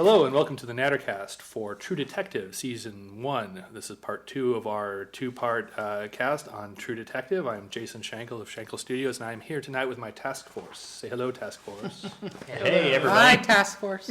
Hello and welcome to the Nattercast for True Detective Season 1. This is part 2 of our two-part cast on True Detective. I'm Jason Schenkel of Schenkel Studios, and I'm here tonight with my task force. Say hello, task force. Hey, everybody. Hi, task force.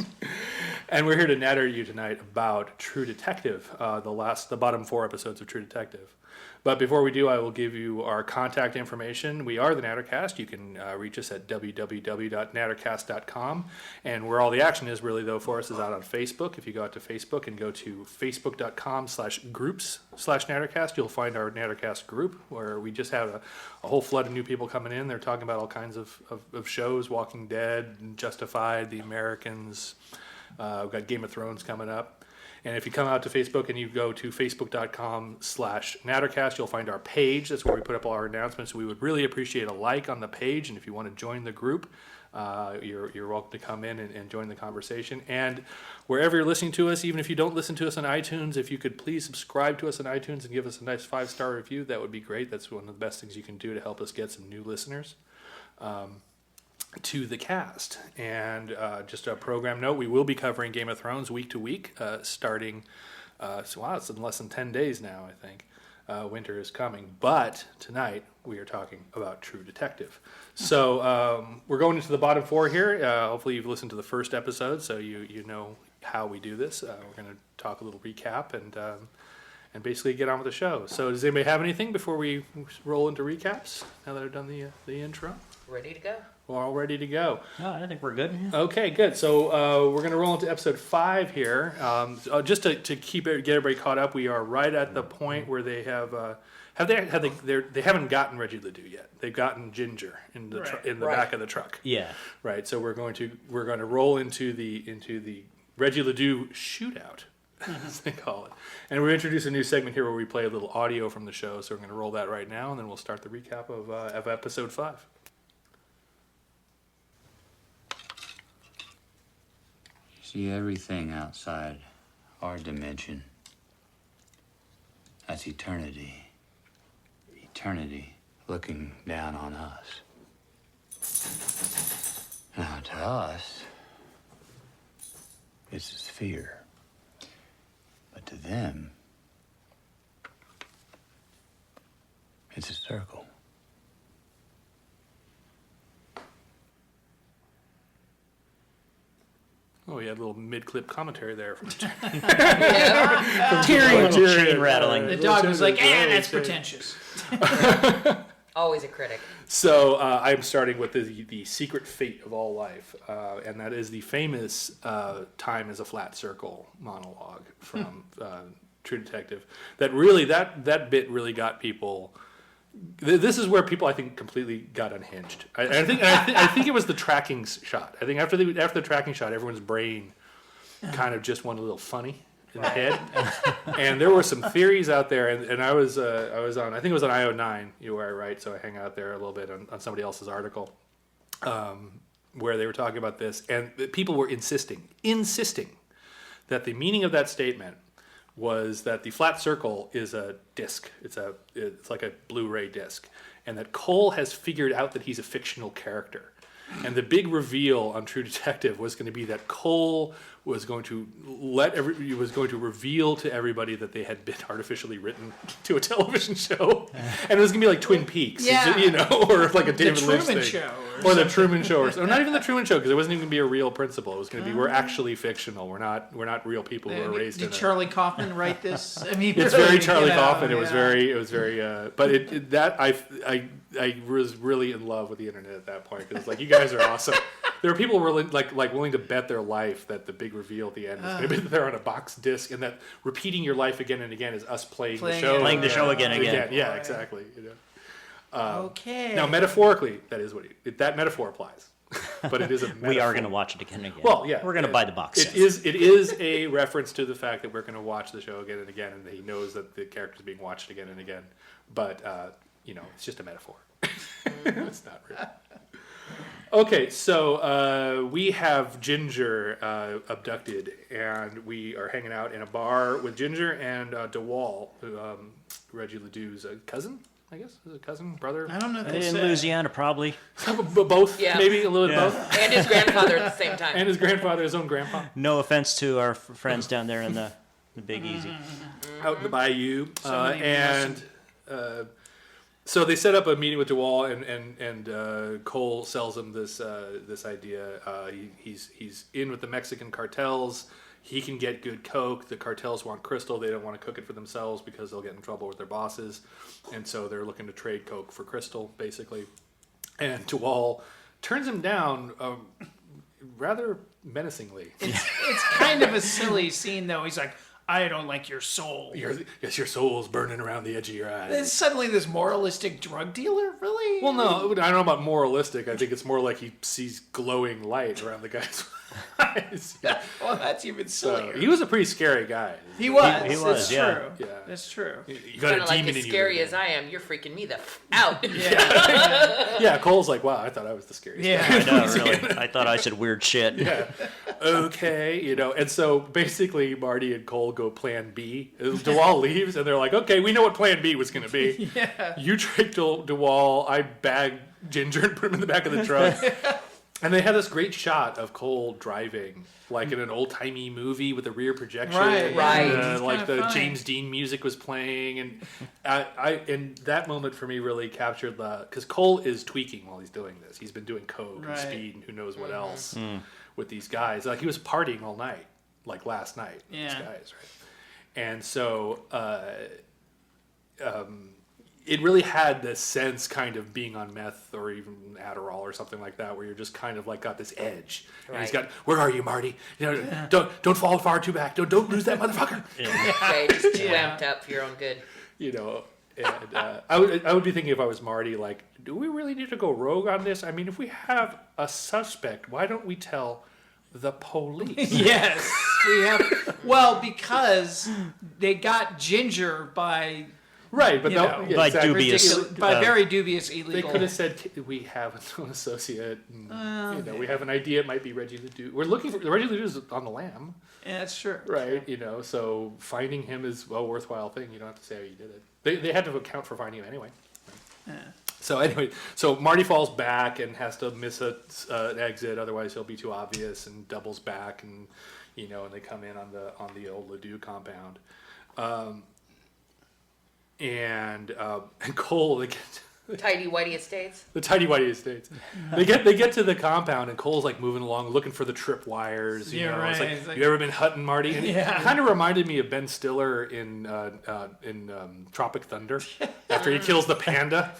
And we're here to natter you tonight about True Detective, the bottom 4 episodes of True Detective. But before we do, I will give you our contact information. We are the Nattercast. You can reach us at www.nattercast.com. And where all the action is really, though, for us is out on Facebook. If you go out to Facebook and go to facebook.com/groups/Nattercast, you'll find our Nattercast group, where we just have a whole flood of new people coming in. They're talking about all kinds of shows, Walking Dead, Justified, The Americans. We've got Game of Thrones coming up. And if you come out to Facebook and you go to facebook.com/Nattercast, you'll find our page. That's where we put up all our announcements. We would really appreciate a like on the page. And if you want to join the group, you're welcome to come in and join the conversation. And wherever you're listening to us, even if you don't listen to us on iTunes, if you could please subscribe to us on iTunes and give us a nice 5-star review, that would be great. That's one of the best things you can do to help us get some new listeners to the cast. And just a program note, we will be covering Game of Thrones week to week, starting, it's in less than 10 days now, I think. Winter is coming. But tonight, we are talking about True Detective. So we're going into the bottom 4 here. Hopefully you've listened to the first episode, so you know how we do this. We're going to talk a little recap and basically get on with the show. So does anybody have anything before we roll into recaps, now that I've done the intro? Ready to go? We're all ready to go. No, I think we're good. Okay, good. So we're going to roll into episode 5 here. Just to get everybody caught up, we are right at the point where they they haven't gotten Reggie Ledoux yet. They've gotten Ginger in the back of the truck. Yeah. Right. So we're going to roll into the Reggie Ledoux shootout, as they call it, and we introduce a new segment here where we play a little audio from the show. So we're going to roll that right now, and then we'll start the recap of episode 5. See, everything outside our dimension, that's eternity. Eternity looking down on us. Now, to us, it's a sphere. But to them, it's a circle. Oh, we had a little mid-clip commentary there from Chain rattling. The dog was like, that's pretentious. Always a critic. So I'm starting with the secret fate of all life, and that is the famous "time is a flat circle" monologue from True Detective. That bit really got people. This is where people, I think, completely got unhinged. I think it was the tracking shot. I think after the tracking shot, everyone's brain kind of just went a little funny in the head. And there were some theories out there, and I was on, I think it was on IO9, where I write, so I hang out there a little bit on somebody else's article, where they were talking about this, and people were insisting that the meaning of that statement was that the flat circle is a disc. It's like a Blu-ray disc, and that Cole has figured out that he's a fictional character. And the big reveal on True Detective was going to be that Cole was going to reveal to everybody that they had been artificially written to a television show, and it was going to be like Twin Peaks, or like a David Lynch thing, or the Truman Show, or not even the Truman Show, because it wasn't even going to be a real principle. It was going to be we're actually fictional. We're not real people who are raised in it. Did Charlie Kaufman write this? I mean, it's very Charlie Kaufman. It was very, but I was really in love with the internet at that point, because like, you guys are awesome. There were people who were like willing to bet their life that the big reveal at the end is going to be that they're on a box disc, and that repeating your life again and again is us playing the show. Playing the show again and again. Yeah, exactly. Okay. Now, metaphorically, that is that metaphor applies. But it is a metaphor. We are going to watch it again and again. Well, yeah. We're going to buy the box set. It is a reference to the fact that we're going to watch the show again and again, and he knows that the character is being watched again and again. But, it's just a metaphor. It's not real. Okay, so we have Ginger abducted, and we are hanging out in a bar with Ginger and DeWall, Reggie Ledoux's cousin. I guess. Is it cousin, brother? I don't know. If In Louisiana, probably. Both, Yeah. maybe a little bit of both. And his grandfather at the same time. And his grandfather, his own grandpa. No offense to our friends down there in the Big Easy. Out in the bayou. many So they set up a meeting with DeWall, and Cole sells him this idea. He's in with the Mexican cartels. He can get good coke. The cartels want crystal. They don't want to cook it for themselves because they'll get in trouble with their bosses. And so they're looking to trade coke for crystal, basically. And DeWall turns him down rather menacingly. It's kind of a silly scene, though. He's like, I don't like your soul. Yes, your soul's burning around the edge of your eyes. It's suddenly this moralistic drug dealer? Really? Well, no, I don't know about moralistic. I think it's more like he sees glowing light around the guy's eyes. Yeah. Well, that's even sillier. He was a pretty scary guy. He was. He was, It's yeah. true. Yeah. That's true. You got Kind a of like demon as in you. scary as I am, you're freaking me the out. Yeah, Cole's like, wow, I thought I was the scariest guy. I know, really. I thought I said weird shit. Yeah. Okay, and so basically Marty and Cole go plan B. DeWall leaves, and they're like, okay, we know what plan B was going to be. Yeah. You tricked DeWall, I bagged Ginger and put him in the back of the truck. And they had this great shot of Cole driving, like in an old-timey movie with a rear projection. Right. Right. Like the kinda funny. James Dean music was playing. And and that moment for me really captured because Cole is tweaking while he's doing this. He's been doing coke and speed and who knows what else with these guys. Like he was partying all night, like last night with these Yeah. guys, right? And so it really had this sense kind of being on meth or even Adderall or something like that, where you're just kind of like got this edge. And he's got, where are you, Marty? Don't fall far too back. Don't lose that motherfucker. Okay, just too amped up for your own good. And I would be thinking if I was Marty, like, do we really need to go rogue on this? I mean, if we have a suspect, why don't we tell the police? Yes. We have. Well, because they got Ginger by Right, but You no, know, yeah, by exactly. dubious- by very dubious illegal. They could have said we have an associate. And, we have an idea. It might be Reggie Ledoux. We're looking for Reggie Ledoux is on the lam, Yeah, that's true. right? So finding him is a worthwhile thing. You don't have to say how you did it. They had to account for finding him anyway. Yeah. So anyway, Marty falls back and has to miss an exit, otherwise he'll be too obvious, and doubles back, and and they come in on the old Ledoux compound. And Cole, they get Tidy Whitey Estates. the tidy whitey estates. They get to the compound, and Cole's like moving along, looking for the trip wires. Yeah, right. It's like, It's like- you ever been hunting, Marty? And Yeah. it kind of reminded me of Ben Stiller in Tropic Thunder after he kills the panda,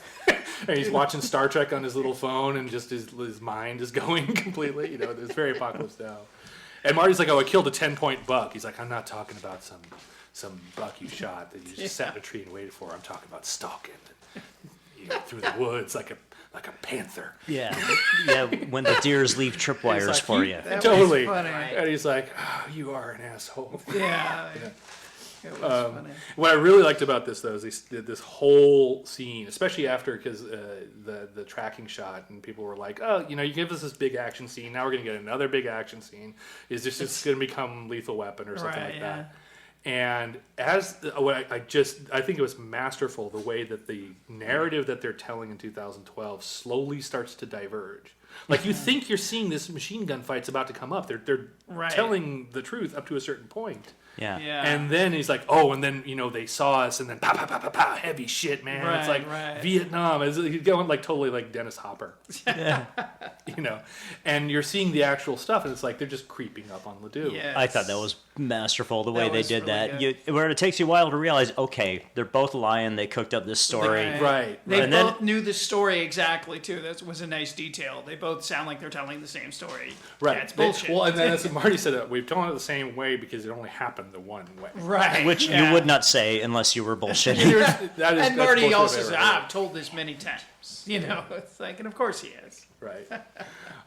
and he's watching Star Trek on his little phone, and just his mind is going completely. It's very Apocalypse Now. And Marty's like, "Oh, I killed a 10-point buck." He's like, "I'm not talking about some buck you shot that you just sat in a tree and waited for. I'm talking about stalking through the woods like a panther." Yeah, when the deers leave tripwires like, for you. That was Totally. funny. And he's like, "Oh, you are an asshole." Yeah. It was funny. What I really liked about this, though, is this whole scene, especially after, because the tracking shot, and people were like, "Oh, you give us this big action scene. Now we're going to get another big action scene. Is this just going to become Lethal Weapon or something like that?" And I think it was masterful the way that the narrative that they're telling in 2012 slowly starts to diverge. Like you think you're seeing this machine gun fight's about to come up. They're telling the truth up to a certain point. Yeah. And then he's like, "Oh," and then they saw us, and then pow, pow, pow, pow, pow, heavy shit, man. It's like Vietnam. He's going like totally like Dennis Hopper. Yeah. And you're seeing the actual stuff, and it's like they're just creeping up on Ledoux. Yes. I thought that was masterful the way That they was did really that. Where it takes you a while to realize, okay, they're both lying. They cooked up this story. Right. They And then- both knew the story exactly too. That was a nice detail. They both sound like they're telling the same story. Right. That's bullshit. Well, and then as Marty said, we've told it the same way because it only happened the one way. Right. Which yeah. you would not say unless you were bullshitting. And That's Marty bullshit also if said, I ever heard. "I've told this many times." It's like, and of course he is. Right.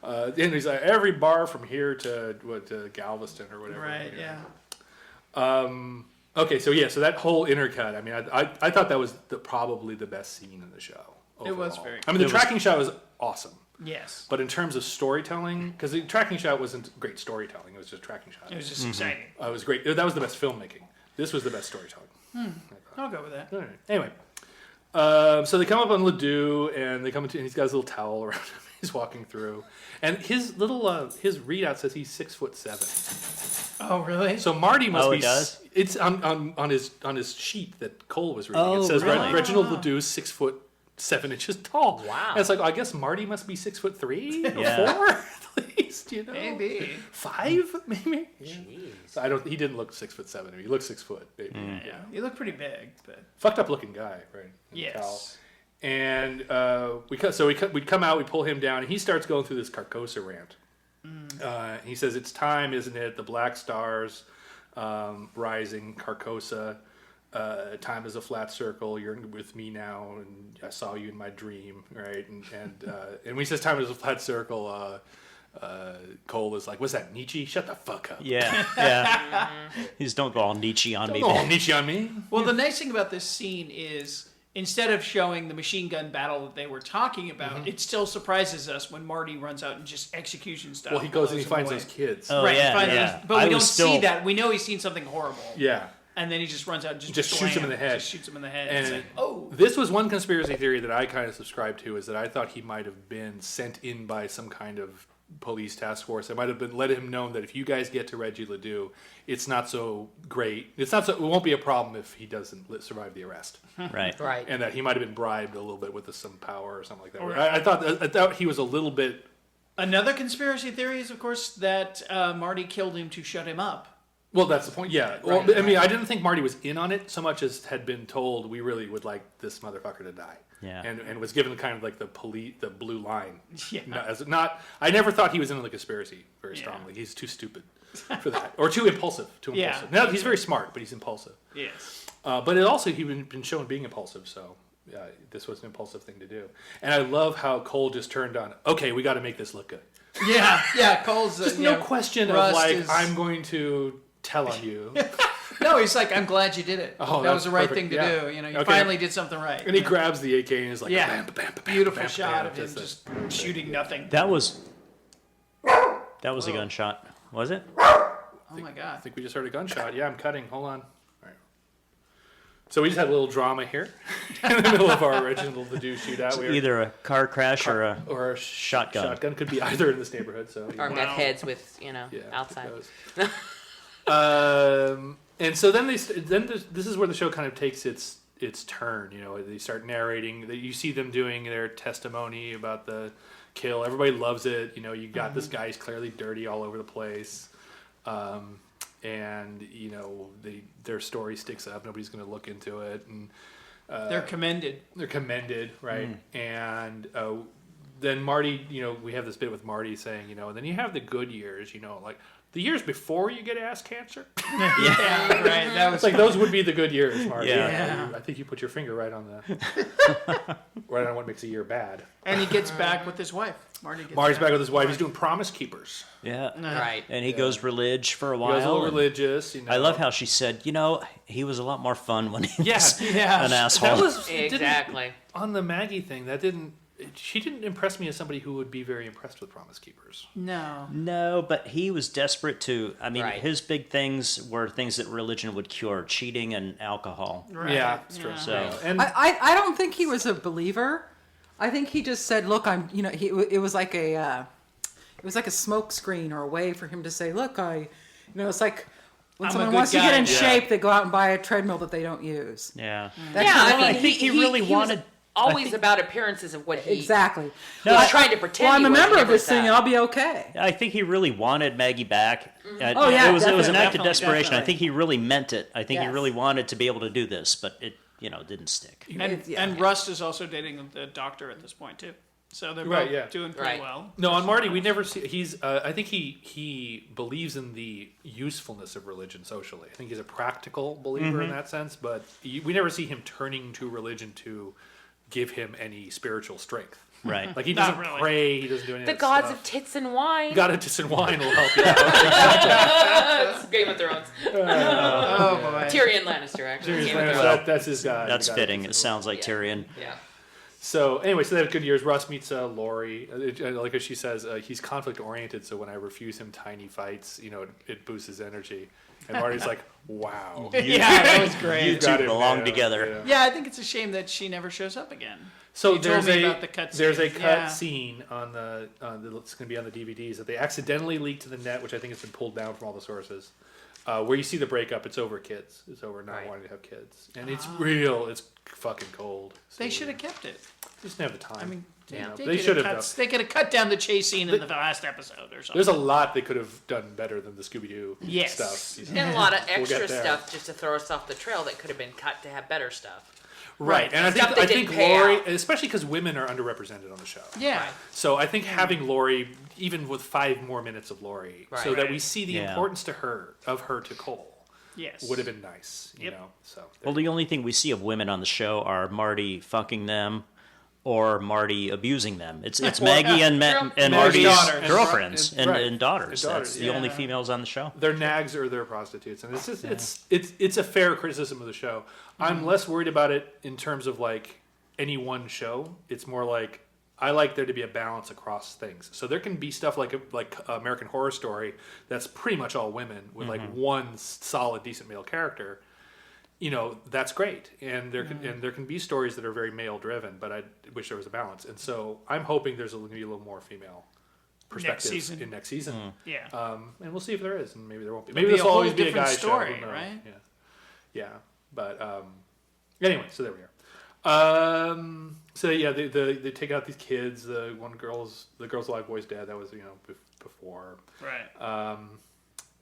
And he's like, every bar from here to Galveston or whatever. Right. Yeah. Okay, so that whole intercut. I mean, I thought that was probably the best scene in the show. It was overall. very I mean, the tracking shot was awesome, Yes. but in terms of storytelling, because the tracking shot wasn't great storytelling, it was just tracking shot. It was just exciting. It was great. That was the best filmmaking. This was the best storytelling. I'll go with that. All right. Anyway, So they come up on Ledoux, and they come into, and he's got his little towel around him. He's walking through, and his little his readout says he's 6'7". Oh, really? So Marty must be. It does? It's on his sheet that Cole was reading. Oh, It says really? Reginald Ledoux's 6'7" tall. Wow. And it's like, I guess Marty must be 6'3" Yeah. or 4 at least. Maybe. 5 maybe. Yeah. Jeez. So I don't. He didn't look 6'7". He looked 6 foot. Maybe. Yeah. You look pretty big, but Fucked up looking guy, right? In the towel. yes. And we come out, we pull him down, and he starts going through this Carcosa rant. He says, "It's time, isn't it? The black stars rising, Carcosa. Time is a flat circle. You're with me now, and I saw you in my dream, right?" And when he says time is a flat circle, Cole is like, "What's that, Nietzsche? Shut the fuck up." Yeah. He's don't go all Nietzsche on me. Don't go all man. Nietzsche on me. Well, the nice thing about this scene is instead of showing the machine gun battle that they were talking about, it still surprises us when Marty runs out and just execution style. Well, he goes and he blows finds them those away. kids. Oh, Right, yeah, he finds yeah. those- but we I don't was see still- that. We know he's seen something horrible. Yeah. And then he just runs out and Just shoots him in the head. Just shoots him in the head. And It's like, oh. this was one conspiracy theory that I kind of subscribed to, is that I thought he might have been sent in by some kind of police task force. It might have been let him know that if you guys get to Reggie Ledoux, it's not so great. It won't be a problem if he doesn't survive the arrest, Right. Right. and that he might have been bribed a little bit with some power or something like that. Or- I thought he was a little bit. Another conspiracy theory is, of course, that Marty killed him to shut him up. Well, that's the point. Yeah. Well, I mean, I didn't think Marty was in on it so much as had been told we really would like this motherfucker to die. Yeah. And was given kind of like the blue line. Yeah. I never thought he was in the conspiracy very Yeah. strongly. He's too stupid for that, or too impulsive. Yeah. No, he's very smart, but he's impulsive. Yes. But it also he's been shown being impulsive, so this was an impulsive thing to do. And I love how Cole just turned on. Okay, we got to make this look good. Yeah. Cole's Just no question of Rust like is- I'm going to tell on you. No, he's like, I'm glad you did it. Oh, that was that's the right perfect. thing to Yeah. do. You know, you Okay. finally did something right. And he grabs the AK and is like, Yeah. bam, bam, bam, bam, Beautiful bam, shot bam, of him just shooting nothing. That was a gunshot, was it? Oh my I god. think we just heard a gunshot. Yeah, I'm cutting. Hold on. All right. So we just had a little drama here in the middle of our original Ledoux shootout. We were- Either a car crash or a or a shotgun. Shotgun could be either in this neighborhood. So Or Wow. meth heads with, yeah, outside. who knows? And so then this is where the show kind of takes its turn. You know, they start narrating. You see them doing their testimony about the kill. Everybody loves it. You know, you got this guy. He's clearly dirty all over the place. And you know their story sticks up. Nobody's going to look into it, and They're commended. they're commended, right? And then Marty, you know, we have this bit with Marty saying, you know, and then you have the good years, you know, like the years before you get ass cancer. Yeah, right. That was It's like those would be the good years, Marty. Yeah. I think you put your finger right on the right on what makes a year bad. And he gets back with his wife. Marty's back with his wife. He's doing Promise Keepers. yeah. Right. And he goes relig for a He while. goes a little and religious. You know. I love how she said, you know, he was a lot more fun when he was Yeah. an asshole. that was it didn't- Exactly. on the Maggie thing. She didn't impress me as somebody who would be very impressed with Promise Keepers. No. No, but he was desperate to. I mean, Right. his big things were things that religion would cure: cheating and alcohol. Right. Yeah, it's true. So And I don't think he was a believer. I think he just said, "Look, I'm." You know, it was like a smoke screen or a way for him to say, "Look, it's like when I'm a someone good wants to get guy." in Yeah. shape, they go out and buy a treadmill that they don't use." yeah, That Yeah, kind of I mean, thing. think he really was wanted- always about appearances of what he Exactly. was trying to pretend. Well, I'm he a was, member of never this thing. said. I'll be okay. I think he really wanted Maggie back. Oh, yeah, it was an act of definitely, desperation. I definitely. think he really meant it. I think he Yes. really wanted to be able to do this, but it didn't stick. And Rust is also dating the doctor at this point too. So they're Right, both yeah. doing pretty Right. well. no, on Marty, we never see. He's. I think he believes in the usefulness of religion socially. I think he's a practical believer in that sense. But we never see him turning to religion to give him any spiritual strength. Right. Like he Not doesn't really. pray. He doesn't do any The of that gods stuff. of tits and wine. God of tits and wine will help you out. It's Game of Thrones. Oh boy. Tyrion Lannister, actually. Game of Thrones. That's his god. That's the god of fitting. tits It and sounds like Yeah. Tyrion. Yeah. So anyway, so they have good years. Russ meets Lori. Like as she says, he's conflict oriented. So when I refuse him tiny fights, it boosts his energy. And Marty's like, wow. Yeah, that was great. You two belong together. Yeah, I think it's a shame that she never shows up again. So You told there's me a about the cut there's a scene. cut Yeah. scene on it's going to be on the DVDs that they accidentally leaked to the net, which I think has been pulled down from all the sources. Where you see the breakup, it's over kids. It's over not Right. wanting to have kids, and it's real. It's fucking cold. They So should have kept it. They just didn't have the time. I mean, they should have. They could have cut down the chase scene in the last episode or something. There's a lot they could have done better than the Scooby Doo Yes. stuff. And a lot of We'll extra get there. stuff just to throw us off the trail that could have been cut to have better stuff. Right, and I Stuff think that I think didn't pay Lori, out. especially because women are underrepresented on the show. Yeah. Right. So I think having Lori, even with 5 more minutes of Lori, so Right. that we see the Yeah. importance to her to Cole, Yes. would have been nice. You Yep. know, so Well, the only thing we see of women on the show are Marty fucking them or Marty abusing them. It's Maggie and True. Marty's daughters. girlfriends And- right. and daughters. And That's daughters, the yeah. only females on the show. their nags or their prostitutes, and it's just it's a fair criticism of the show. I'm less worried about it in terms of like any one show. It's more like I like there to be a balance across things. So there can be stuff like American Horror Story that's pretty much all women with like one solid, decent male character. That's great, and there can be stories that are very male driven, but I wish there was a balance. And so I'm hoping there's going to be a little more female perspective season. in next season. Yeah. And we'll see if there is, and maybe there won't be. It'll Maybe be this a will whole always be a different guy's story, show. Who knows? right? Yeah. But anyway, so there we are. So yeah, they take out these kids. The girl's alive, boy's dead. That was before. Right.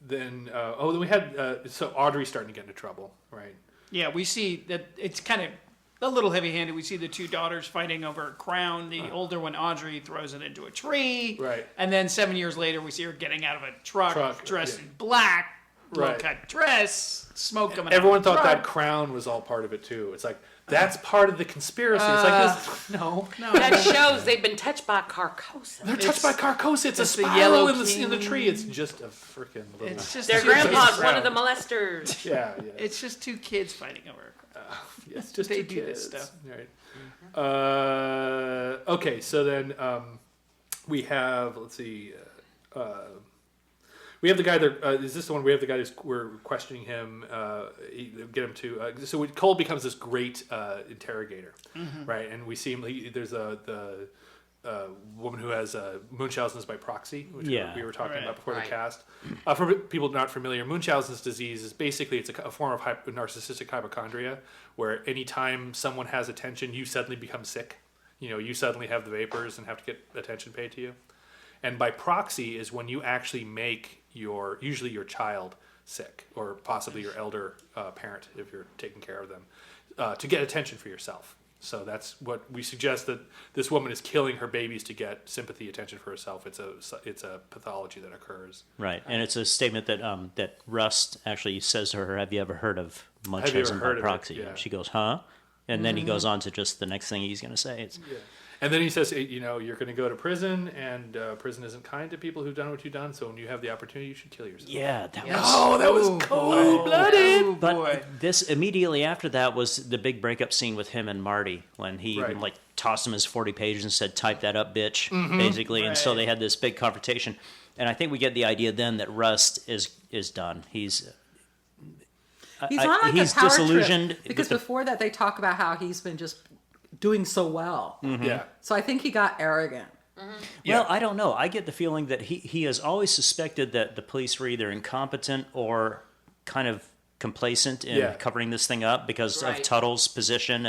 Then we had so Audrey's starting to get into trouble, right? Yeah, we see that it's kind of a little heavy-handed. We see the two daughters fighting over a crown. The older one, Audrey, throws it into a tree. Right. And then 7 years later, we see her getting out of a truck dressed yeah. in black, Right. low-cut dress, smoke coming Everyone out of the thought that truck. crown was all part of it too. It's like that's part of the conspiracy. It's like this, no. That shows they've been touched by Carcosa. They're touched by Carcosa. It's a it's the spiral yellow in the king. tree. It's just a freaking little. It's just Their two grandpa's kids. one of the molesters. yeah. It's just two kids fighting over a crown. It's just They two do this kids. stuff. Right. Okay, so then we have, let's see, we have the guy that, is this the one we have the guy who's, we're questioning him, get him to, so Cole becomes this great interrogator, right? And we see him, there's the woman who has Munchausen's by proxy, which Yeah. we were talking Right. about before Right. the cast. For people not familiar, Munchausen's disease is basically it's a form of narcissistic hypochondria, where anytime someone has attention, you suddenly become sick. You suddenly have the vapors and have to get attention paid to you. And by proxy is when you actually make usually your child sick, or possibly your elder parent if you're taking care of them, to get attention for yourself. So that's what we suggest, that this woman is killing her babies to get sympathy, attention for herself. It's a pathology that occurs. Right, and it's a statement that that Rust actually says to her, "Have you ever heard of Have you Munchausen ever by heard of it? proxy?" Yeah. She goes, "Huh?" And then he goes on to just the next thing he's going to say. It's, And then he says, you're going to go to prison, and prison isn't kind to people who've done what you've done. So when you have the opportunity, you should kill yourself. yeah, that was. Oh, that was cold-blooded. Oh, But boy. this immediately after that was the big breakup scene with him and Marty, when he Right. like tossed him his 40 pages and said, "Type that up, bitch," basically. And so Right. they had this big confrontation, and I think we get the idea then that Rust is done. He's He's on like he's a power disillusioned trip because with the- before that they talk about how he's been just doing so well. Yeah. So I think he got arrogant. Well, I don't know. I get the feeling that he has always suspected that the police were either incompetent or kind of complacent in Yeah. covering this thing up because of Right. Tuttle's position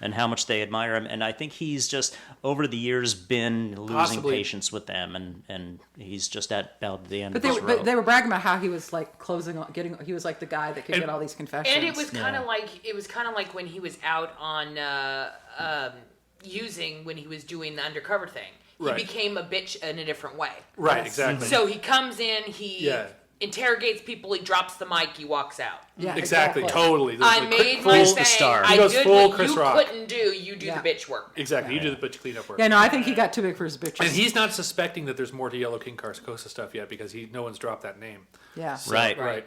and how much they admire him. And I think he's just over the years been losing Possibly. patience with them, and he's just at about the end But of his rope. they were bragging about how he was like he was like the guy that could And- get all these confessions. And it was kind of like when he was out on using when he was doing the undercover thing. He Right. became a bitch in a different way. Right, exactly. So he comes in, he Yeah. interrogates people, he drops the mic, he walks out. yeah, exactly, totally. There's I like made full- my the thing. star. I He goes did full what Chris you Rock. couldn't do. You do Yeah. the bitch work. Exactly, you do the butch cleanup work. Yeah, no, I think he got too big for his bitches. And he's not suspecting that there's more to Yellow King Carcosa stuff yet because no one's dropped that name. yeah. Right. Right.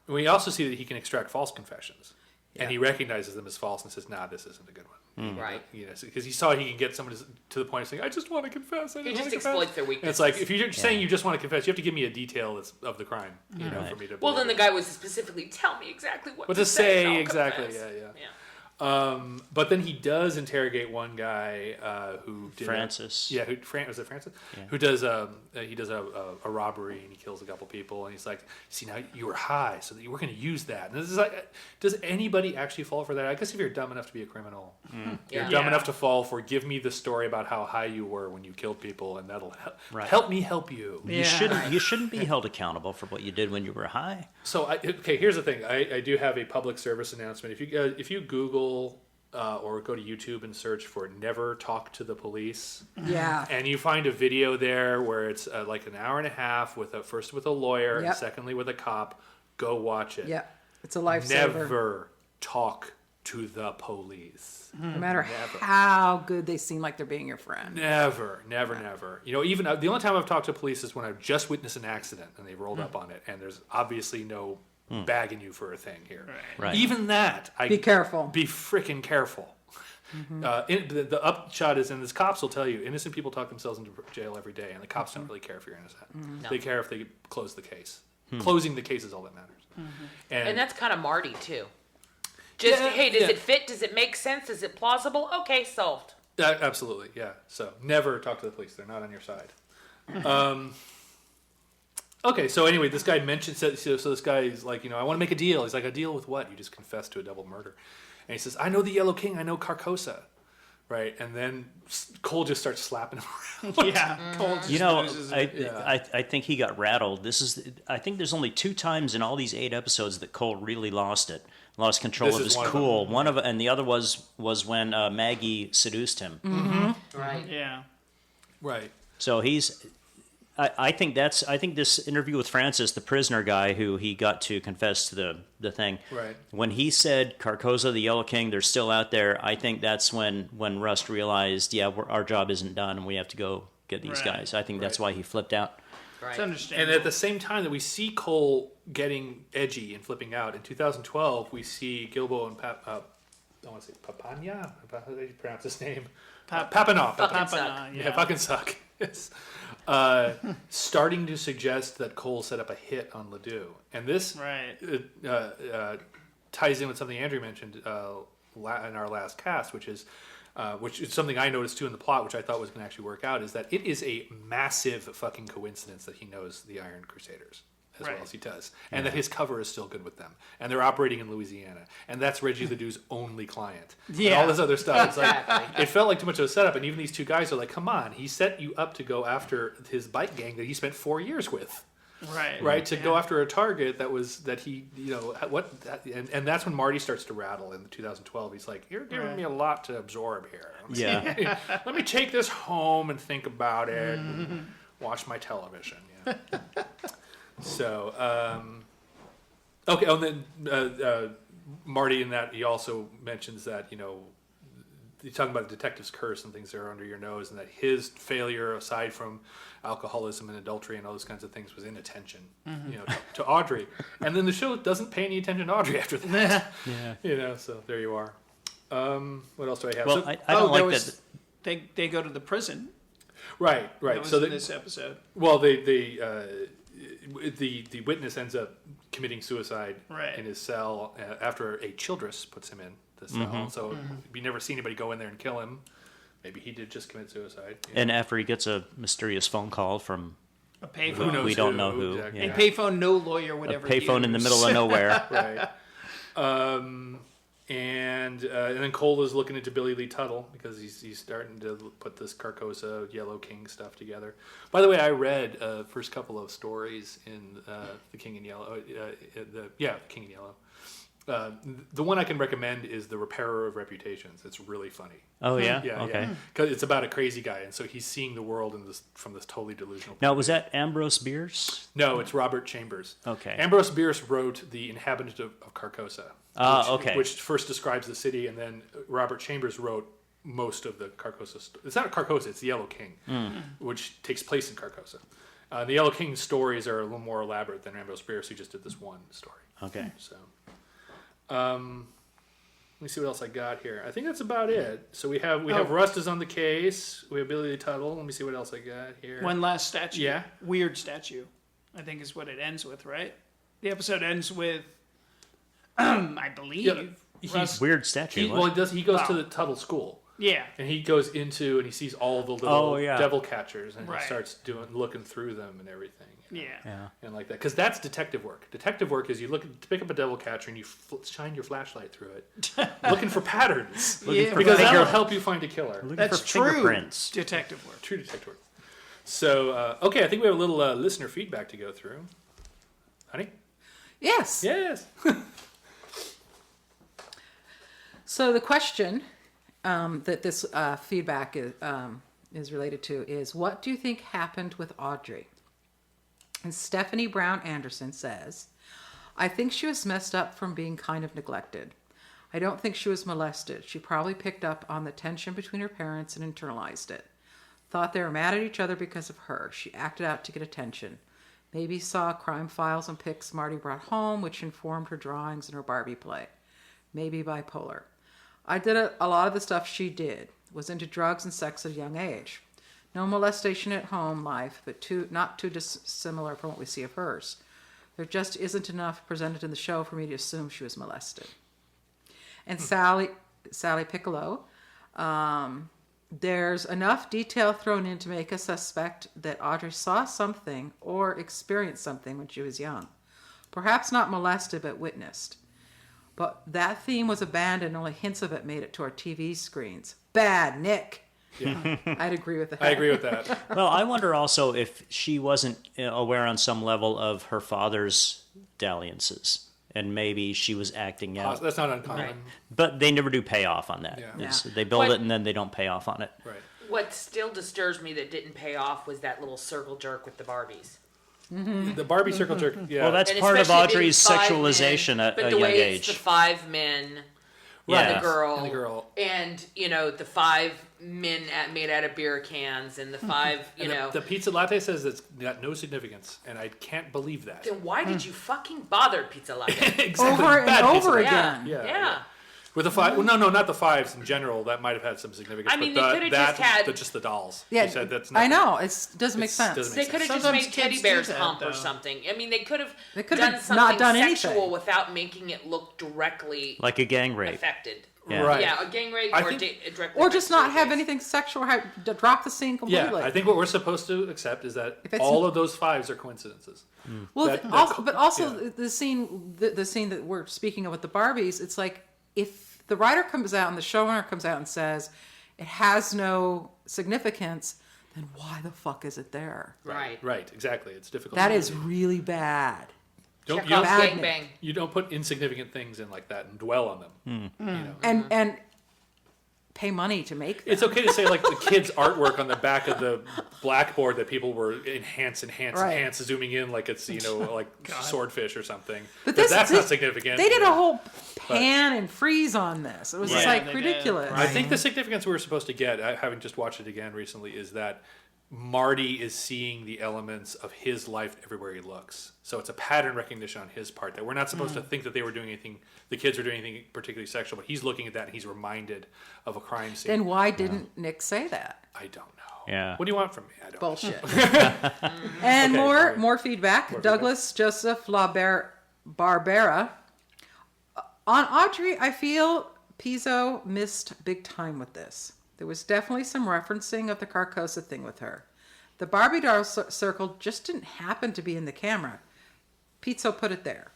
We also see that he can extract false confessions. and he recognizes them as false and says, "Nah, this isn't a good one." Right. You know, because he saw he can get someone to the point of saying, "I just want to confess." He just exploits their And weakness. it's like if you're saying you just want to confess, you have to give me a detail of the crime, you know, for me to. Well, then believe the it. guy was specifically tell me exactly what What to to say and I'll exactly? confess." Yeah. But then he does interrogate one guy who did Francis. was it Francis? Yeah. Who does a robbery and he kills a couple people and he's like, "See, now you were high, so that you were going to use that." And this is like, does anybody actually fall for that? I guess if you're dumb enough to be a criminal, you're Yeah. dumb enough to fall for. Give me the story about how high you were when you killed people, and that'll help me help you. You shouldn't be held accountable for what you did when you were high. So, here's the thing. I do have a public service announcement. If you Google or go to YouTube and search for "never talk to the police," Yeah. and you find a video there where it's like an hour and a half first with a lawyer and Yep. secondly with a cop, go watch it. Yeah. It's a lifesaver. Never talk to the police. No matter how good they seem like they're being your friend. Never. You know, even the only time I've talked to police is when I've just witnessed an accident and they've rolled up on it, and there's obviously no bagging you for a thing here. Right. Even that, Be careful. Be freaking careful. The upshot is, and the cops will tell you, innocent people talk themselves into jail every day, and the cops don't really care if you're innocent. No. They care if they close the case. Closing the case is all that matters. And that's kind of Marty too. Just hey, does it fit? Does it make sense? Is it plausible? Okay, solved. Absolutely, yeah. So never talk to the police; they're not on your side. Okay, so anyway, this guy mentions so this guy is like, you know, I want to make a deal. He's like, a deal with what? You just confessed to a double murder, and he says, I know the Yellow King. I know Carcosa, right? And then Cole just starts slapping him around. Yeah. Cole just You know, loses I think he got rattled. I think there's only 2 times in all these 8 episodes that Cole really lost control This of is his one of cool. One of and the other was when Maggie seduced him. Right. Yeah. Right. So I think this interview with Francis, the prisoner guy who he got to confess to the thing. Right. When he said Carcosa, the Yellow King, they're still out there. I think that's when Rust realized, our job isn't done, and we have to go get these Right. guys. I think that's why he flipped out. Right. It's understandable. And at the same time that we see Cole getting edgy and flipping out, in 2012, we see Gilbo and I want to say Papania? How do you pronounce his name? Papanoff. Fucking suck. Yeah, fucking suck. Yes. Starting to suggest that Cole set up a hit on Ledoux. And this Right. ties in with something Andrew mentioned in our last cast, which is something I noticed too in the plot, which I thought was going to actually work out, is that it is a massive fucking coincidence that he knows the Iron Crusaders as well Right. as he does, and that his cover is still good with them, and they're operating in Louisiana, and that's Reggie Ledoux's only client. And Yeah. all this other stuff. It's like Exactly. it felt like too much of a setup, and even these 2 guys are like, "Come on, he set you up to go after his bike gang that he spent 4 years with." Right. Right, to Yeah. go after a target that he, you know, and that's when Marty starts to rattle in 2012. He's like, "You're giving me a lot to absorb here. Yeah. Let me take this home and think about it and watch my television." Yeah. So, okay, and then Marty in that, he also mentions that, you know, you're talking about the detective's curse and things that are under your nose, and that his failure, aside from alcoholism and adultery and all those kinds of things, was inattention, you know, to Audrey. And then the show doesn't pay any attention to Audrey after that. Yeah. You know, so there you are. What else do I have? Well, So- I don't there like was- that. They go to the prison. right. That was So in this episode. well, the witness ends up committing suicide Right. in his cell after a Childress puts him in the cell. So we never see anybody go in there and kill him. Maybe he did just commit suicide. You know. And after he gets a mysterious phone call from A payphone. Who knows we don't who, know who. exactly. A Yeah. payphone no lawyer would A ever payphone in the use. middle of nowhere. Right. And then Cole is looking into Billy Lee Tuttle because he's starting to put this Carcosa Yellow King stuff together. By the way, I read first couple of stories in The King in Yellow. The King in Yellow. The one I can recommend is The Repairer of Reputations. It's really funny. Oh yeah. Yeah, Okay. Because it's about a crazy guy, and so he's seeing the world from this totally delusional. Now was that Ambrose Bierce? No, it's Robert Chambers. Okay. Ambrose Bierce wrote The Inhabitant of Carcosa. Okay. Which first describes the city, and then Robert Chambers wrote most of the Carcosa. It's not Carcosa; it's the Yellow King, which takes place in Carcosa. The Yellow King's stories are a little more elaborate than Ambrose Bierce, who just did this one story. Okay. So, Let me see what else I got here. I think that's about it. So we have Rust is on the case. We have Billy the Tuttle. Let me see what else I got here. One last statue. Yeah. Weird statue, I think is what it ends with, right? The episode ends with, I believe. Rust, Weird statue. He goes to the Tuttle school. yeah. And he goes into and he sees all the little yeah. devil catchers and Right. he starts looking through them and everything. Yeah. Yeah. And like that, because that's detective work. Detective work is you pick up a devil catcher and you shine your flashlight through it, looking for patterns. Yeah, Because right. that'll help you find a killer. Looking That's for true. fingerprints. Detective work. True detective work. So okay, I think we have a little listener feedback to go through. Honey? Yes. Yes. So the question that this feedback is related to is, what do you think happened with Audrey? And Stephanie Brown Anderson says, I think she was messed up from being kind of neglected. I don't think she was molested. She probably picked up on the tension between her parents and internalized it. Thought they were mad at each other because of her. She acted out to get attention. Maybe saw crime files and pics Marty brought home, which informed her drawings and her Barbie play. Maybe bipolar. I did a lot of the stuff she did. Was into drugs and sex at a young age. No molestation at home life, but not too dissimilar from what we see of hers. There just isn't enough presented in the show for me to assume she was molested. And Sally Piccolo, there's enough detail thrown in to make us suspect that Audrey saw something or experienced something when she was young. Perhaps not molested, but witnessed. But that theme was abandoned, only hints of it made it to our TV screens. Bad, Nick. Yeah. I'd agree with that. I agree with that. Well, I wonder also if she wasn't aware on some level of her father's dalliances, and maybe she was acting out. That's not uncommon. Right. But they never do pay off on that. Yeah. It's- Yeah. They build What- it and then they don't pay off on it. Right. What still disturbs me that didn't pay off was that little circle jerk with the Barbies. The Barbie circle jerk. Yeah. Well, that's And part of especially it being Audrey's 5 sexualization men, at but a the young way it's age. the 5 men Yeah. and the girl, And the girl. and the 5 men made out of beer cans, and the 5 And the pizza latte says it's got no significance, and I can't believe that. Then why did you fucking bother, Pizza Latte? Exactly. Over and Bad pizza over latte. again. Yeah. With the 5, well, no, not the 5s in general. That might have had some significance. I mean, but they coulda just had- just the dolls. Yeah, You said that's I nothing. know. It doesn't make It's- sense. doesn't They make could have just Sometimes made teddy kids do bears that, hump or though. something. I mean, they could have They could done have something not done sexual anything. without making it look directly Like a gang rape. affected. Yeah. Right. Yeah, a gang rape I or think- directly Or just not affected have rape. anything sexual, drop the scene completely. Yeah, I think what we're supposed to accept is that If it's- all of those 5s are coincidences. Well, That- but also yeah. the scene that we're speaking of with the Barbies, it's like if the writer comes out and the showrunner comes out and says it has no significance, then why the fuck is it there? Right. Right, exactly. It's difficult. That to is do. really bad. Don't, Check you, off don't, bad gang bang. you don't put insignificant things in like that and dwell on them. You know? And pay money to make them. It's okay to say like the kids' artwork on the back of the blackboard that people were enhance, Right. zooming in like it's like swordfish or something. But That's not significant. They did Yeah. a whole pan and freeze on this. It was just Yeah, like they did. ridiculous. I think the significance we were supposed to get, having just watched it again recently, is that Marty is seeing the elements of his life everywhere he looks. So it's a pattern recognition on his part that we're not supposed to think that they were doing anything, the kids were doing anything particularly sexual, but he's looking at that and he's reminded of a crime scene. Then why didn't Nick say that? I don't know. Yeah. What do you want from me? I don't know. Bullshit. And Okay, more sorry. more feedback. Douglas Joseph Barbera. On Audrey, I feel Pizzo missed big time with this. There was definitely some referencing of the Carcosa thing with her. The Barbie doll circle just didn't happen to be in the camera. Pizzo put it there.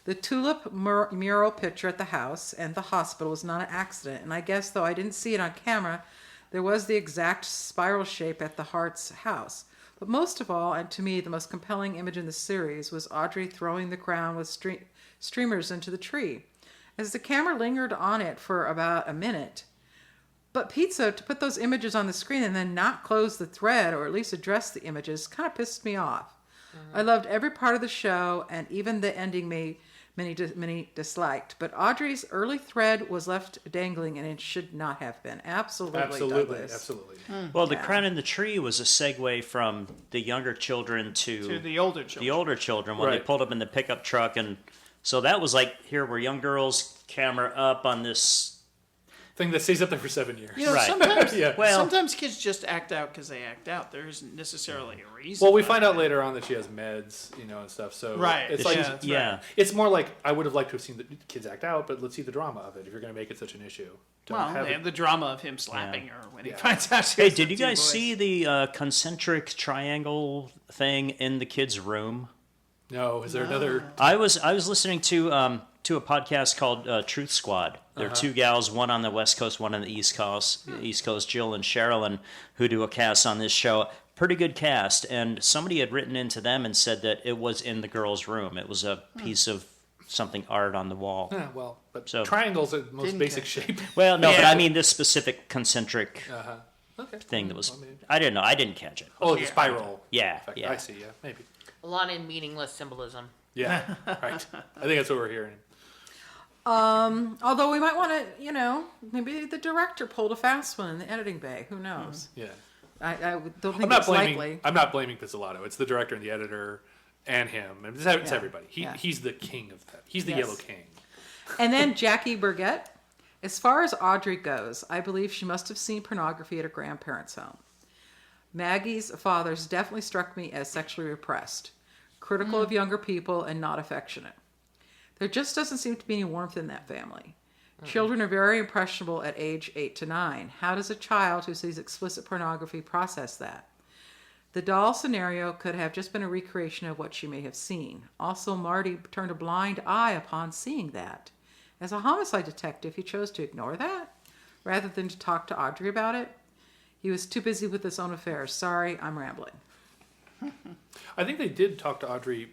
The tulip mural picture at the house and the hospital was not an accident, and I guess though I didn't see it on camera, there was the exact spiral shape at the Hart's house. But most of all, and to me the most compelling image in the series, was Audrey throwing the crown with streamers into the tree. As the camera lingered on it for about a minute, but Pizza, to put those images on the screen and then not close the thread or at least address the images kind of pissed me off. I loved every part of the show, and even the ending many disliked. But Audrey's early thread was left dangling, and it should not have been. Absolutely, Douglas. Absolutely. Well, the Yeah. crown in the tree was a segue from the younger children To the older children. the older children when they Right. pulled up in the pickup truck and So that was like, here were young girls, camera up on this. Thing that stays up there for 7 years. You know, Right. sometimes, Yeah. Well- sometimes kids just act out because they act out. There isn't necessarily a reason. Well, we for find it. out later on that she has meds, and stuff. So Right. it's Yeah, like, that's Yeah. it's more like I would have liked to have seen the kids act out, but let's see the drama of it if you're going to make it such an issue. Don't Well, have they it- have the drama of him slapping her when he Yeah. finds out she Hey, has did the you two guys boys. see the concentric triangle thing in the kids' room? No, is there another? I was listening to a podcast called Truth Squad. There are two gals, one on the West Coast, one on the East Coast. Jill and Sherilyn, who do a cast on this show. Pretty good cast, and somebody had written into them and said that it was in the girls' room. It was a piece of something art on the wall. Yeah, well, but So- triangles are the most Didn't basic catch shape. Well, no, but Yeah. I mean this specific concentric Okay. thing that was. Well, maybe. I didn't know. I didn't catch it. Oh, the spiral. Yeah, effect. yeah. I see. Yeah, maybe. A lot of meaningless symbolism. Yeah, right. I think that's what we're hearing. Although we might want to, maybe the director pulled a fast one in the editing bay. Who knows? Yeah. I don't think I'm not it's blaming. likely. I'm not blaming Pizzolatto. It's the director and the editor, and him. It's everybody. Yeah. He's the king of that. He's the Yes. Yellow King. And then Jackie Burgett. As far as Audrey goes, I believe she must have seen pornography at her grandparents' home. Maggie's fathers definitely struck me as sexually repressed, critical of younger people, and not affectionate. There just doesn't seem to be any warmth in that family. Children are very impressionable at age 8 to 9. How does a child who sees explicit pornography process that? The doll scenario could have just been a recreation of what she may have seen. Also, Marty turned a blind eye upon seeing that. As a homicide detective, he chose to ignore that rather than to talk to Audrey about it. He was too busy with his own affairs. Sorry, I'm rambling. I think they did talk to Audrey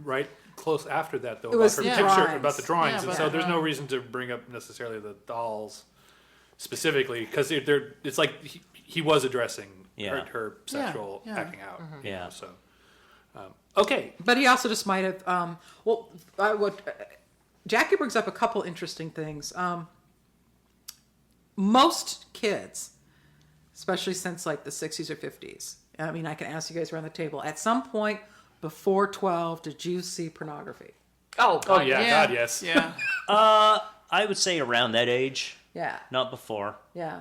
right close after that, though, It about was her the picture, drawings. about the drawings, Yeah, and but- so there's no reason to bring up necessarily the dolls specifically because it's like he was addressing Yeah. her sexual Yeah. acting out. Yeah. So, okay. But he also just might have. Jackie brings up a couple interesting things. Most kids, especially since like the 60s or 50s, I mean, I can ask you guys around the table, at some point before 12, did you see pornography? Oh, Oh God. yeah, Yeah. God yes. Yeah. I would say around that age, Yeah, not before. yeah.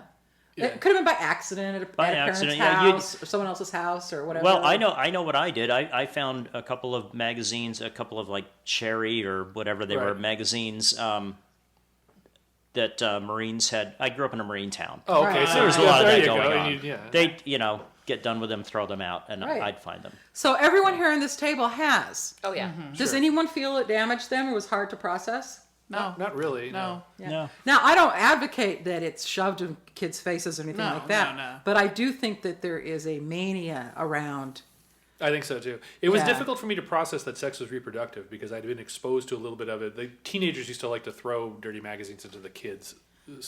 Yeah. It could have been by accident at a parent's accident, yeah, house or someone else's house or whatever. Well, I know what I did. I found a couple of magazines, a couple of like Cherry or whatever they were Right. magazines that Marines had. I grew up in a Marine town. Oh, okay. Right. So There was a yeah, lot of there that you going go. on. And yeah. They, get done with them, throw them out, and Right. I'd find them. So everyone here in this table has. Oh, yeah. Does Sure. anyone feel it damaged them or was hard to process? No. Not really. No. Yeah. No. Now, I don't advocate that it's shoved in kids' faces or anything No, like that. no. But I do think that there is a mania around. I think so too. It was Yeah. difficult for me to process that sex was reproductive because I'd been exposed to a little bit of it. The teenagers used to like to throw dirty magazines into the kids'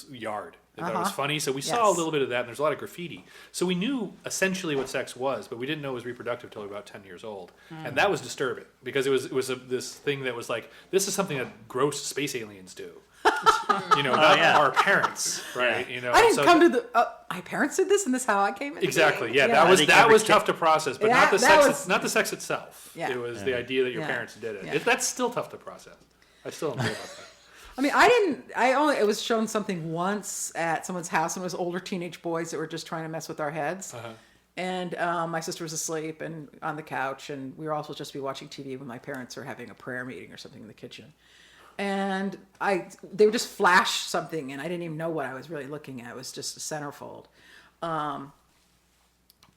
yard. They thought it was funny, so we saw a Yes. little bit of that, and there's a lot of graffiti. So we knew essentially what sex was, but we didn't know it was reproductive till we were about 10 years old, and that was disturbing because it was this thing that was like, this is something that gross space aliens do. Not yeah. our parents, right? I didn't so come to the. My parents did this, and this is how I came into Exactly. being. Yeah, Yeah. that was I think every kid- tough to process, but Yeah, not the that sex. was- Not the sex itself. Yeah. It was the idea that your Yeah. parents did it. Yeah. That's still tough to process. I still don't know about that. I mean, it was shown something once at someone's house, and it was older teenage boys that were just trying to mess with our heads. And my sister was asleep and on the couch, and we were also just be watching TV when my parents were having a prayer meeting or something in the kitchen. And they would just flash something, and I didn't even know what I was really looking at. It was just a centerfold.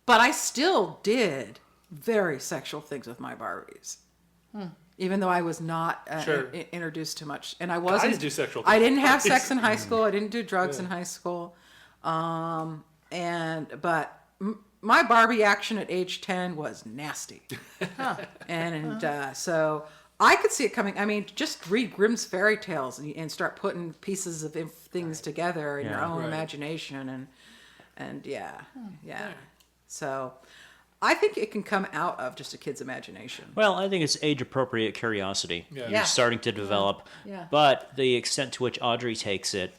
But I still did very sexual things with my Barbies. Even though I was not Sure. introduced to much, and I wasn't. Guys do sexual I things didn't with have Barbies. sex in high school. I didn't do drugs in high school. My Barbie action at age 10 was nasty, so I could see it coming. I mean, just read Grimm's fairy tales and start putting pieces of things together in your own Right. imagination, and yeah. So I think it can come out of just a kid's imagination. Well, I think it's age-appropriate curiosity. Yeah. Yeah. Starting to develop. Yeah. But the extent to which Audrey takes it,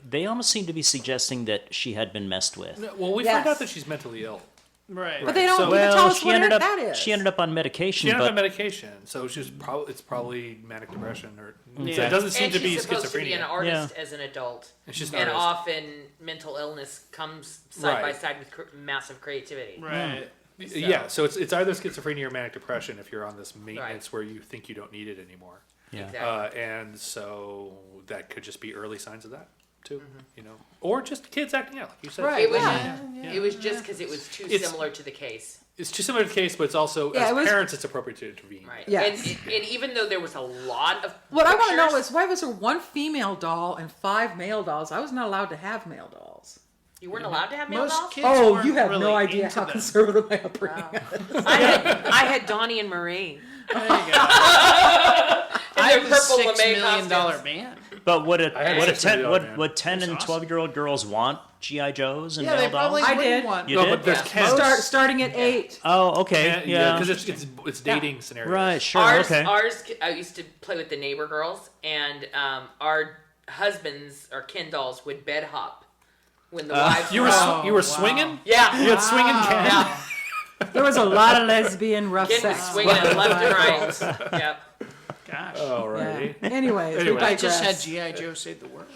they almost seem to be suggesting that she had been messed with. Well, we Yes. find out that she's mentally ill. Right. But they don't So- even tell us she what ended up that is. she ended up on medication, She ended up on but medication, so it's probably manic depression, or Yeah. so it doesn't seem And to be she's supposed to be an schizophrenia. artist as an adult. And she's an And artist. often mental illness comes side by Right. side with massive creativity. Right. Yeah, so it's either schizophrenia or manic depression if you're on this maintenance Right. where you think you don't need it anymore. yeah. Exactly. And so that could just be early signs of that too, or just kids acting out, like you said. It was, Yeah. it was just because it was too It's- similar to the case. It's too similar to the case, but it's also Yeah, as it was- parents, it's appropriate to intervene. Right. Yes. And even though there was a lot of What I want to know pictures, is why was there one female doll and 5 male dolls? I was not allowed to have male dolls. you weren't allowed to have male Most dolls. kids Oh, weren't you have really no idea into how them. conservative my upbringing is. I had Donnie and Marie. There you go. And I their have a purple $6 lame million costumes. band. But would it I had would a $6 ten million, man. would 10 and That's 12-year-old girls want GI Joes and Yeah, they male probably dolls? I wouldn't did. want. You No, did? but there's Yeah. Kens. Starting at 8. Oh, okay. Yeah. because it's dating scenarios. Right, sure. Ours, okay. I used to play with the neighbor girls, and our husbands or Ken dolls would bed hop when the wives. You were Oh, you were wow. swinging. yeah, You had swinging Ken. yeah. There was a lot of lesbian rough Ken was sex. swinging it left and right. Yep. Gosh. Alrighty. Yeah. Anyways, Anyway. we I just had digress. G.I. Joe save the world.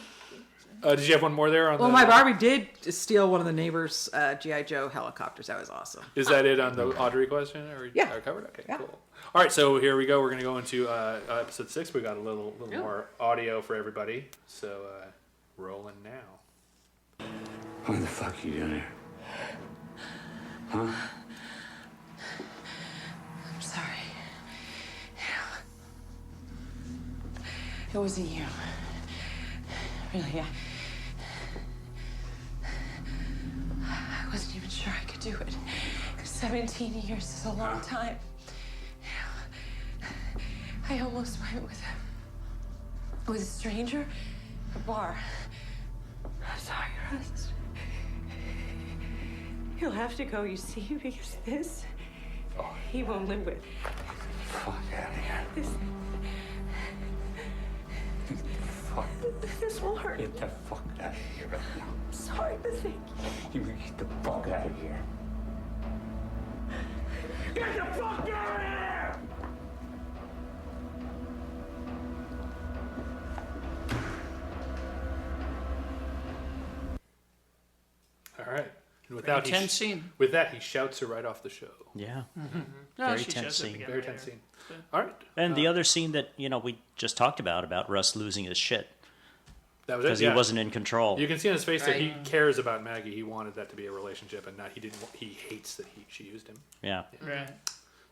Did you have one more there on Well, the? my Barbie did steal one of the neighbors' GI Joe helicopters. That was awesome. Is that it on the Audrey question? Or Yeah. are covered? Okay, Yeah. cool. All right, so here we go. We're going to go into episode 6. We got a little more audio for everybody. So rolling now. What the fuck are you doing here? Huh? I'm sorry. It wasn't you. Really, I wasn't even sure I could do it. 17 years is a long time. I almost went with a stranger at a bar. I'm sorry, Russ. You'll have to go, you see, because this, he won't live with. Fuck out of here. This, Fuck. this will hurt. Get the fuck out of here right now. I'm sorry, but thank you. You get the fuck out of here. Get the fuck out of here! All right. And without Very tense scene. with that, he shouts her right off the show. Yeah. No, Very she tense shows up scene. again Very later. tense scene. All right. And the other scene that, we just talked about Russ losing his shit That was it. because Yeah. he wasn't in control. You can see on his face that he Right. cares about Maggie. He wanted that to be a relationship, and not he didn't. He hates that she used him. Yeah. Right.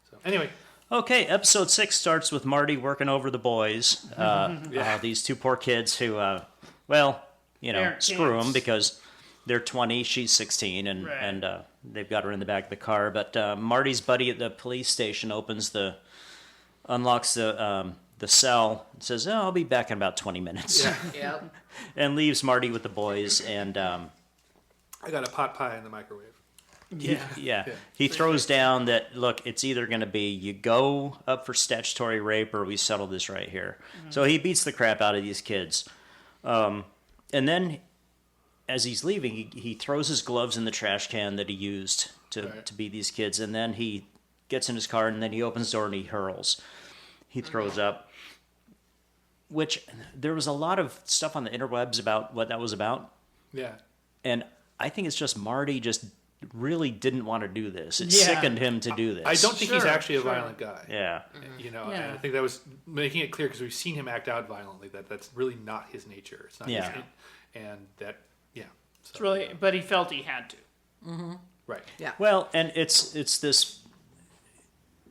So anyway, Okay, episode 6 starts with Marty working over the boys. Yeah. These two poor kids who, They're screw them kids. because they're 20, she's 16, and Right. and they've got her in the back of the car. But Marty's buddy at the police station unlocks the cell, and says, "Oh, I'll be back in about 20 minutes," Yep. and leaves Marty with the boys. And I got a pot pie in the microwave. Yeah. he throws down that, look, it's either going to be you go up for statutory rape or we settle this right here. So he beats the crap out of these kids. And then as he's leaving, he throws his gloves in the trash can that he used to beat these kids. And then he gets in his car and then he opens the door and he hurls. He throws up. Which there was a lot of stuff on the interwebs about what that was about. Yeah. And I think it's just Marty just really didn't want to do this. It Yeah. sickened him to do this. I don't think he's Sure, actually a sure. violent guy. Yeah. And Yeah. I think that was making it clear because we've seen him act out violently. That's really not his nature. It's not. Yeah. And that. Yeah. So, It's really, but he felt he had to. right. Yeah. Well, and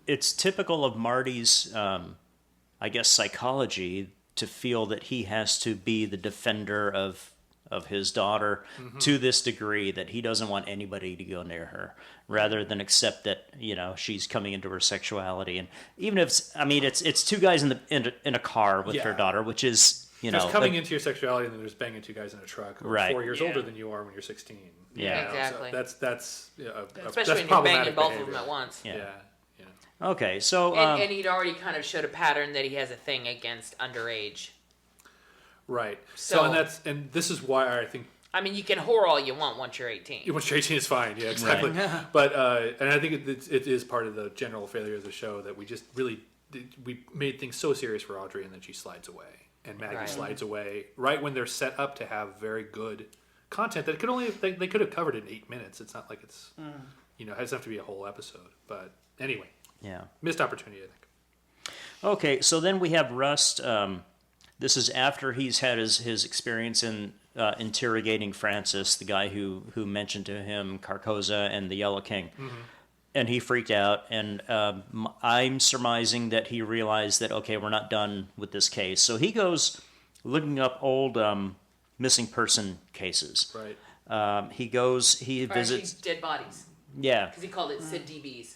it's typical of Marty's, I guess, psychology to feel that he has to be the defender of his daughter to this degree that he doesn't want anybody to go near her, rather than accept that she's coming into her sexuality. And even if it's two guys in a car with her Yeah. daughter, which is Just coming into your sexuality and then just banging two guys in a truck who are Right. 4 years Yeah. older than you are when you're 16. Yeah. So Exactly. that's Especially that's when you're banging problematic both behavior. of them at once. Yeah. Yeah. Okay, so And he'd already kind of showed a pattern that he has a thing against underage. Right. So So- and this is why I think I mean, you can whore all you want once you're 18. Once you're 18 is fine, yeah, exactly. But and I think it is part of the general failure of the show that we just really we made things so serious for Audrey, and then she slides away, and Maggie slides away right when they're set up to have very good content that they could have covered in 8 minutes. It's not like it's it doesn't have to be a whole episode. But anyway, missed opportunity, I think. Okay, so then we have Rust. This is after he's had his experience in interrogating Francis, the guy who mentioned to him Carcosa and the Yellow King. And he freaked out, and I'm surmising that he realized that, okay, we're not done with this case. So he goes looking up old missing person cases. Right. He visits... dead bodies. Yeah. Because he called it Sid DBs.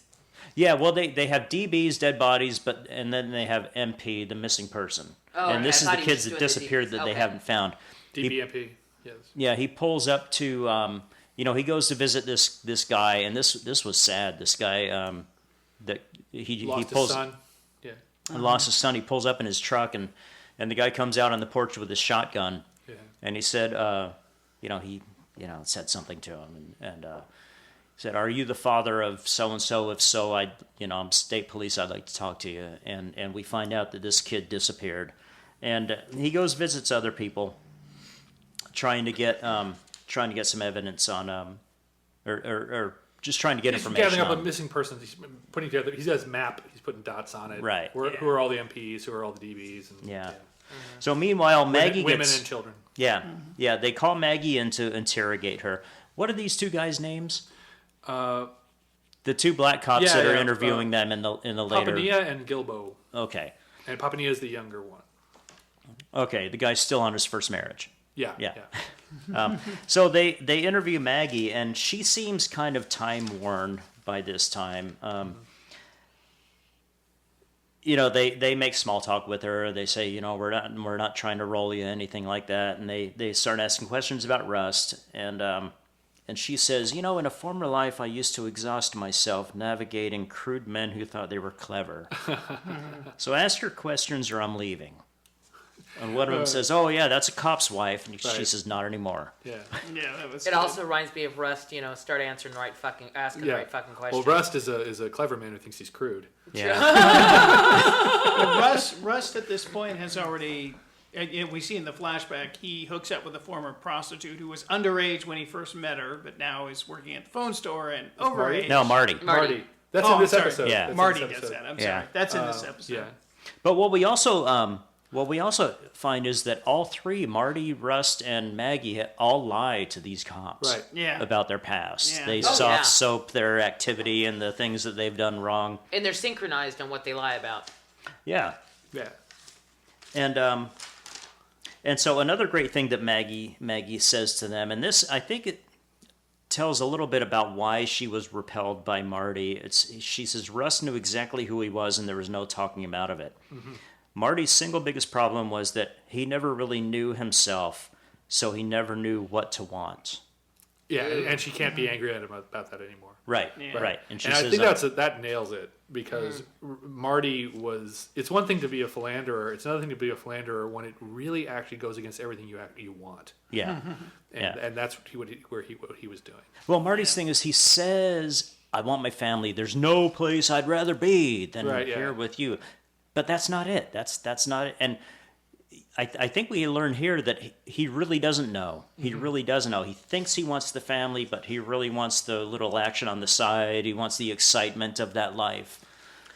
Yeah, well, they have DBs, dead bodies, and then they have MP, the missing person. Oh, and this is I the thought he kids was that doing the disappeared DBs. that they Okay. haven't found. DBMP, yes. Yeah, he pulls up to, he goes to visit this guy, and this was sad. This guy that he Lost pulls his son. Yeah. lost his son. He pulls up in his truck, and the guy comes out on the porch with his shotgun, and he said, he said something to him, and said, "Are you the father of so and so? If so, I'm state police. I'd like to talk to you." And we find out that this kid disappeared, and he goes visits other people, trying to get some evidence on or just trying to get He's information. gathering up on. a missing person. He's putting together. He has a map. He's putting dots on it. Right. Who are all the MPs? Who are all the DBs? And, Yeah. So meanwhile, Maggie women gets and children. Yeah. They call Maggie in to interrogate her. What are these two guys' names? The two black cops that are interviewing them in the later. Papanilla and Gilbo. Okay. And Papanilla is the younger one. Okay. The guy's still on his first marriage. Yeah. So they interview Maggie, and she seems kind of time worn by this time. They make small talk with her. They say, we're not trying to roll you, anything like that. And they start asking questions about Rust, and she says, in a former life I used to exhaust myself navigating crude men who thought they were clever. So ask your questions or I'm leaving. And one of them says, "Oh yeah, that's a cop's wife," and she says, "Not anymore." Yeah. That was It also reminds me of Rust, start asking the right fucking questions. Well, Rust is a clever man who thinks he's crude. Yeah. Rust at this point has already. We see in the flashback he hooks up with a former prostitute who was underage when he first met her, but now is working at the phone store and overage. No, Marty. Marty. That's Oh, in this I'm sorry. episode. Yeah. That's in Marty this does episode. that. I'm Yeah. sorry. That's in this episode. Yeah. But what we also find is that all three, Marty, Rust, and Maggie, all lie to these cops Right. Yeah. about their past. Yeah. They Oh, soft soap their activity and the things that they've done wrong. And they're synchronized on what they lie about. Yeah. Yeah. And so another great thing that Maggie says to them, and this, I think it tells a little bit about why she was repelled by Marty. She says, Russ knew exactly who he was and there was no talking him out of it. Mm-hmm. Marty's single biggest problem was that he never really knew himself, so he never knew what to want. Yeah, and she can't be angry at him about that anymore. Right, Yeah. right. And she And I says, think that nails it, because Marty was. It's one thing to be a philanderer. It's another thing to be a philanderer when it really actually goes against everything you want. yeah. And that's what he was doing. Well, Marty's thing is he says, I want my family. There's no place I'd rather be than here with you. But that's not it. That's not it. And I think we learn here that he really doesn't know. He really doesn't know. He thinks he wants the family, but he really wants the little action on the side. He wants the excitement of that life.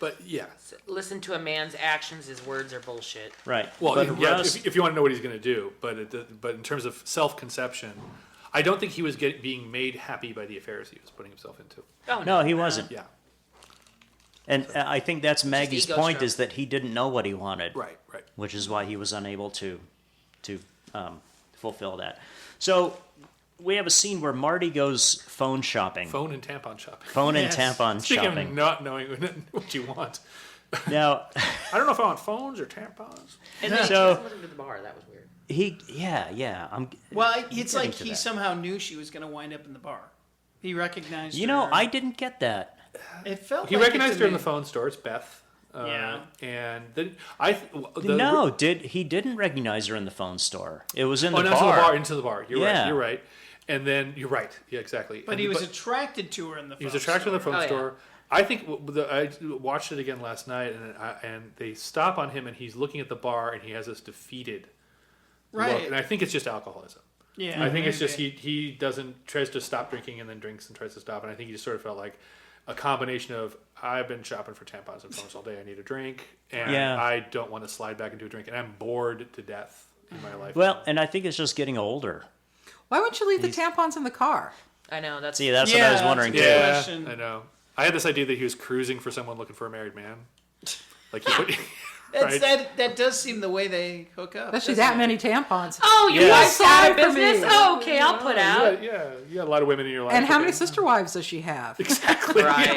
But yeah. Listen to a man's actions; his words are bullshit. Right. Well, but yeah, Russ, if you want to know what he's going to do, but in terms of self-conception, I don't think he was being made happy by the affairs he was putting himself into. Oh no, he wasn't. Yeah. And I think that's Maggie's ego point stroke. is that he didn't know what he wanted. Right. Which is why he was unable to fulfill that. So we have a scene where Marty goes phone shopping. Phone and tampon shopping. Phone and Yes. tampon Speaking shopping. of not knowing what you want. Now, I don't know if I want phones or tampons. And then So- she went to the bar. That was weird. Well, it's like to he that. somehow knew she was going to wind up in the bar. He recognized You her. know, I didn't get that. It felt He like recognized it her to in the me. phone store. It's Beth. And then he didn't recognize her in the phone store. It was in the into bar. into the bar. You're right. And then you're right. Yeah, exactly. But he was attracted to her in the phone store. He was attracted to the phone store. I think I watched it again last night, and they stop on him, and he's looking at the bar, and he has this defeated look. And I think it's just alcoholism. Yeah, I think it's just he tries to stop drinking and then drinks and tries to stop, and I think he just sort of felt like a combination of I've been shopping for tampons and phones all day, I need a drink, and I don't want to slide back into a drink, and I'm bored to death in my life. Well, and I think it's just getting older. Why wouldn't you leave the tampons in the car? I know that's what I was wondering too. Yeah, I know. I had this idea that he was cruising for someone looking for a married man. Like that does seem the way they hook up. Especially that many tampons. Oh, your wife's out of business? Me. Oh, okay, I'll put out. Yeah, you got a lot of women in your life. And how many sister wives does she have? Exactly. Right.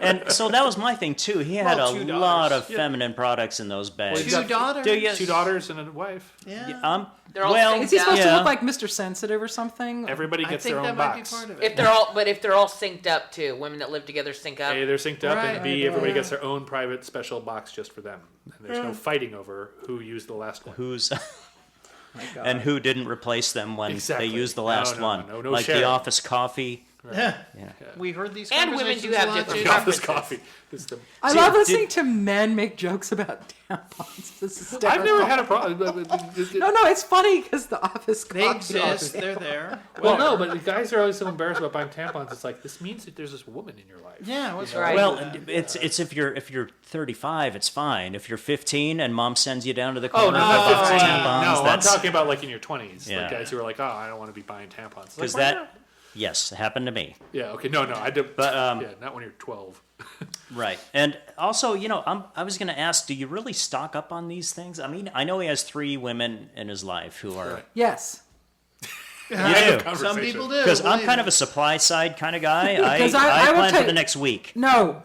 And so that was my thing too. He had a lot of feminine products in those bags. Two daughters? 2 daughters and a wife. Yeah. They're all is he supposed to look like Mr. Sensitive or something? Everybody gets their own box. Might be part of it. If they're all synced up too, women that live together sync up. A, they're synced up, and B, everybody gets their own private special box just for them. And there's no fighting over who used the last one. And who didn't replace them when they used the last one. No like sharing. the office coffee. Yeah. We heard these And women do have a lot, different too. The office coffee. I love listening to men make jokes about tampons. This is I've never had a problem. No, it's funny because the office coffee. They exist. They're there. Well, no, but the guys are always so embarrassed about buying tampons. It's like, this means that there's this woman in your life. Yeah, what's right. Well, it's if you're 35, it's fine. If you're 15 and mom sends you down to the corner to buy 15. tampons, I'm that's talking about like in your 20s. Yeah. Like guys who are like, I don't want to be buying tampons. because Like, yes, it happened to me. yeah, okay, no, I did. But not when you're 12. Right. And also, I was going to ask, do you really stock up on these things? I mean, I know he has 3 women in his life who are... Right. Yes. You do. Some people do. Because I'm kind of a supply side kind of guy. I I will plan tell for the you- next week. No.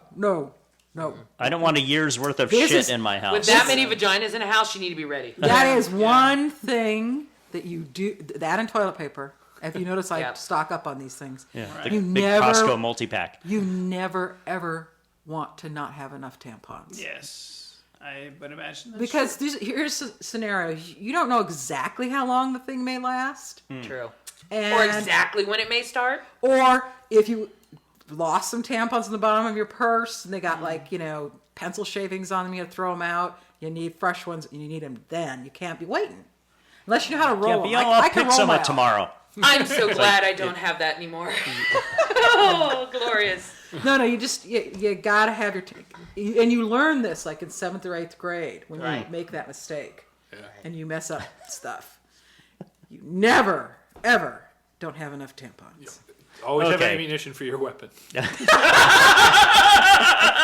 I don't want a year's worth of This shit is- in my house. With that many vaginas in a house, you need to be ready. That is one thing that you do. That and toilet paper. If you notice, I stock up on these things. Yeah. Right. The big Costco multi-pack. You never, ever want to not have enough tampons. Yes. I would imagine that's Because here's a scenario. You don't know exactly how long the thing may last. True. And, Or exactly when it may start. Or if you lost some tampons in the bottom of your purse and they got pencil shavings on them, you have to throw them out. You need fresh ones and you need them then. You can't be waiting. Unless you know how to roll them. I'll I can pick roll some my up tomorrow. I'm so glad I don't have that anymore. Oh, glorious. No, you just you gotta have and you learn this like in 7th or 8th grade when you make that mistake and you mess up stuff. You never ever don't have enough tampons. Always have ammunition for your weapon.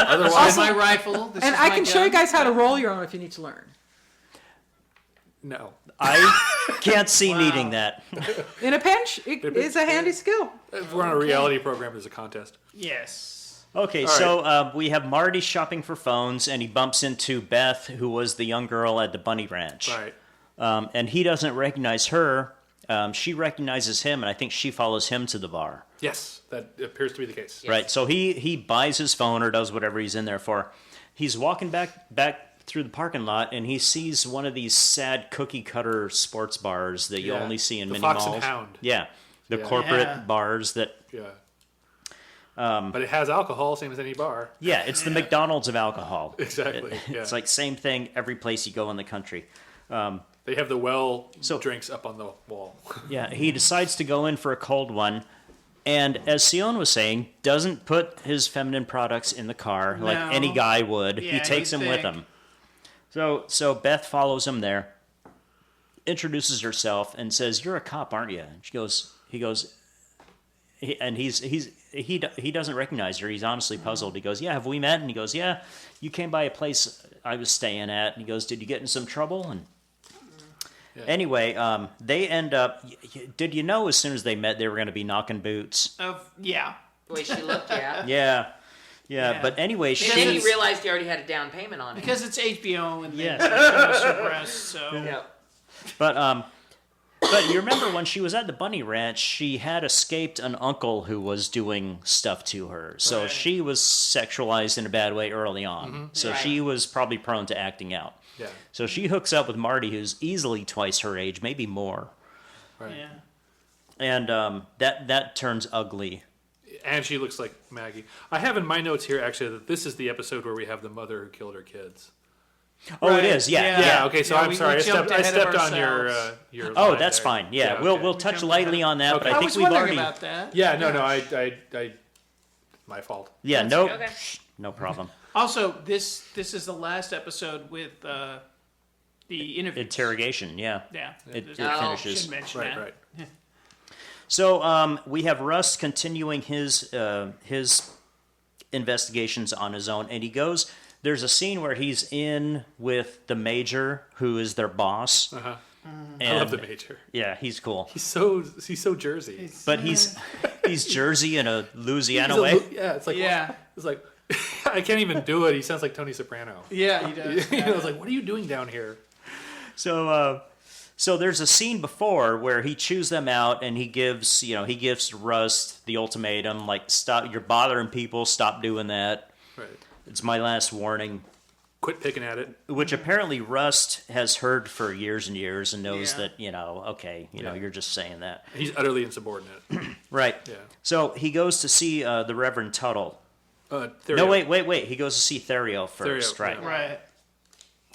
Otherwise, my rifle. This And is I my can show you gun. guys how to roll your own if you need to learn. No. I can't see needing that. In a pinch, it is a handy skill. If we're on a reality program, there's a contest. Yes. Okay, so we have Marty shopping for phones, and he bumps into Beth, who was the young girl at the Bunny Ranch. Right. And he doesn't recognize her. She recognizes him, and I think she follows him to the bar. Yes, that appears to be the case. Yes. Right, so he buys his phone or does whatever he's in there for. He's walking back through the parking lot, and he sees one of these sad cookie cutter sports bars that you only see in the mini Fox malls. and Hound. Yeah, the corporate bars that... Yeah. But it has alcohol, same as any bar. Yeah, it's the McDonald's of alcohol. Exactly. It's like same thing every place you go in the country. They have the drinks up on the wall. Yeah, he decides to go in for a cold one. And as Sion was saying, doesn't put his feminine products in the car like any guy would. Yeah, he takes them with him. So Beth follows him there, introduces herself, and says, "You're a cop, aren't you?" And he doesn't recognize her. He's honestly puzzled. He goes, "Yeah, have we met?" And he goes, "Yeah, you came by a place I was staying at." And he goes, "Did you get in some trouble?" And anyway, they end up. Did you know as soon as they met they were going to be knocking boots? The way she looked, yeah. Yeah. But anyway, And then he realized he already had a down payment on it. Because it's HBO and Yes. things are suppressed, so... Yeah. But But you remember when she was at the Bunny Ranch, she had escaped an uncle who was doing stuff to her. So Right. she was sexualized in a bad way early on. So Right. she was probably prone to acting out. Yeah. So she hooks up with Marty, who's easily twice her age, maybe more. Right. Yeah. And that turns ugly. And she looks like Maggie. I have in my notes here actually that this is the episode where we have the mother who killed her kids. Oh, Right. it is, yeah. Yeah. Okay. So Yeah, I'm we sorry. I jumped stepped ahead of on your ourselves. your. Oh, line that's there. fine. Yeah, okay. we'll touch jumped lightly ahead. on that, but Okay. I I think was we've wondering already. about that. Yeah. No. I. My fault. Yeah, That's no, okay. no problem. Also, this is the last episode with the interview. Interrogation, yeah. Yeah. It Oh. finishes. Should mention Right. that. Right. So we have Russ continuing his investigations on his own, and he goes. There's a scene where he's in with the major, who is their boss. Uh-huh. And, I love the major. Yeah, he's cool, He's so Jersey. but he's Jersey in a Louisiana He's a way. Yeah. It's like Yeah. It's like I can't even do it. He sounds like Tony Soprano. Yeah, he does. I was like, what are you doing down here? So there's a scene before where he chews them out, and he gives Rust the ultimatum, like, stop, you're bothering people, stop doing that. Right. It's my last warning. Quit picking at it. Which apparently Rust has heard for years and years and knows Yeah. that, okay, you're just saying that. He's utterly insubordinate. Right. Yeah. So he goes to see the Reverend Tuttle. There No, we go. wait. He goes to see Theriot first, Theriot, right? yeah. Right.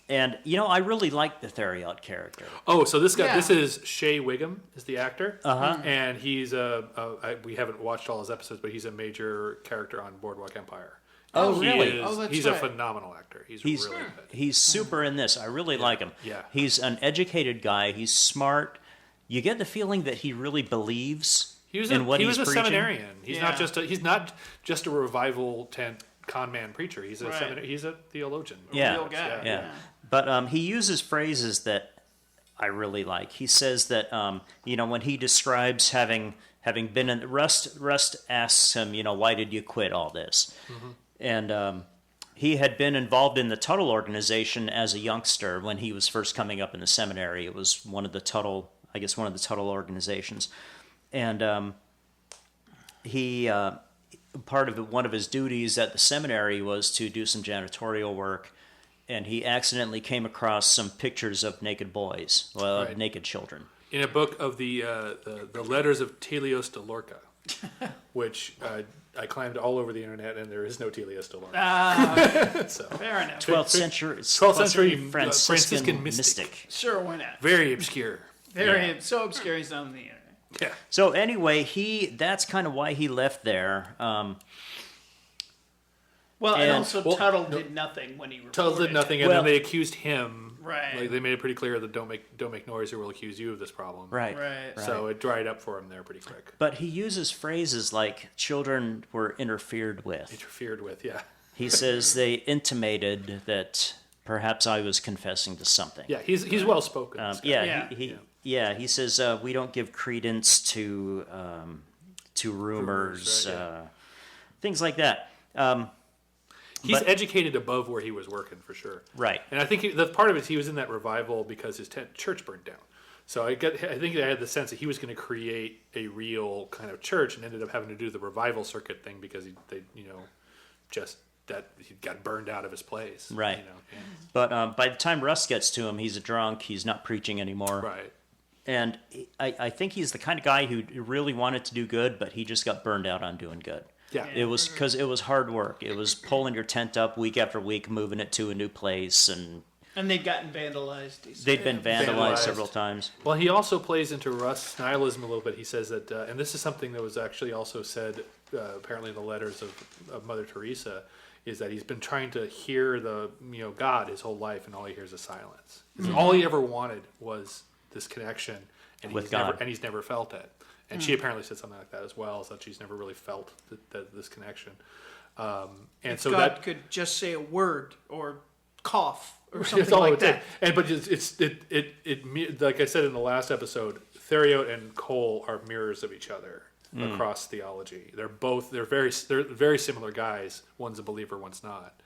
And, I really like the Theriot character. Oh, so this guy, Yeah. this is Shea Wiggum, is the actor. Uh-huh. And he's we haven't watched all his episodes, but he's a major character on Boardwalk Empire. Oh, He really? is- Oh, that's he's right. a phenomenal actor. He's really good. He's super in this. I really like him. Yeah. He's an educated guy. He's smart. You get the feeling that he really believes in what he he's was a preaching. seminarian. He's Yeah. not just a revival tent con man preacher. He's a Right. he's a theologian. Yeah. Real guy. Yeah. But he uses phrases that I really like. He says that when he describes having been in Rust asks him, why did you quit all this? Mm-hmm. And he had been involved in the Tuttle organization as a youngster when he was first coming up in the seminary. It was one of the Tuttle organizations, and one of his duties at the seminary was to do some janitorial work, and he accidentally came across some pictures of naked boys, Right. naked children. In a book of the letters of Telios de Lorca, which I climbed all over the internet, and there is no Telios de Lorca. So Fair enough. 12th century, 12th century Franciscan mystic. mystic. Sure, why not? very obscure. Very so obscure he's not on the internet. Yeah. So anyway, that's kind of why he left there. Well, and And- also Tuttle did nothing when he reported. Tuttle did nothing, and Well- then they accused him. Right. Like they made it pretty clear that don't make noise, or we'll accuse you of this problem. Right. Right. So it dried up for him there pretty quick. But he uses phrases like children were interfered with. Interfered with, yeah. He says they intimated that perhaps I was confessing to something. Yeah, he's well spoken. He says we don't give credence to rumors, right, things like that. He's but- educated above where he was working for sure. Right. And I think the part of it is he was in that revival because his church burned down. So I think I had the sense that he was going to create a real kind of church, and ended up having to do the revival circuit thing because he got burned out of his place. Right. Yeah. But by the time Russ gets to him, he's a drunk. He's not preaching anymore. Right. And I think he's the kind of guy who really wanted to do good, but he just got burned out on doing good. Yeah. It was because it was hard work. It was pulling your tent up week after week, moving it to a new place, and And they'd gotten vandalized. he said. they'd been vandalized Vandalized. several times. Well, he also plays into Russ' nihilism a little bit. He says that, and this is something that was actually also said apparently in the letters of Mother Teresa, is that he's been trying to hear God his whole life, and all he hears is silence. All he ever wanted was this connection, and With he's God. never felt it. And she apparently said something like that as well, is that she's never really felt this connection. And If so God that could just say a word or cough or that's something all like it did. that. And but it like I said in the last episode, Theriot and Cole are mirrors of each other across theology. They're very similar guys. One's a believer, one's not.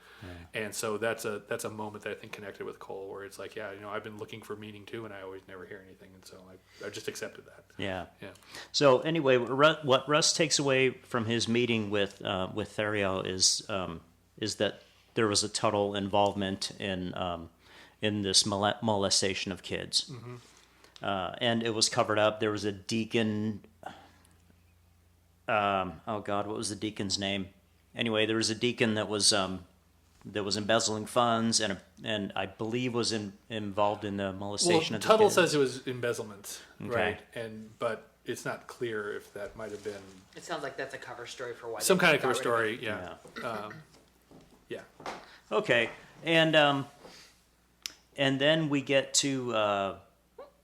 And so that's a moment that I think connected with Cole, where it's like, yeah, I've been looking for meaning too, and I always never hear anything, and so I just accepted that. Yeah. Yeah. So anyway, what Russ takes away from his meeting with Theriault is that there was a total involvement in this molestation of kids, and it was covered up. There was a deacon. Oh God, what was the deacon's name? Anyway, there was a deacon that was embezzling funds and I believe was involved in the molestation of the Tuttle kids. says it was embezzlement, Okay. right? But it's not clear if that might have been It sounds like that's a cover story for why. some they kind of got cover rid of it. story. Yeah. Yeah. Okay, and then we get to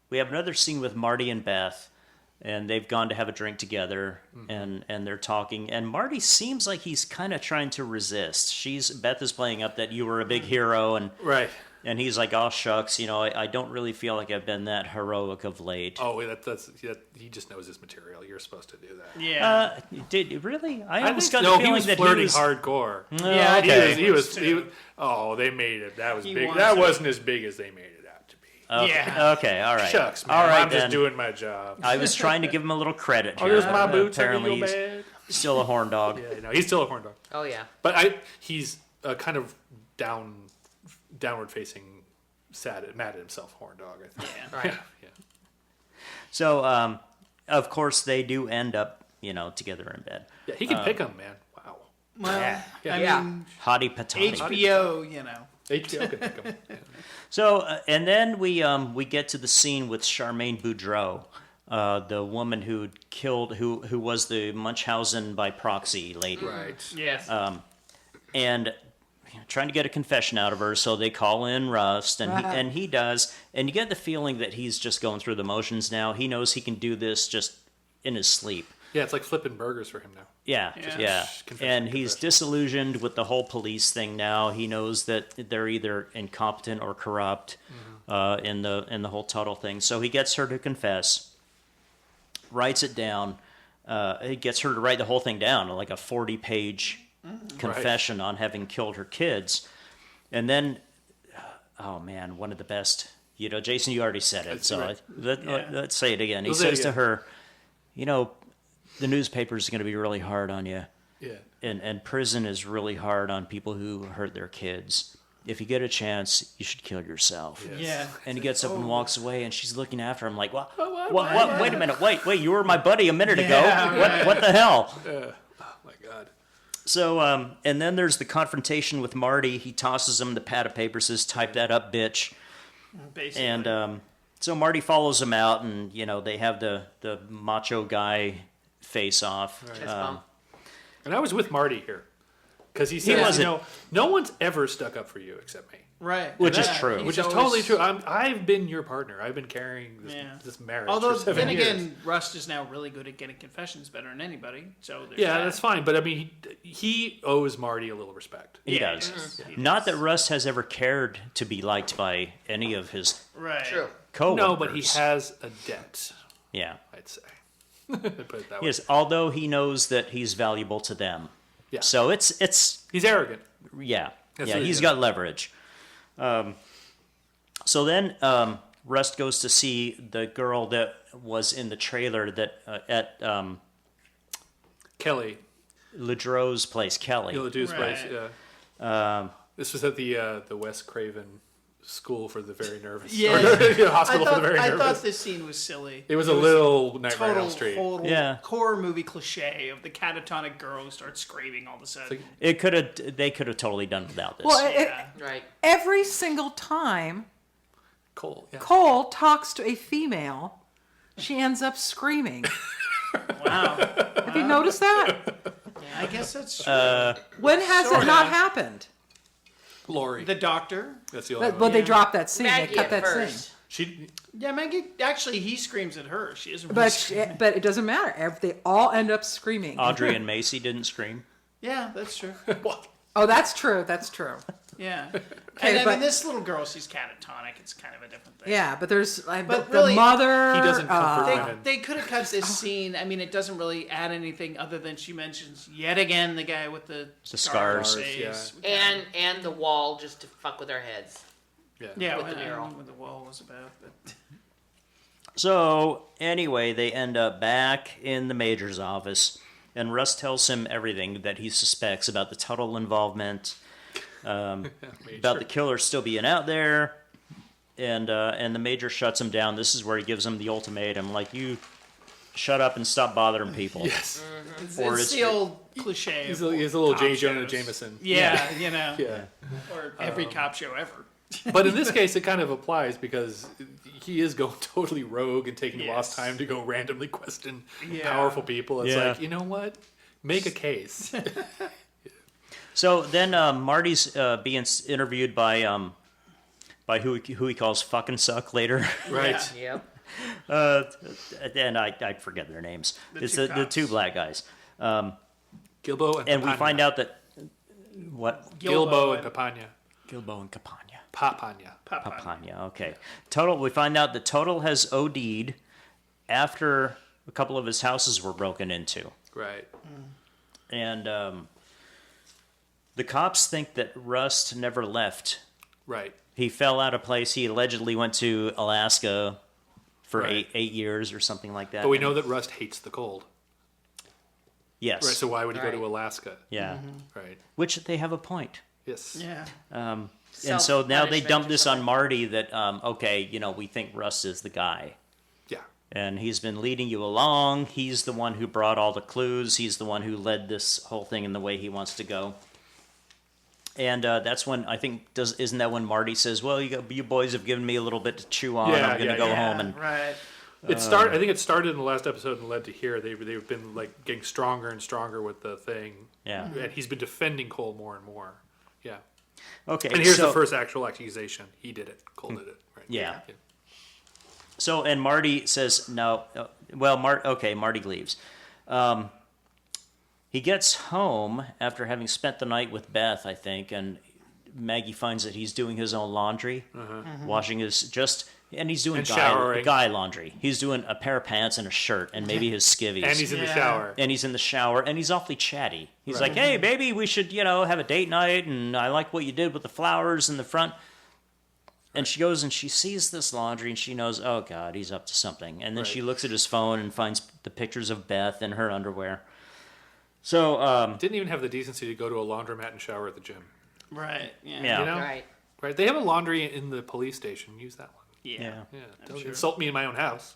we have another scene with Marty and Beth, and they've gone to have a drink together, and they're talking, and Marty seems like he's kind of trying to resist. Beth is playing up that you were a big hero, and Right. and he's like, oh shucks, I don't really feel like I've been that heroic of late. Oh, he just knows his material. You're supposed to do that. Yeah. Did really? I I almost think got the he feeling was that flirting he was hardcore. Yeah, I okay. think He was. too. Oh, they made it. That was He big. wants That it. wasn't as big as they made it out to be. Okay. Yeah. Okay. All right. Shucks, man. All right. I'm just then. doing my job. I was trying to give him a little credit. Oh, here, there's my but boots under Apparently, your he's bed. still a horn dog. Yeah, he's still a horn dog. Oh yeah. But he's kind of downward facing, mad at himself, horn dog. I think. Right. Yeah. So, of course, they do end up, together in bed. Yeah, he can pick him, man. Wow. Well, Yeah. I Yeah. mean, Hottie patati. HBO, HBO can pick him. Yeah. So, and then we get to the scene with Charmaine Boudreau, the woman who killed, who was the Munchausen by proxy lady. Right. yes. And trying to get a confession out of her, so they call in Rust, and he does, and you get the feeling that he's just going through the motions now. He knows he can do this just in his sleep. Yeah, it's like flipping burgers for him now. Yeah, Yeah. yeah. Confession, And he's confession. disillusioned with the whole police thing now. He knows that they're either incompetent or corrupt in the whole Tuttle thing. So he gets her to confess, writes it down. He gets her to write the whole thing down, like a 40-page confession on having killed her kids. And then, oh man, one of the best. Jason, you already said it, That's so right. let's say it again. He We'll say it says to again. her, the newspaper's going to be really hard on you. Yeah. And prison is really hard on people who hurt their kids. If you get a chance, you should kill yourself. Yes. yeah. And he gets up and walks away, and she's looking after him like, what? What? what? Wait a minute. Wait, you were my buddy a minute ago. Yeah, What the hell? Oh my God. So, and then there's the confrontation with Marty. He tosses him the pad of paper, says, type that up, bitch. Basically. And so Marty follows him out, and, they have the macho guy face off. Fist bump. And I was with Marty here. Because he says, wasn't- no one's ever stuck up for you except me. right. Which is Yeah, true. he's Which is always- totally true. I've been your partner. I've been carrying this marriage Although, for 7 then years. again, Rust is now really good at getting confessions better than anybody. So there's Yeah, that. that's fine. But I mean, he owes Marty a little respect. He Yeah, does. he Not that Russ has ever cared to be liked by any of his Right. True. coworkers. No, but he has a debt, Yeah. I'd say. Put it that way. Yes, although he knows that he's valuable to them. Yeah. So it's He's arrogant. yeah. That's Yeah, what it he's is. got leverage. So then Rust goes to see the girl that was in the trailer that at Kelly. Ledreau's place, Kelly. You'll do Right. place. Yeah. This was at the Wes Craven School for the Very Nervous. Yeah. Or, Hospital for the Very I Nervous. thought this scene was silly. It was a little Nightmare on total, Elm Street. total Yeah. horror movie cliche of the catatonic girl who starts screaming all of a sudden. like- They could have totally done without this. Well, Yeah. Right. every single time Cole. Yeah. Cole talks to a female, she ends up screaming. Wow. Have you noticed that? I guess that's true. When has Sorta. it not happened? Lori. The doctor. That's the only Well, one. they dropped that scene. Maggie they cut at that first. scene. She. Yeah, Maggie. Actually, he screams at her. She isn't. Really But screaming. but it doesn't matter. They all end up screaming. Audrey and Macy didn't scream. Yeah, that's true. What? Oh, that's true. That's true. Yeah. Okay, And I but- mean, this little girl, she's catatonic. It's kind of a different thing. Yeah, but there's But the really, mother. he doesn't comfort They, women. they could have cut this scene. I mean, it doesn't really add anything other than she mentions yet again the guy with the scars. face. And the wall just to fuck with our heads. Yeah, with the I don't mural. know what the wall was about, but So anyway, they end up back in the major's office, and Russ tells him everything that he suspects about the Tuttle involvement, about the killer still being out there, and the major shuts him down. This is where he gives him the ultimatum, like, you shut up and stop bothering people. Yes. Or it's it's- the old cliche. He's of a little cop J. Jonah shows. Jameson. Yeah, you know, Yeah. or every cop show ever. But in this case, it kind of applies because he is going totally rogue and taking Yes. lost time to go randomly question Yeah. powerful people. It's Yeah. like, you know what? Make a case. So then Marty's being interviewed by who he calls fucking suck later. Right. Yep. And I forget their names. It's two the cops. two black guys. Gilbo And we Papania. find out that what Gilbo and Papania. Gilbo and Capania. Papania. Papania, okay. Total. We find out that Total has OD'd after a couple of his houses were broken into, Right. and the cops think that Rust never left. Right. He fell out of place. He allegedly went to Alaska for Right. eight years or something like that. But we know that Rust hates the cold. Yes. Right. So why would he go Right. to Alaska? Yeah. Right. Which they have a point. Yes. Yeah. And so now they Self-punishment dump or this on something. Marty that, okay, we think Rust is the guy. Yeah. And he's been leading you along. He's the one who brought all the clues. He's the one who led this whole thing in the way he wants to go. And that's when, I think, isn't that when Marty says, well, you boys have given me a little bit to chew on. Yeah, I'm going to yeah, go yeah. home. And Right. I think it started in the last episode and led to here. They've been like getting stronger and stronger with the thing. Yeah. And he's been defending Cole more and more. Yeah. Okay. And here's so, the first actual accusation. He did it. Cole did it. Right. Yeah. So, and Marty says, no. Well, Marty leaves. He gets home after having spent the night with Beth, I think, and Maggie finds that he's doing his own laundry, washing and he's doing And showering. guy laundry. He's doing a pair of pants and a shirt and maybe his skivvies. And he's in the Yeah. shower. And he's in the shower, and he's awfully chatty. He's Right. like, hey, baby, we should, have a date night, and I like what you did with the flowers in the front. And she goes and she sees this laundry, and she knows, oh, God, he's up to something. And then Right. she looks at his phone and finds the pictures of Beth in her underwear. So, Didn't even have the decency to go to a laundromat and shower at the gym. Right. Yeah. yeah. You know? Right. Right. They have a laundry in the police station. Use that one. Yeah. Yeah. Don't insult me in my own house.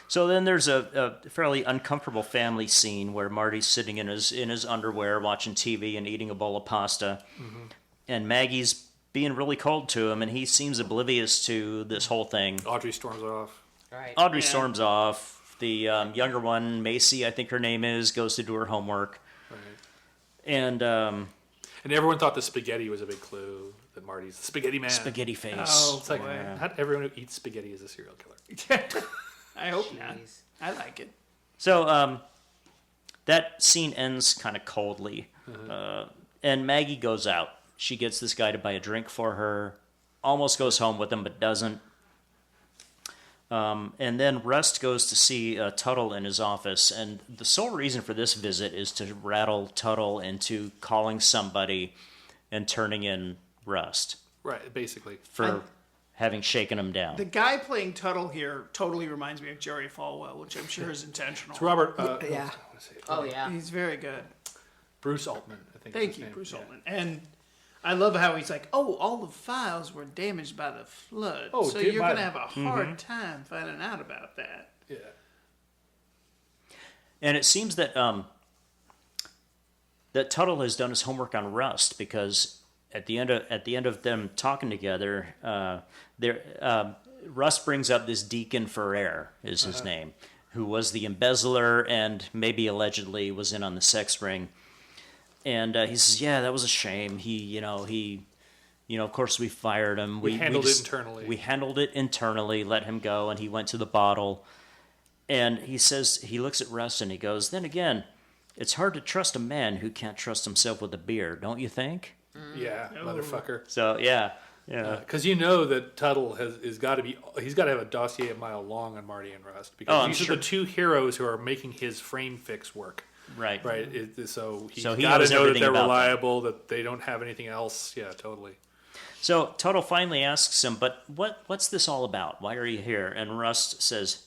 So then there's a fairly uncomfortable family scene where Marty's sitting in his underwear watching TV and eating a bowl of pasta. And Maggie's being really cold to him, and he seems oblivious to this whole thing. Audrey storms off. Right. Audrey Yeah. storms off. The younger one, Macy, I think her name is, goes to do her homework. Right. And And everyone thought the spaghetti was a big clue that Marty's the spaghetti man. spaghetti face. Oh, It's like, boy. not everyone who eats spaghetti is a serial killer. I hope not. Jeez. I like it. So that scene ends kind of coldly. And Maggie goes out. She gets this guy to buy a drink for her, almost goes home with him, but doesn't. And then Rust goes to see Tuttle in his office, and the sole reason for this visit is to rattle Tuttle into calling somebody and turning in Rust Right. Basically. for having shaken him down. The guy playing Tuttle here totally reminds me of Jerry Falwell, which I'm sure is intentional. It's Robert. Yeah. Oh yeah. He's very good. Bruce Altman, I think. is Thank his you, name. Bruce Yeah. Altman. And I love how he's like, oh, all the files were damaged by the flood. Oh, so dear you're going to God. have a hard time finding out about that. Yeah. And it seems that that Tuttle has done his homework on Rust, because at the end of them talking together, Rust brings up this Deacon Ferrer is his name, who was the embezzler and maybe allegedly was in on the sex ring. And he says, "Yeah, that was a shame. He, of course we fired him. We handled it internally. We handled it internally, let him go, and he went to the bottle." And he says, he looks at Russ and he goes, "Then again, It's hard to trust a man who can't trust himself with a beer, don't you think? Yeah, motherfucker. So, yeah. Because you know that Tuttle he's got to have a dossier a mile long on Marty and Rust, because these are the two heroes who are making his frame fix work. Right. So he's So he got to knows know that everything they're about them. reliable, that they don't have anything else. Yeah, totally. So Tuttle finally asks him, but what's this all about? Why are you here? And Rust says,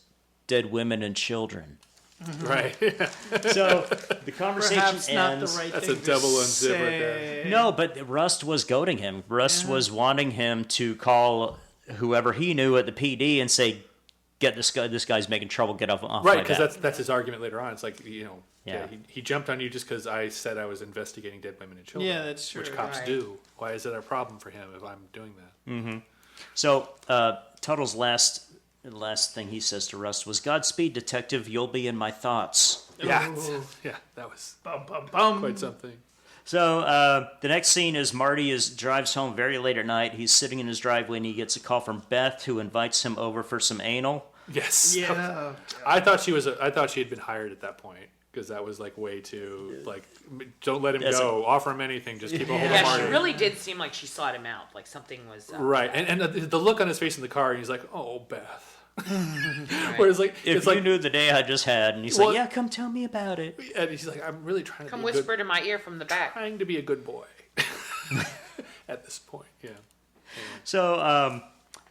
dead women and children. Right. So the conversation Perhaps not the ends. right That's thing a double to unzip right say. No, but Rust was goading him. Rust was wanting him to call whoever he knew at the PD and say, "Get this guy. This guy's making trouble. Get off Right, my because back." that's his argument later on. It's like, Yeah. he jumped on you just because I said I was investigating dead women and children. Yeah, that's true. Which cops Right. do. Why is it a problem for him if I'm doing that? So Tuttle's last thing he says to Rust was, "Godspeed, detective. You'll be in my thoughts." Yeah, yeah, that was Bum, bum, bum. quite something. So the next scene is Marty drives home very late at night. He's sitting in his driveway and he gets a call from Beth, who invites him over for some anal. Yes. Yeah. I thought she had been hired at that point, because that was like way too like, don't let him That's go. Offer him anything. Just keep a hold of Yeah, Marty. she really did seem like she sought him out. Like something was Right, and the look on his face in the car, and he's like, "Oh, Beth." Right. Where it's like, If it's you like, knew the day I just had, and he's Well- like, "Yeah, come tell me about it." and he's like, "I'm really trying to Come be whisper good, to my ear from the back. trying to be a good boy." At this point, yeah. So,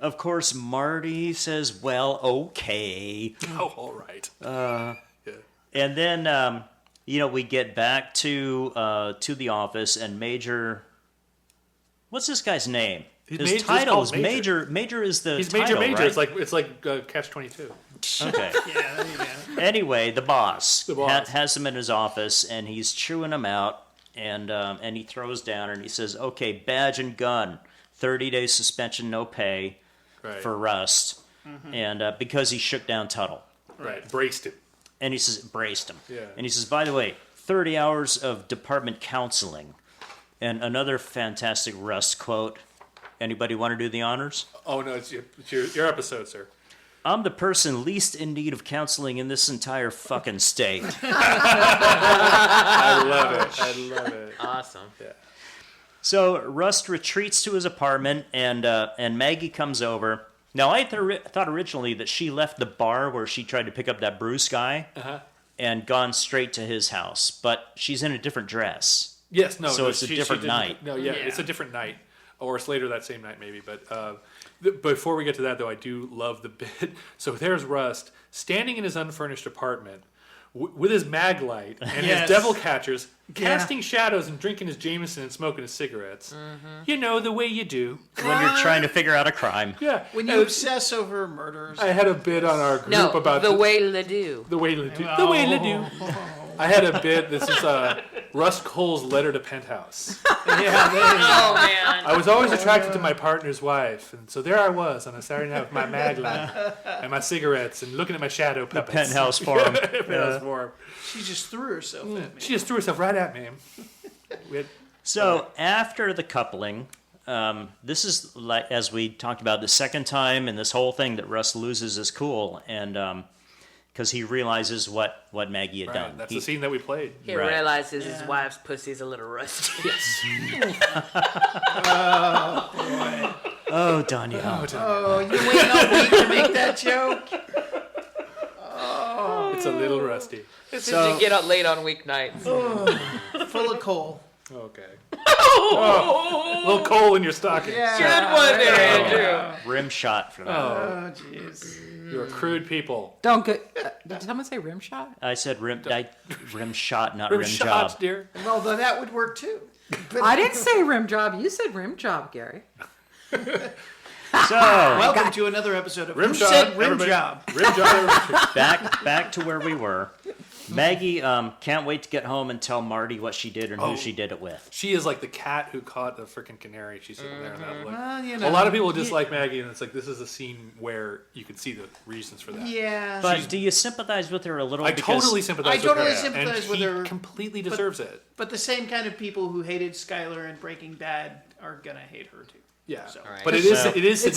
of course, Marty says, "Well, okay." Oh, all right. Yeah. And then, we get back to the office, and Major. What's this guy's name? His He's title called is Major. Major is the He's title, Major. right? It's like Catch-22. Okay. Yeah, there you go. Anyway, the boss, The boss. has him in his office, and he's chewing him out, and he throws down, and he says, "Okay, badge and gun, 30 days suspension, no pay Right. for Rust," and because he shook down Tuttle. Right. Braced him. And he says, braced him. Yeah. And he says, by the way, 30 hours of department counseling. And another fantastic Rust quote. Anybody want to do the honors? Oh no, it's your episode, sir. I'm the person least in need of counseling in this entire fucking state. I love it. I love it. Awesome. Yeah. So Rust retreats to his apartment, and Maggie comes over. Now, I thought originally that she left the bar where she tried to pick up that Bruce guy and gone straight to his house, but she's in a different dress. Yes. No. So no, it's a she different didn't- night. No. Yeah, it's a different night, or it's later that same night maybe. But before we get to that, though, I do love the bit. So there's Rust standing in his unfurnished apartment with his mag light and Yes. his devil catchers, casting shadows and drinking his Jameson and smoking his cigarettes. You know, the way you do. When you're trying to figure out a crime. Yeah. When you And obsess over murders. I had a bit on our group No, about the way le do. The way they do. The way they do. I had a bit. This is Russ Cole's letter to Penthouse. Yeah, there you go. Oh man. I was always attracted to my partner's wife, and so there I was on a Saturday night with my mag light and my cigarettes and looking at my shadow puppets. Penthouse Farm. Penthouse Farm. She just threw herself at me. She just threw herself right at me. We had- So after the coupling, this is like, as we talked about, the second time in this whole thing that Russ loses his cool, and because he realizes what Maggie had done. That's the scene that we played. He Right. realizes his wife's pussy's a little rusty. Oh, Danielle. Oh, you waiting all week to make that joke? It's a little rusty. This is you get up late on weeknights. Full of coal. Okay. Oh, a little coal in your stocking. Good one there, Andrew. Rim shot for that. Oh, jeez. You're crude people. Don't get. Did someone say rim shot? I said rim shot, not Rim rim shots, job. dear. Well, then that would work too. I didn't say rim job. You said rim job, Gary. So Welcome to another episode of Rim Who shot, Said Rim everybody. Job. Rim job. back to where we were. Maggie can't wait to get home and tell Marty what she did and who she did it with. She is like the cat who caught the freaking canary. She's sitting there and that look. Well, you A know, lot of people dislike Maggie, and it's like this is a scene where you can see the reasons for that. Yeah. But do you sympathize with her a little? I because totally sympathize. I with totally her, sympathize and with he her, completely deserves it. But the same kind of people who hated Skylar in Breaking Bad are gonna hate her too. Yeah, So- All right. but it is So- sadistic.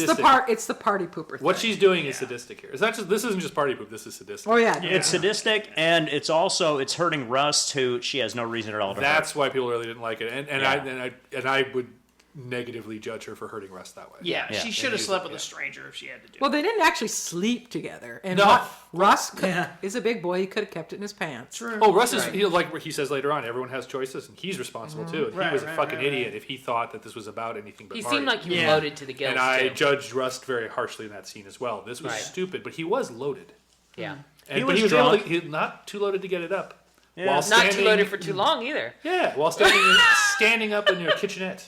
It's the party pooper thing. What she's doing is sadistic here. It's not just this isn't just party poop. This is sadistic. Oh yeah. It's sadistic, and it's also it's hurting Rust, who she has no reason at all to hurt. That's why people really didn't like it, and Yeah. I would negatively judge her for hurting Russ that way. Yeah, Yeah. she should have slept with a stranger if she had to do Well, it. they didn't actually sleep together. And No. Russ is a big boy. He could have kept it in his pants. True. Oh, Russ is like he says later on. Everyone has choices, and he's responsible too. And Right, he was a right, fucking right, idiot if he thought that this was about anything but He Marty. seemed like he was Yeah. loaded to the gills and I too. judged Rust very harshly in that scene as well. This was Right. stupid, but he was loaded. Yeah. And, He but was he was able drunk. to, not too loaded to get it up. Yeah. While Not Not too standing, loaded for too long either. Yeah, while standing up in your kitchenette,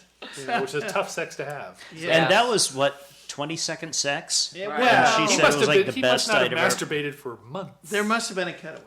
which is tough sex to have. Yeah. And that was what 20-second sex. Yeah, Right. well, Yeah, she he said must it was have like been, the he best must not have I'd ever. masturbated for months. there must have been a cutaway.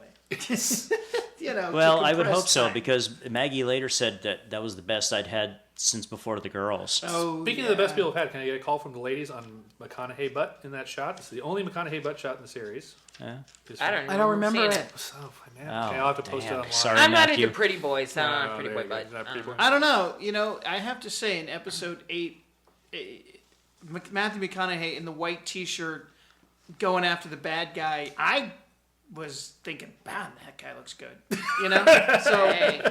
You know. to Well, I would compress hope so time. because Maggie later said that was the best I'd had since before the girls. Oh, Speaking of the best people have had, can I get a call from the ladies on McConaughey butt in that shot? It's the only McConaughey butt shot in the series. Yeah. Mm. I don't remember seeing it. So, man, Oh, okay, I'll have to post it damn. online. Sorry. I'm not Matthew. into pretty boys. So I'm not a No, pretty there boy you go. butt. Not pretty boy. I don't know. You know, I have to say, in episode 8, Matthew McConaughey in the white T-shirt going after the bad guy, I was thinking, man, that guy looks good. You know? So, Hey,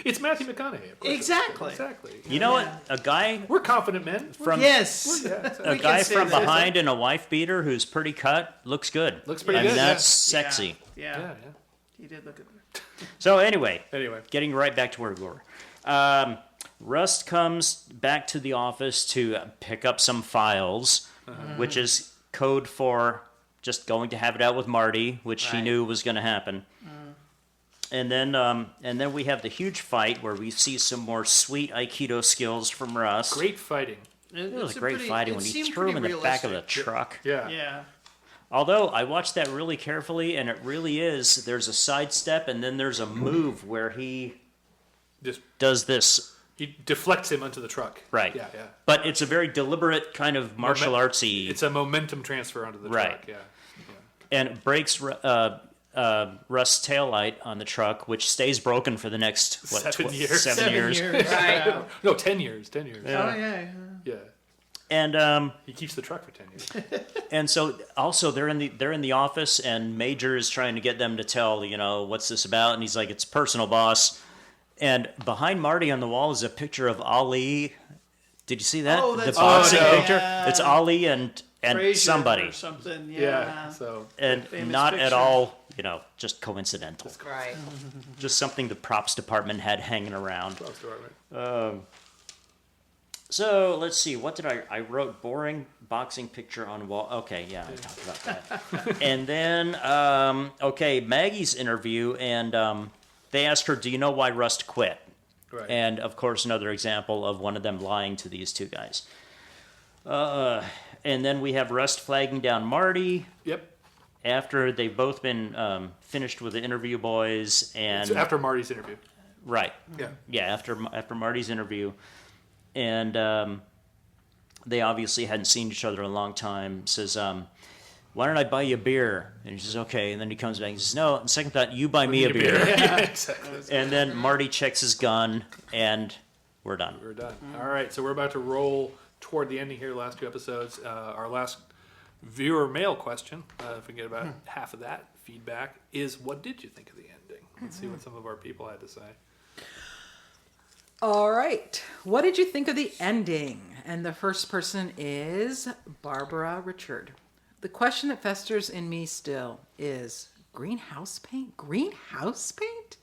It's Matthew McConaughey, of course. exactly. Exactly. You know what? A guy We're confident men. from Yes. Yeah, exactly. a we guy can say from that. behind in a wife beater who's pretty cut looks good. Looks pretty I mean, good, that's yeah. sexy. Yeah. Yeah, He did look good. So anyway, Anyway. getting right back to where we were. Rust comes back to the office to pick up some files, which is code for just going to have it out with Marty, which he Right. knew was going to happen. And then we have the huge fight where we see some more sweet Aikido skills from Russ. Great fighting. It was a great fighting when he threw him in the back of the truck. Yeah. Yeah. Although I watched that really carefully, and it really is. There's a sidestep, and then there's a move where he Just does this. he deflects him onto the truck. Right. Yeah, yeah. But it's a very deliberate kind of martial artsy, It's a momentum transfer onto the Right. truck. Yeah. and it breaks Rust's taillight on the truck, which stays broken for the next 7 years. 7 years. right. No, 10 years. 10 years. Oh, yeah. Yeah. And He keeps the truck for 10 years. and so also they're in the office, and Major is trying to get them to tell what's this about, and he's like, it's personal, boss. And behind Marty on the wall is a picture of Ali. Did you see that? Oh, the that's boxing right. picture. Yeah. It's Ali and Frazier somebody, or something. Yeah. Yeah. So and Famous not at picture. all, just coincidental. Right. Just something the props department had hanging around. close to right. So let's see. What did I wrote? Boring boxing picture on wall. Okay, yeah, I talked about that. And then okay, Maggie's interview, and they asked her, "Do you know why Rust quit?" Right. And of course, another example of one of them lying to these two guys. And then we have Rust flagging down Marty Yep. after they've both been finished with the interview boys, and So after Marty's interview. right. Yeah. Yeah, after Marty's interview, and they obviously hadn't seen each other in a long time. Says, "Why don't I buy you a beer?" And he says, "Okay." And then he comes back and says, "No." And second thought, "You buy me a beer." Yeah, exactly. And then Marty checks his gun, and we're done. We're done. All right, so we're about to roll toward the ending here. The last two episodes. Our last viewer mail question, if we get about half of that feedback, is what did you think of the ending? Let's see what some of our people had to say. All right. What did you think of the ending? And the first person is Barbara Richard. The question that festers in me still is greenhouse paint? Greenhouse paint?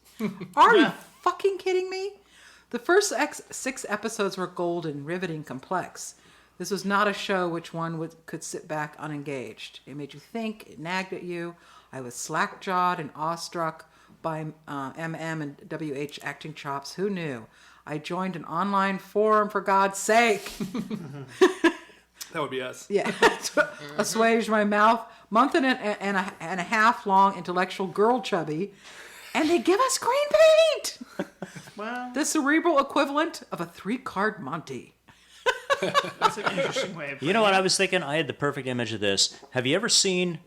Are you fucking kidding me? The first 6 episodes were golden, riveting, complex. This was not a show which one could sit back unengaged. It made you think, it nagged at you. I was slack-jawed and awestruck by MM and WH acting chops. Who knew? I joined an online forum, for God's sake. That would be us. Yeah, to assuage my mouth. Month and a half long intellectual girl chubby. And they give us green paint! Well, The cerebral equivalent of a 3-card Monty. that's an interesting way of You know what I was thinking? I had the perfect image of this. Have you ever seen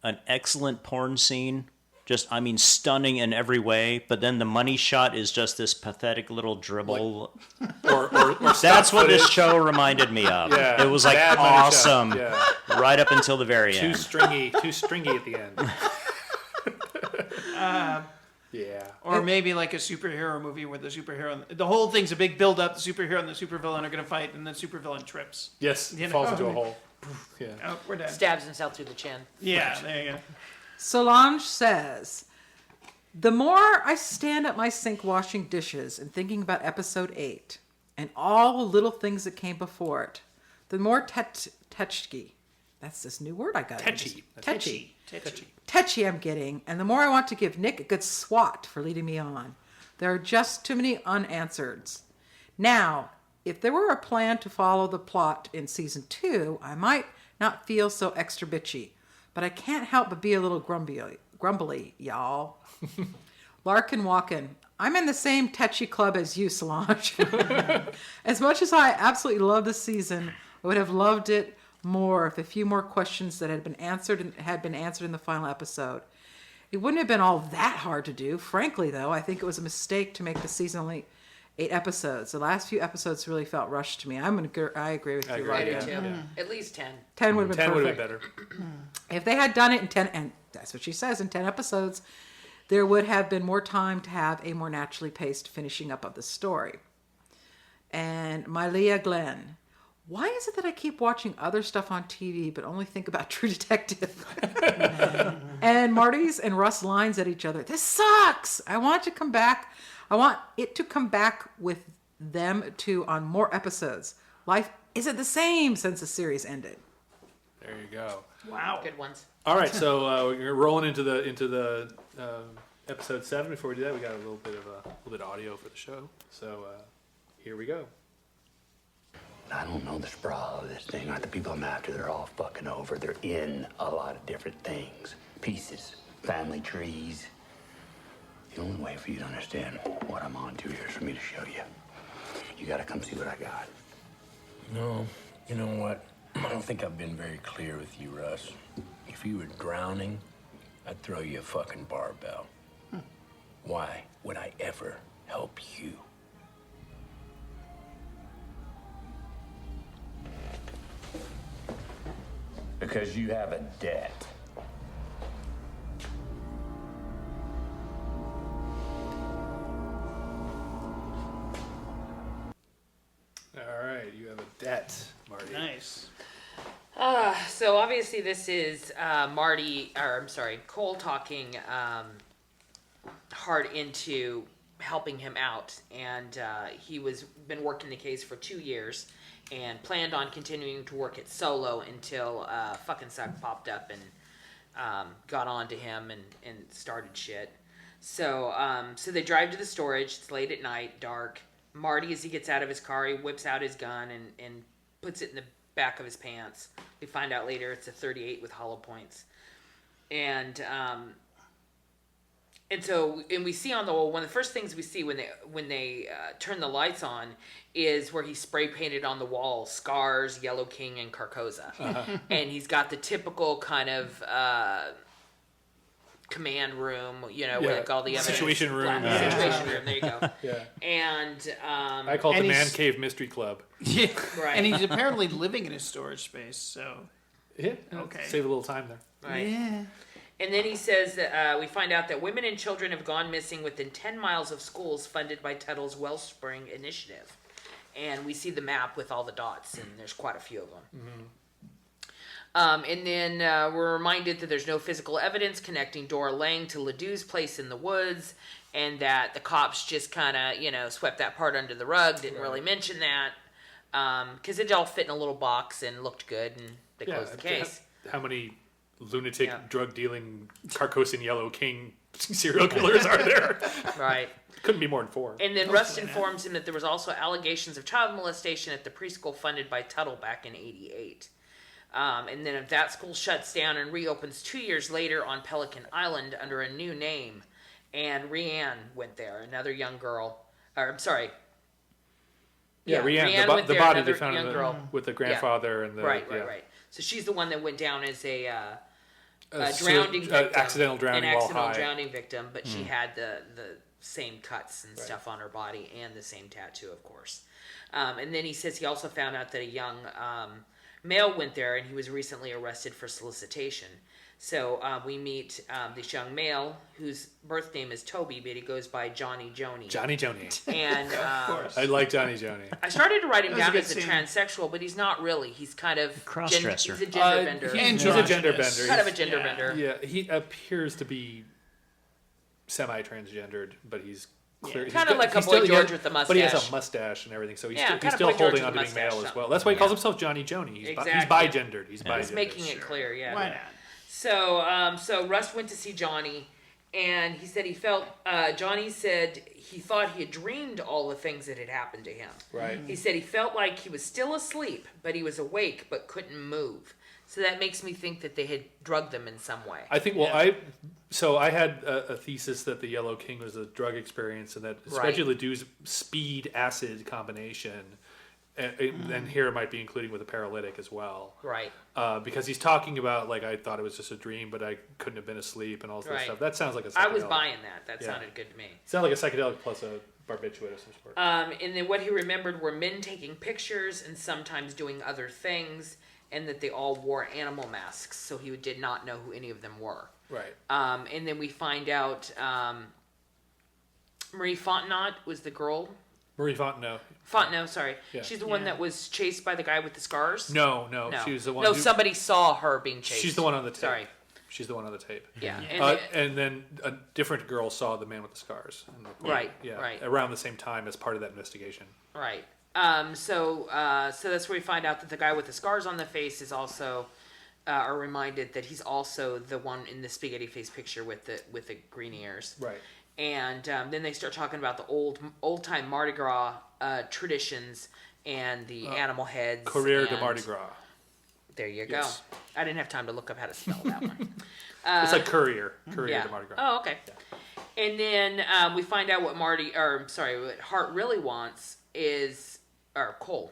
an excellent porn scene just, I mean, stunning in every way. But then the money shot is just this pathetic little dribble. or That's what this footage. show reminded me of. Yeah, It was like bad money shot. awesome Yeah. right up until the very Too end. stringy at the end. Yeah. Or maybe like a superhero movie where the whole thing's a big build up. The superhero and the supervillain are going to fight, and the supervillain trips. Yes, You know? falls into a hole. Yeah. Oh, we're done. Stabs himself through the chin. Yeah, there you go. Solange says, the more I stand at my sink washing dishes and thinking about episode 8 and all the little things that came before it, the more tetchy. That's this new word I got. Tetchy. Tetchy I'm getting, and the more I want to give Nick a good swat for leading me on. There are just too many unanswereds. Now, if there were a plan to follow the plot in season 2, I might not feel so extra bitchy, but I can't help but be a little grumbly, y'all. Larkin Walkin, I'm in the same tetchy club as you, Solange. As much as I absolutely love this season, I would have loved it more if a few more questions that had been answered in the final episode. It wouldn't have been all that hard to do. Frankly, though, I think it was a mistake to make the season only 8 episodes. The last few episodes really felt rushed to me. I agree with you, agree, I Larkin. do yeah. too. At least 10. 10 would have been 10 would perfect. have been better. If they had done it in 10, and that's what she says, in 10 episodes, there would have been more time to have a more naturally paced finishing up of the story. And Mylea Glenn, why is it that I keep watching other stuff on TV but only think about True Detective? And Marty's and Russ lines at each other. This sucks! I want it to come back with them two on more episodes. Life isn't the same since the series ended. There you go. Wow. Good ones. All right, so we're rolling into the episode 7. Before we do that, we got a little bit of audio for the show. So here we go. I don't know the sprawl of this thing. Aren't the people I'm after? They're all fucking over. They're in a lot of different things. Pieces. Family trees. The only way for you to understand what I'm on to here is for me to show you. You gotta come see what I got. No, you know what? I don't think I've been very clear with you, Russ. If you were drowning, I'd throw you a fucking barbell. Why would I ever help you? Because you have a debt. All right, you have a debt, Marty. Nice. So obviously this is Cole talking hard into helping him out, and he was been working the case for 2 years and planned on continuing to work it solo until fucking Suck popped up and got on to him and started shit. So they drive to the storage. It's late at night, dark. Marty, as he gets out of his car, he whips out his gun and puts it in the back of his pants. We find out later it's a 38 with hollow points. And we see on the wall, one of the first things we see when they turn the lights on is where he spray painted on the wall Scars, Yellow King, and Carcosa. And he's got the typical kind of command room, with like all the evidence. Situation room. Situation room, there you go. Yeah. And I call it And the Man he's- Cave Mystery Club. Yeah. Right. And he's apparently living in his storage space, so. Yeah. Okay. Save a little time there. right. Yeah. And then he says that we find out that women and children have gone missing within 10 miles of schools funded by Tuttle's Wellspring Initiative. And we see the map with all the dots, and there's quite a few of them. And then we're reminded that there's no physical evidence connecting Dora Lang to Ledoux's place in the woods, and that the cops just kind of, swept that part under the rug, didn't really mention that, because it all fit in a little box and looked good, and they closed the case. How many lunatic, drug-dealing, Carcosan Yellow King serial killers are there? Right. Couldn't be more than 4. And then Rust informs him that there was also allegations of child molestation at the preschool funded by Tuttle back in '88. And then if that school shuts down and reopens 2 years later on Pelican Island under a new name, and Rhiann went there, another young girl. Or I'm sorry. Yeah, Rhiann, went the there, body another they found young girl. with the grandfather and the Right. So she's the one that went down as a accidental drowning while high. drowning victim, but she had the same cuts and stuff on her body and the same tattoo, of course. And then he says he also found out that a young male went there, and he was recently arrested for solicitation. So we meet this young male whose birth name is Toby, but he goes by Johnny Joni. Johnny Joni. And I like Johnny Joni. I started to write him down as a scene. transsexual, but he's not really. He's kind of Cross-dresser. He's a gender bender. He's a gender bender. Kind of a gender bender. Yeah, he appears to be semi-transgendered, but he's clear. he's Kinda got- like a he's Boy still- George with the But he has mustache. a mustache and everything, so he's Yeah, still, kinda he's still Boy George holding with on the to being male mustache, as well. That's why he calls himself Johnny Joni. He's Exactly. bi-gendered. He's He's bi-gendered. making it clear, yeah. Why not? So Russ went to see Johnny, and he said he felt. Johnny said he thought he had dreamed all the things that had happened to him. Right. He said he felt like he was still asleep, but he was awake but couldn't move. So that makes me think that they had drugged them in some way. I think. Well, I had a thesis that the Yellow King was a drug experience, and that especially Ledoux's speed acid combination, and here it might be including with a paralytic as well. Right. Because he's talking about like I thought it was just a dream, but I couldn't have been asleep and all this Right. stuff. That sounds like a psychedelic. I was buying that. That Yeah. sounded good to me. Sounds like a psychedelic plus a barbiturate of some sort. And then what he remembered were men taking pictures and sometimes doing other things, and that they all wore animal masks, so he did not know who any of them were. Right. And then we find out Marie Fontenot was the girl. Marie Fontenot. Fontenot, sorry. Yeah. She's the one that was chased by the guy with the scars? No, she was the one. who, somebody saw her being chased. She's the one on the tape. Sorry. She's the one on the tape. Yeah. And then a different girl saw the man with the scars. Right, Yeah. right. Around the same time as part of that investigation. Right. So that's where we find out that the guy with the scars on the face is also are reminded that he's also the one in the spaghetti face picture with the green ears. Right. And then they start talking about the old time Mardi Gras traditions and the animal heads. Courrier de and- Mardi Gras. There you go. Yes. I didn't have time to look up how to spell that one. It's like Courier Yeah. de Mardi Gras. Oh, okay. And then we find out what what Hart really wants Cole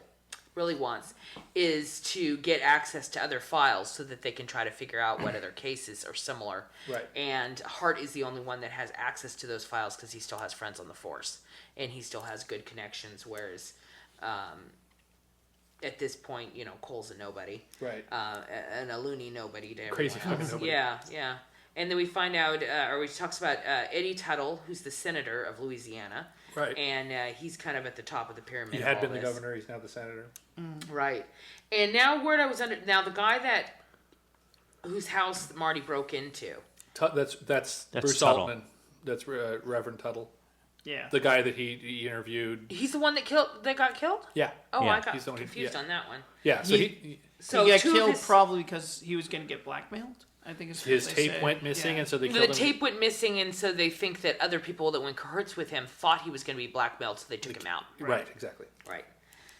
really wants is to get access to other files so that they can try to figure out what other cases are similar. Right. And Hart is the only one that has access to those files because he still has friends on the force and he still has good connections, whereas at this point, Cole's a nobody. Right. And a loony nobody to everyone Crazy else. fucking nobody. Yeah. And then we find out, or he talks about Eddie Tuttle, who's the senator of Louisiana. Right. And he's kind of at the top of the pyramid. He of had all been the this. governor. He's now the senator. Right. And now the guy whose house Marty broke into. That's Bruce Tuttle. Altman. That's Reverend Tuttle. Yeah. The guy that he interviewed. He's the one that got killed? Yeah. Oh, Yeah. I got He's the one confused yeah. on that one. Yeah. So he So he got two of killed his- probably because he was going to get blackmailed. I think is what his they tape say. went missing, Yeah. and so they The killed him. tape went missing, and so they think that other people that went cahoots with him thought he was going to be blackmailed, so they took him out. Right. Exactly. Right.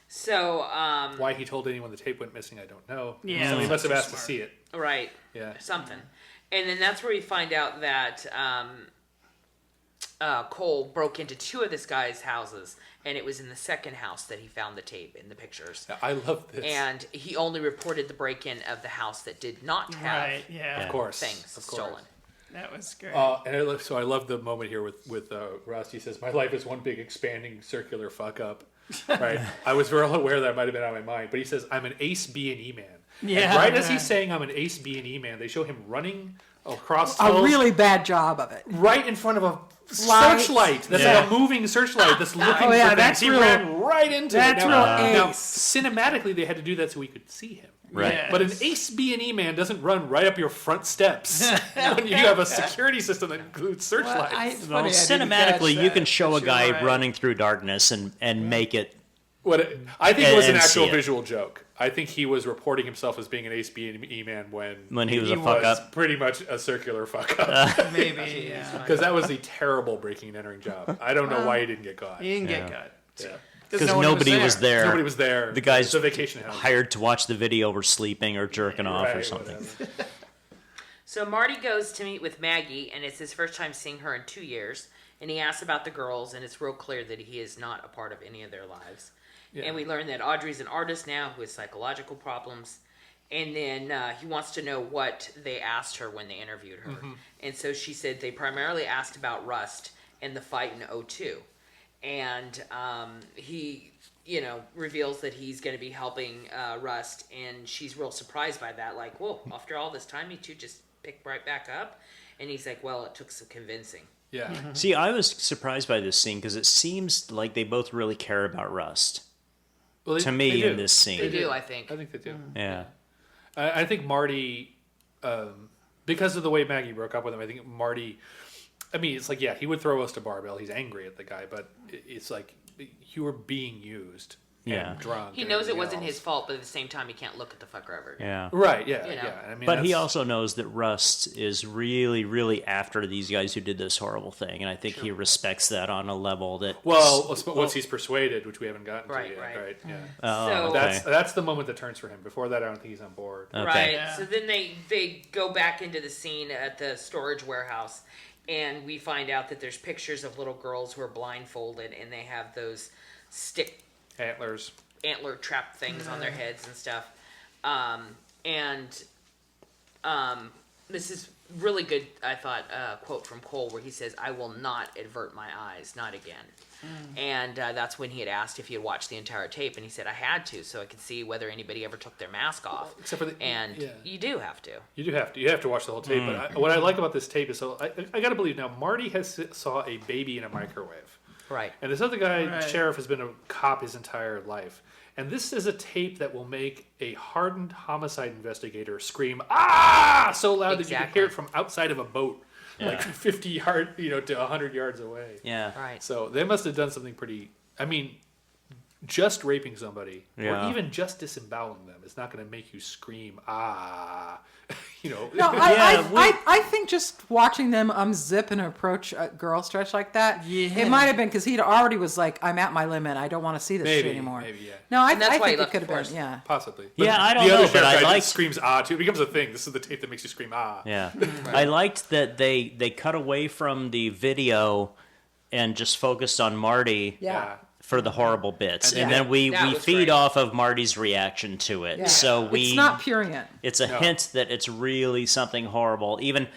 So, Why he told anyone the tape went missing, I don't know. Yeah, So he that's must have so asked smart. to see it. right. Yeah. Something. And then that's where we find out that Cole broke into two of this guy's houses, and it was in the second house that he found the tape in the pictures. I love this. And he only reported the break-in of the house that did not have Right. Yeah. of course. things Of course. stolen. That was great. So I love the moment here with Rust. He says, "My life is one big expanding circular fuck up." Right. I was very aware that might have been on my mind, but he says, "I'm an ace B&E man." Yeah, And right as man. he's saying, "I'm an ace B&E man," they show him running across A tunnels really bad job of it. right in front of a Lights. searchlight. That's Yeah. like a moving searchlight that's looking Oh, yeah, for things. that's He real- ran right into that's it. real Now, ace. cinematically, they had to do that so we could see him. Right. Yes. But an ace B&E man doesn't run right up your front steps when you have a security system that includes searchlights. it's Well, funny, I didn't catch cinematically, you that, can show a but guy you're right. running through darkness and make it. I think it was an And see actual it. visual joke. I think he was reporting himself as being an ace B&E man when He was a fuck up. pretty much a circular fuck up. Maybe, yeah. Because that was a terrible breaking and entering job. I don't know why he didn't get caught. He didn't Yeah. get cut. Yeah. Because no one nobody was there. Nobody was there. The guys It's a vacation house. hired to watch the video were sleeping or jerking off or Right, something. whatever. So Marty goes to meet with Maggie, and it's his first time seeing her in 2 years. And he asks about the girls, and it's real clear that he is not a part of any of their lives. Yeah. And we learn that Audrey's an artist now who has psychological problems. And then he wants to know what they asked her when they interviewed her. And so she said they primarily asked about Rust and the fight in '02. And he, reveals that he's going to be helping Rust, and she's real surprised by that. Like, whoa, after all this time, you two just picked right back up? And he's like, well, it took some convincing. Yeah. See, I was surprised by this scene because it seems like they both really care about Rust. Well, To me, they do. in this scene. They do, I think. I think they do. Yeah. I think Marty, because of the way Maggie broke up with him, I think Marty, I mean, it's like, yeah, he would throw us to barbell. He's angry at the guy, but it's like you were being used. Yeah. And drunk. He and knows it everything wasn't else. his fault, but at the same time, he can't look at the fucker ever again. Yeah. Right, yeah, You know. yeah. I mean, But he that's- also knows that Rust is really, really after these guys who did this horrible thing, and I think he respects that on a level that. Well, once he's persuaded, which we haven't gotten Right, to yet, right. right? Yeah. Oh, So- okay. That's the moment that turns for him. Before that, I don't think he's on board. Okay. Right. Yeah. So then they go back into the scene at the storage warehouse, and we find out that there's pictures of little girls who are blindfolded, and they have those stick Antlers. antler trap things on their heads and stuff. This is really good, I thought, quote from Cole where he says, "I will not avert my eyes, not again." And that's when he had asked if he had watched the entire tape, and he said, "I had to, so I could see whether anybody ever took their mask off." Except for the, And yeah. you do have to. You do have to. You have to watch the whole tape. But what I like about this tape is, so I got to believe now, Marty saw a baby in a microwave. Right. And this other guy, Right. sheriff, has been a cop his entire life. And this is a tape that will make a hardened homicide investigator scream, "Ah!" so loud that you can Exactly. hear it from outside of a boat, like 50 yards, to 100 yards away. Yeah. Right. So they must have done something pretty. I mean, just raping somebody Yeah. or even just disemboweling them is not going to make you scream, "Ah!" No, Yeah, I think just watching them unzip and approach a girl stretch like that, it might have been because he already was like, I'm at my limit. I don't want to see this shit Maybe, anymore. maybe, yeah. No, I And that's why he think it left could have the been, force. yeah. Possibly. Yeah, I don't the other know, but sheriff I guy like- just screams "Ah!" too. It becomes a thing. This is the tape that makes you scream "Ah!" Yeah. I liked that they cut away from the video and just focused on Marty Yeah. for the horrible bits. And And yeah. then we That was feed great. off of Marty's reaction to it. Yeah. So we It's not purient. it's a No. hint that it's really something horrible. Even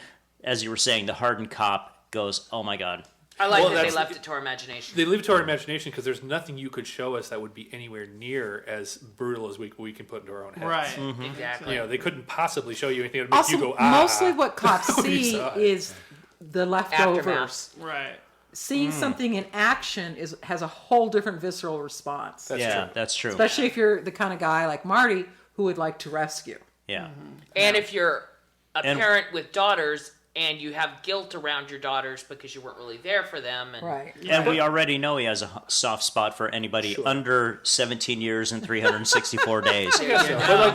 as you were saying, the hardened cop goes, "Oh my god." I like Well, that they that's- left it to our imagination. They leave it to our imagination because there's nothing you could show us that would be anywhere near as brutal as we can put into our own heads. Right. Exactly. They couldn't possibly show you anything that would make Also, you go "Ah!" mostly what cops when you see saw it. is the leftovers. Aftermath. Right. Seeing something in action has a whole different visceral response. That's yeah, true. that's true. Especially if you're the kind of guy like Marty who would like to rescue. Yeah. And if you're a And- parent with daughters and you have guilt around your daughters because you weren't really there for them, and Right. And we already know he has a soft spot for anybody under 17 years and 364 days. Yeah,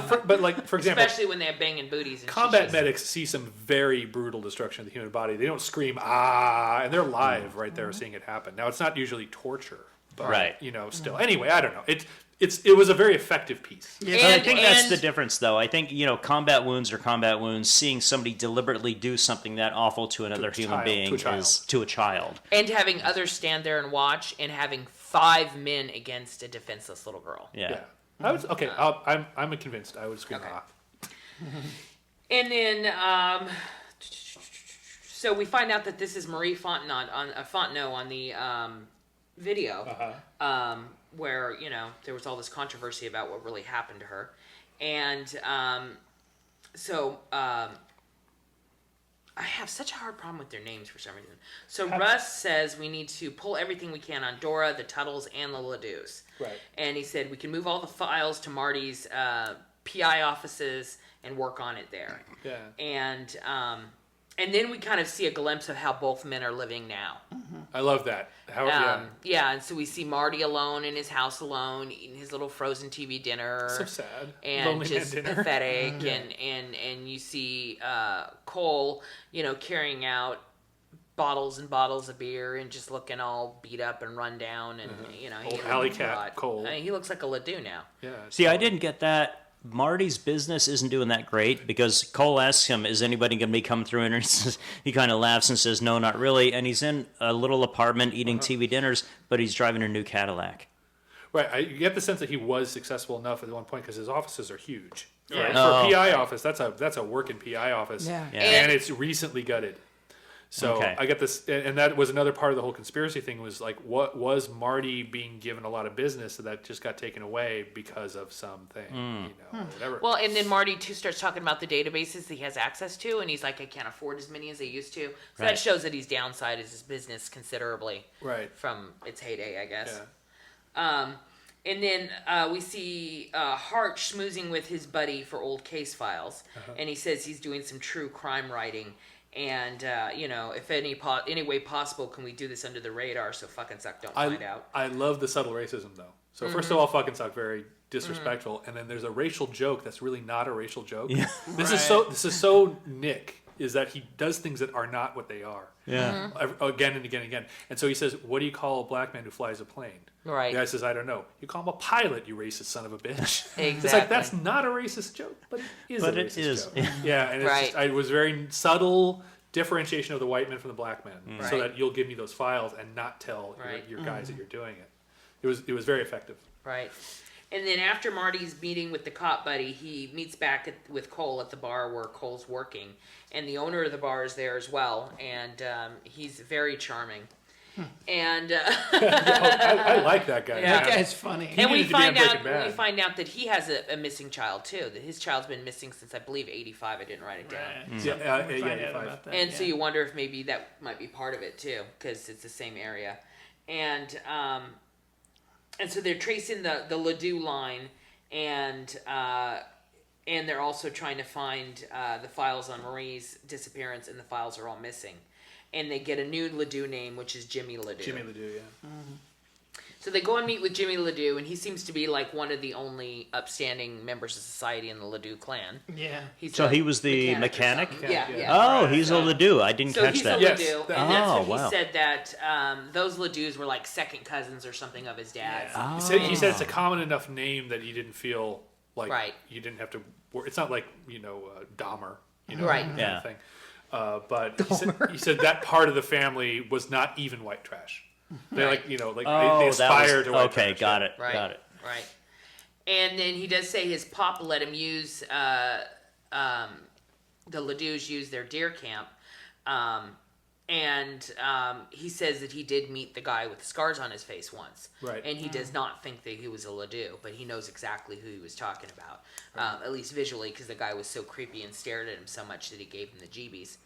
so, but like for example, especially when they have banging booties and combat shit. medics see some very brutal destruction of the human body. They don't scream "Ah!" and they're live right there seeing it happen. Now it's not usually torture, but Right. still. Anyway, I don't know. It was a very effective piece. But I think that's and- the difference, though. I think, combat wounds are combat wounds. Seeing somebody deliberately do something that awful to another human child, being to a child. is to a child. And having others stand there and watch, and having 5 men against a defenseless little girl. Yeah. Yeah, I was okay. I'm convinced. I would scream Okay. "Ah!" And then, so we find out that this is Marie Fontenot on the video, where there was all this controversy about what really happened to her, and I have such a hard problem with their names for some reason. So Russ says we need to pull everything we can on Dora, the Tuttles, and the Ledoux. Right. And he said we can move all the files to Marty's PI offices and work on it there. Yeah. And then we kind of see a glimpse of how both men are living now. I love that. How? And so we see Marty alone in his house alone, eating his little frozen TV dinner. So sad. And Lonely man just dinner. pathetic. And you see Cole, carrying out bottles and bottles of beer and just looking all beat up and run down. And, Old alley cat Cole. I mean, he looks like a Ledoux now. Yeah. See, I didn't get that. Marty's business isn't doing that great because Cole asks him, "Is anybody going to be coming through?" And he kind of laughs and says, "No, not really." And he's in a little apartment eating TV dinners, but he's driving a new Cadillac. Right. You get the sense that he was successful enough at one point because his offices are huge. Right? Oh. For a PI office, that's a working PI office, Yeah. Yeah. and it's recently gutted. So Okay. I get this, and that was another part of the whole conspiracy thing was like, what was Marty being given a lot of business that just got taken away because of something, whatever. Well, and then Marty too starts talking about the databases that he has access to, and he's like, I can't afford as many as I used to. So Right. that shows that he's downsized his business considerably Right. from its heyday, I guess. Yeah. And then we see Hart schmoozing with his buddy for old case files, and he says he's doing some true crime writing. And if any way possible, can we do this under the radar so fucking suck don't find out? I love the subtle racism though. So first of all, fucking suck, very disrespectful, and then there's a racial joke that's really not a racial joke. Yeah. This is so Nick, is that he does things that are not what they are. Yeah. Again and again and again. And so he says, what do you call a black man who flies a plane? Right. The guy says, I don't know. You call him a pilot, you racist son of a bitch. Exactly. It's like, that's not a racist joke, but it is But a it racist is. joke. Yeah, and it's Right. just, it was very subtle differentiation of the white man from the black man, so Right. that you'll give me those files and not tell Right. your guys that you're doing it. It was very effective. Right. And then after Marty's meeting with the cop buddy, he meets back with Cole at the bar where Cole's working. And the owner of the bar is there as well. And he's very charming. And I like that guy. Yeah. That guy's funny. and we needed to be on find out Breaking Bad. that he has a missing child too. That his child's been missing since I believe '85. I didn't write it down. Right. Yeah, We'll find out 85. about that, And yeah. so you wonder if maybe that might be part of it too, because it's the same area. And so they're tracing the Ledoux line, and they're also trying to find the files on Marie's disappearance, and the files are all missing. And they get a new Ledoux name, which is Jimmy Ledoux. Jimmy Ledoux, yeah. So they go and meet with Jimmy Ledoux, and he seems to be like one of the only upstanding members of society in the Ledoux clan. Yeah. He's So a he was the or mechanic? something. Yeah, Yeah. yeah. Oh, he's a Ledoux. I didn't So catch he's that. a Yes. Ledoux, That- and that's Oh, what wow. he said that those Ledouxs were like second cousins or something of his dad's. Yeah. He said it's a common enough name that you didn't feel like Right. you didn't have to. It's not like Dahmer, Right. kind Yeah. of thing. But he said that part of the family was not even white trash. They Right. they Oh, that aspire was, to white okay, trash. got it. Right. Got it. Right. And then he does say his pop let him use the Ledouxs use their deer camp. He says that he did meet the guy with the scars on his face once. Right. And he does not think that he was a Ledoux, but he knows exactly who he was talking about, at least visually, because the guy was so creepy and stared at him so much that he gave him the jeebies.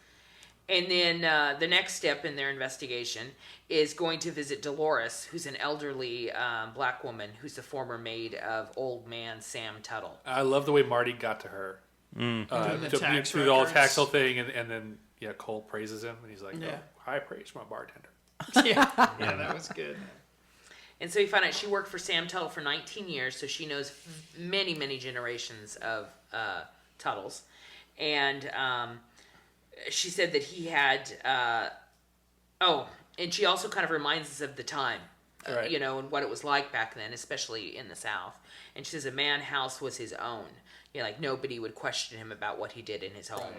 And then the next step in their investigation is going to visit Dolores, who's an elderly black woman who's the former maid of old man Sam Tuttle. I love the way Marty got to her. Through the tax through the whole records. tax whole thing, and then Cole praises him, and he's like, Yeah. oh, I praise my bartender. Yeah, that was good. And so we found out she worked for Sam Tuttle for 19 years, so she knows many, many generations of Tuttles. And she said that he had, and she also kind of reminds us of the time, Right. and what it was like back then, especially in the South. And she says a man house was his own. Like nobody would question him about what he did in his home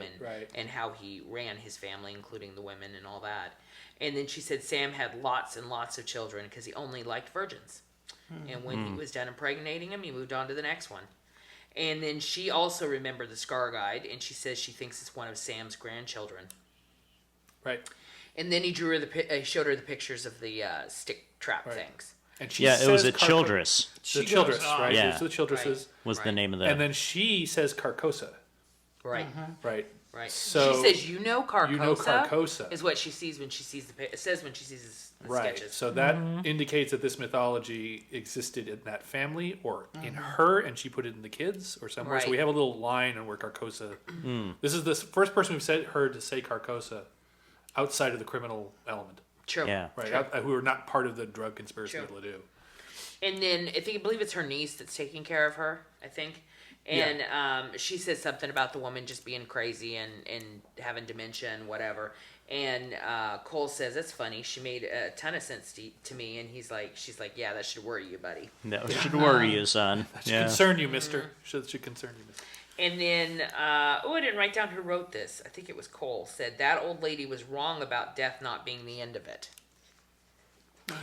and how he ran his family, including the women and all that. And then she said Sam had lots and lots of children because he only liked virgins. And when he was done impregnating him, he moved on to the next one. And then she also remembered the scar guide, and she says she thinks it's one of Sam's grandchildren. Right. And then he drew her showed her the pictures of the stick trap things. And she Yeah, it was says a Childress The She Childress, goes on. right? Yeah. It's the Childresses. was the Right. name of the... And then she says Carcosa, Right. right? Right. So- she says, Carcosa. You know Carcosa. Is what she sees when she sees the. It says when she sees the Right. sketches. So that indicates that this mythology existed in that family or in her, and she put it in the kids or somewhere. So Right. we have a little line on where Carcosa. This is the first person we've heard to say Carcosa outside of the criminal element, True. Yeah. right? True. Who are not part of the drug conspiracy True. with Ledoux. And then I believe it's her niece that's taking care of her. I think. And she says something about the woman just being crazy and having dementia and whatever. And Cole says, that's funny. She made a ton of sense to me. And she's like, yeah, that should worry you, buddy. That should worry you, son. That should Yeah. concern you, mister. Should concern you, mister. And then, I didn't write down who wrote this. I think it was Cole. Said that old lady was wrong about death not being the end of it.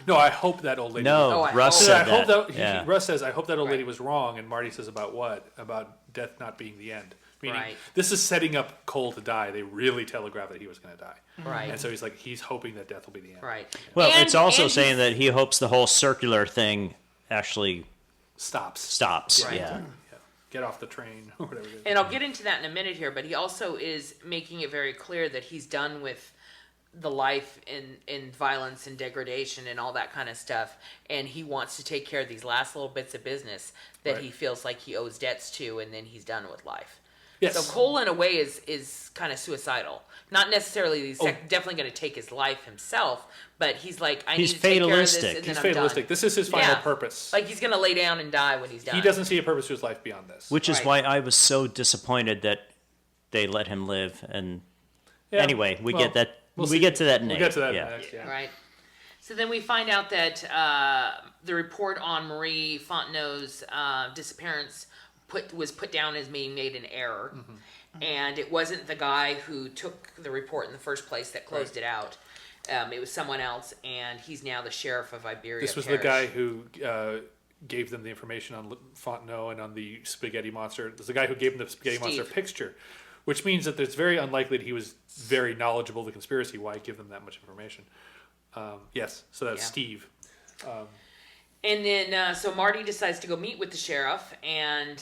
No, I hope that old lady. No, Oh, I Russ hope- said I hope that. that Yeah. Russ says, I hope that old lady Right. was wrong, and Marty says about what? About death not being the end. Meaning, Right. this is setting up Cole to die. They really telegraph that he was going to die. Right. And so he's hoping that death will be the end. Right. Well, And- it's also and saying he's- that he hopes the whole circular thing actually Stops. stops. Right. Yeah. Yeah. Get off the train or whatever it is. And I'll get into that in a minute here, but he also is making it very clear that he's done with the life in violence and degradation and all that kind of stuff, and he wants to take care of these last little bits of business that Right. he feels like he owes debts to, and then he's done with life. Yes. So Cole, in a way, is kind of suicidal. Not necessarily. He's definitely going to take his life himself, but he's like, I He's need to take care of this, fatalistic. and He's then I'm fatalistic. done. This is his final Yeah. purpose. Like he's going to lay down and die when he's done. He doesn't see a purpose to his life beyond this. Which is Right. why I was so disappointed that they let him live. And Yeah. anyway, we Well, get that. we'll we see. get to that We'll next. get to that Yeah. next. Yeah. Right. So then we find out that the report on Marie Fontenot's disappearance was put down as being made in error, and it wasn't the guy who took the report in the first place that closed it out. It was someone else, and he's now the sheriff of Iberia. This was Parish. the guy who gave them the information on Fontenot and on the spaghetti monster. It was the guy who gave them the spaghetti monster Steve. picture, which means that it's very unlikely that he was very knowledgeable of the conspiracy. Why give them that much information? Yes, so that's Yeah. Steve. And then, so Marty decides to go meet with the sheriff, and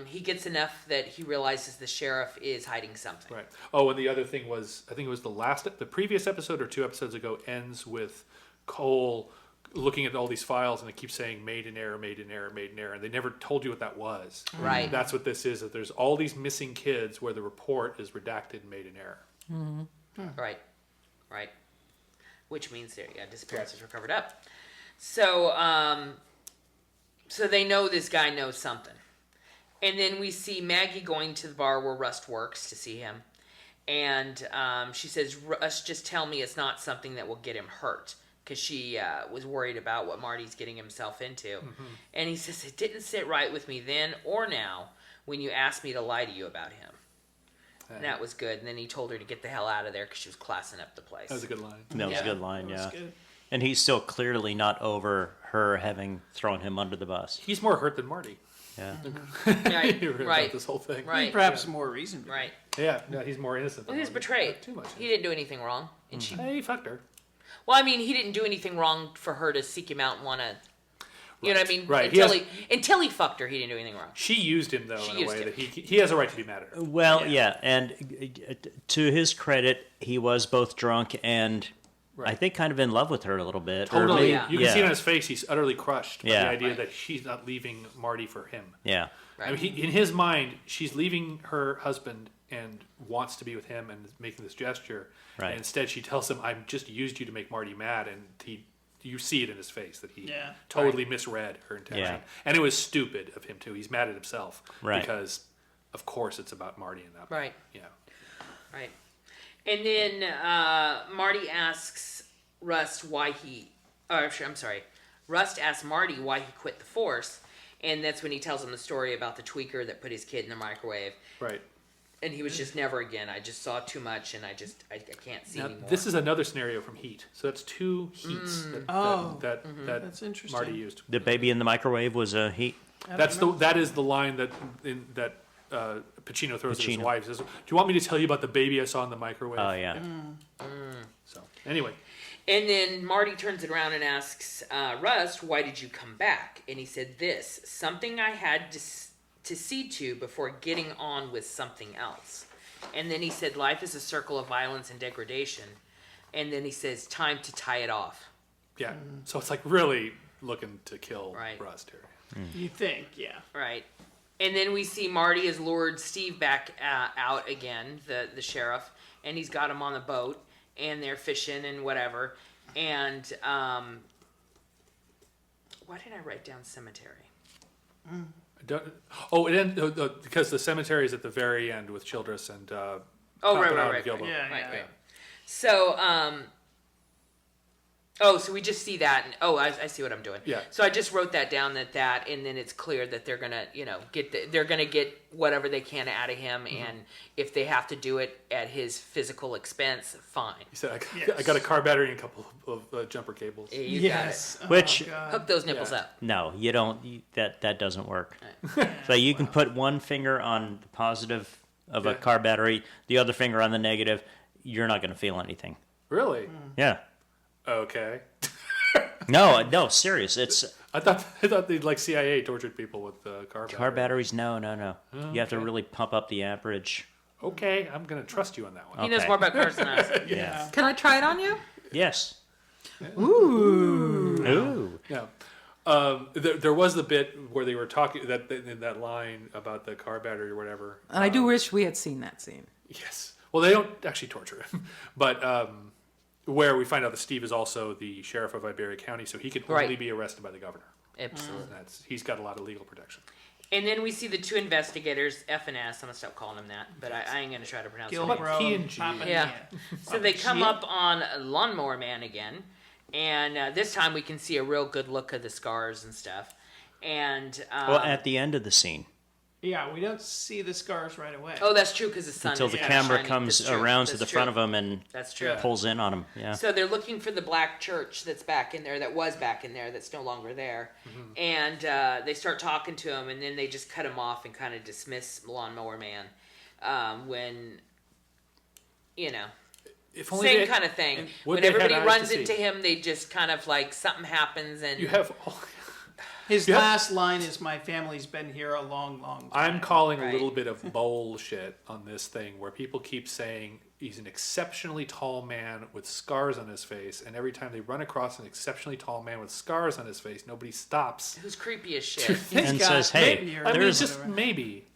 he gets enough that he realizes the sheriff is hiding something. Right. Oh, and the other thing was, I think it was the previous episode or 2 episodes ago ends with Cole looking at all these files, and it keeps saying made in error, made in error, made in error, and they never told you what that was. Right. That's what this is. That there's all these missing kids where the report is redacted and made in error. Right. Right. Which means their disappearances were covered up. So, so they know this guy knows something. And then we see Maggie going to the bar where Rust works to see him. And she says, Rust, just tell me it's not something that will get him hurt. Because she was worried about what Marty's getting himself into. And he says, it didn't sit right with me then or now when you asked me to lie to you about him. And that was good. And then he told her to get the hell out of there because she was classing up the place. That was a good line. That was a Yeah. good line. That was Yeah. good. And he's still clearly not over her having thrown him under the bus. He's more hurt than Marty. Yeah. Right, About right, this whole thing. right, Perhaps more reason. right. Yeah, no, he's more innocent. Well, than he was Marty. betrayed. Not too much. He didn't do anything wrong, and she. Hey, he fucked her. Well, I mean, he didn't do anything wrong for her to seek him out and want to. You know what I mean? Right. Until he fucked her, he didn't do anything wrong. She used him though She in a used way him. that he has a right to be mad at her. Well, yeah. And to his credit, he was both drunk and I think kind of in love with her a little bit. Or Totally. maybe- yeah. You can see it on his face. He's utterly crushed by Yeah. the idea Right. that she's not leaving Marty for him. Yeah. I mean, in his mind, she's leaving her husband and wants to be with him and is making this gesture. Right. And instead, she tells him, "I've just used you to make Marty mad," and you see it in his face that he Yeah. totally misread her intention. Yeah. And it was stupid of him too. He's mad at himself Right. because, of course, it's about Marty and that. Right. Yeah. Right. And then Marty asks Rust why he. I'm sorry. Rust asks Marty why he quit the force, and that's when he tells him the story about the tweaker that put his kid in the microwave. Right. And he was just never again. I just saw too much, and I can't see Now, anymore. this is another scenario from Heat. So that's 2 heats that That's interesting. Marty used. The baby in the microwave was a heat. That is the line that Pacino throws at his Pacino. wife. He says, "Do you want me to tell you about the baby I saw in the microwave?" Oh, yeah. So anyway, And then Marty turns it around and asks Rust, why did you come back? And he said this, something I had to see to before getting on with something else. And then he said, life is a circle of violence and degradation. And then he says, time to tie it off. yeah. So it's like really looking to kill Right. Rust here. You think, yeah. Right. And then we see Marty has lured Steve back out again, the sheriff, and he's got him on the boat, and they're fishing and whatever. And why did I write down cemetery? Because the cemetery is at the very end with Childress and Oh, Pompano right. and Gilbo. Yeah, Right, yeah. right. So, Oh, so we just see that, and I see what I'm doing. Yeah. So I just wrote that down and then it's clear that they're gonna, they're gonna get whatever they can out of him, and if they have to do it at his physical expense, fine. He said, I got a car battery and a couple of jumper cables. Yeah, you Yes. Which- Oh, God. hook those nipples Yeah. up. No, you don't. That doesn't work. So you can put one finger on the positive of a car battery, the other finger on the negative. You're not going to feel anything. Really? Yeah. Okay. No, serious. It's I thought they'd like CIA tortured people with car car batteries. batteries. No. You have to really pump up the amperage. Okay, I'm gonna trust you on that one. He knows Okay. more about cars than us. Yeah. Can I try it on you? Yes. Ooh. Ooh. Yeah. There was the bit where they were talking in that line about the car battery or whatever. And I do wish we had seen that scene. Yes. Well, they don't actually torture him, but where we find out that Steve is also the sheriff of Iberia County, so he can only Right. be arrested by the governor. Absolutely. He's got a lot of legal protection. And then we see the two investigators, F and S. I'm gonna stop calling them that, but I ain't gonna try to pronounce it. Gilbro P and and G. Papa Yeah. Nia. So they come Gia? up on Lawnmower Man again, and this time we can see a real good look of the scars and stuff. And Well, at the end of the scene, Yeah, we don't see the scars right away. oh, that's true because the sun until is the kinda camera shining. comes That's true. around to That's the true. front of him and That's true. pulls in on him. Yeah. So they're looking for the black church that's back in there, that was back in there, that's no longer there. And they start talking to him, and then they just cut him off and kind of dismiss Lawnmower Man when, If only same they- kind of thing. Would When they have everybody eyes runs to see? into him, they just kind of like something happens and You have. His Yeah. last line is, "My family's been here a long, long time." I'm calling Right. a little bit of bullshit on this thing where people keep saying he's an exceptionally tall man with scars on his face, and every time they run across an exceptionally tall man with scars on his face, nobody stops. who's creepy as shit. And God, says, "Hey, maybe you're- I mean, there's just maybe.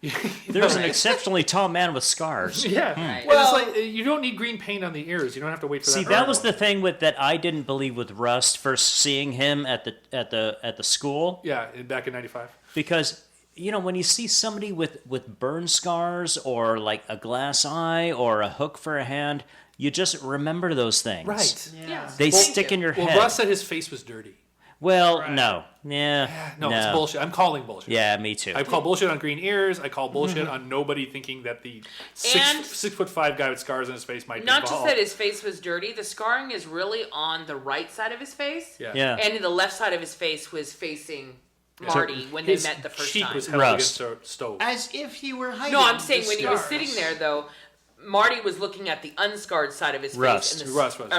there's an exceptionally tall man with scars." Yeah. Right. Well, it's like you don't need green paint on the ears. You don't have to wait for See, that. that was the thing with that I didn't believe with Rust first seeing him at the school, Yeah, back in '95. because when you see somebody with burn scars or like a glass eye or a hook for a hand, you just remember those things. Right. Yeah. They Thank stick you. in your Well, head. Russ said his face was dirty. Well, Right. no. Yeah. No, it's bullshit. I'm calling bullshit. Yeah, me too. I call bullshit on green ears. I call bullshit on nobody thinking that the And- 6'5" guy with scars on his face might Not be just involved. that his face was dirty, the scarring is really on the right side of his face. Yeah. Yeah. And the left side of his face was facing Marty when they His met the first cheek time. was held Rust. against a stove. As if he were hiding. No, I'm saying the when he was scars. sitting there, though, Marty was looking at the unscarred side of his Rust. face. And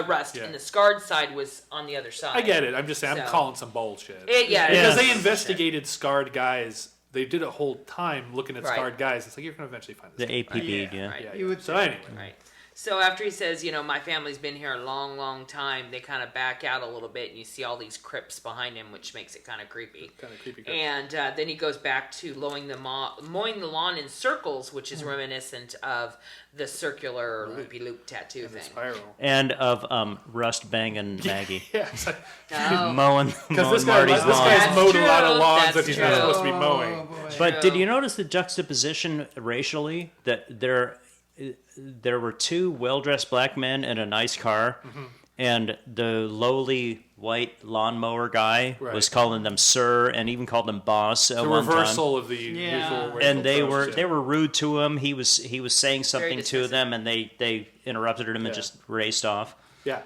Rust, yeah. and the scarred side was on the other side. I get it. I'm just saying, I'm So- calling some bullshit. Yeah, Because Yeah. they investigated scarred guys. They did a whole time looking at Right. scarred guys. It's like, you're going to eventually find this. The APB, Yeah, yeah. right. Yeah, You yeah. would So think. anyway. Right. So after he says, my family's been here a long, long time, they kind of back out a little bit, and you see all these crypts behind him, which makes it kind of creepy. Kind of creepy. And then he goes back to mowing the lawn in circles, which is reminiscent of the circular loopy-loop tattoo The thing. spiral. And of Rust banging Maggie. Yeah. It's like, Oh, mowing because Marty's this lawn. guy's That's mowed a lot of true, lawns that's that he's not true. supposed to be Oh, mowing. boy. But did you notice the juxtaposition racially that there were two well-dressed black men in a nice car, and the lowly white lawnmower guy Right. was calling them sir and even called them boss at The one time. reversal of the Yeah. usual racial And they approach, were yeah. rude to him. He was saying something to dismissive. them, and they interrupted him and Yeah. just raced off. Yeah.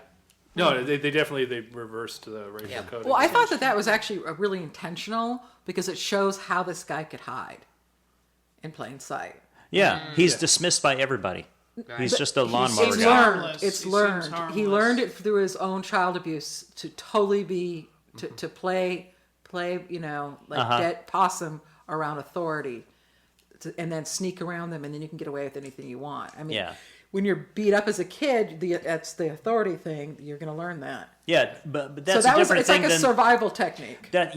No, they definitely reversed the racial Yeah. code. Well, I thought that was actually really intentional because it shows how this guy could hide in plain sight. Yeah, he's Yeah. dismissed by everybody. Right. He's just a lawnmower It's seems guy. learned. harmless. It's He seems learned. He harmless. learned it through his own child abuse to totally be to play dead possum around authority, and then sneak around them, and then you can get away with anything you want. I mean, Yeah. when you're beat up as a kid, that's the authority thing. You're going to learn that. Yeah, but So that's that a was different it's thing like a than survival technique. that.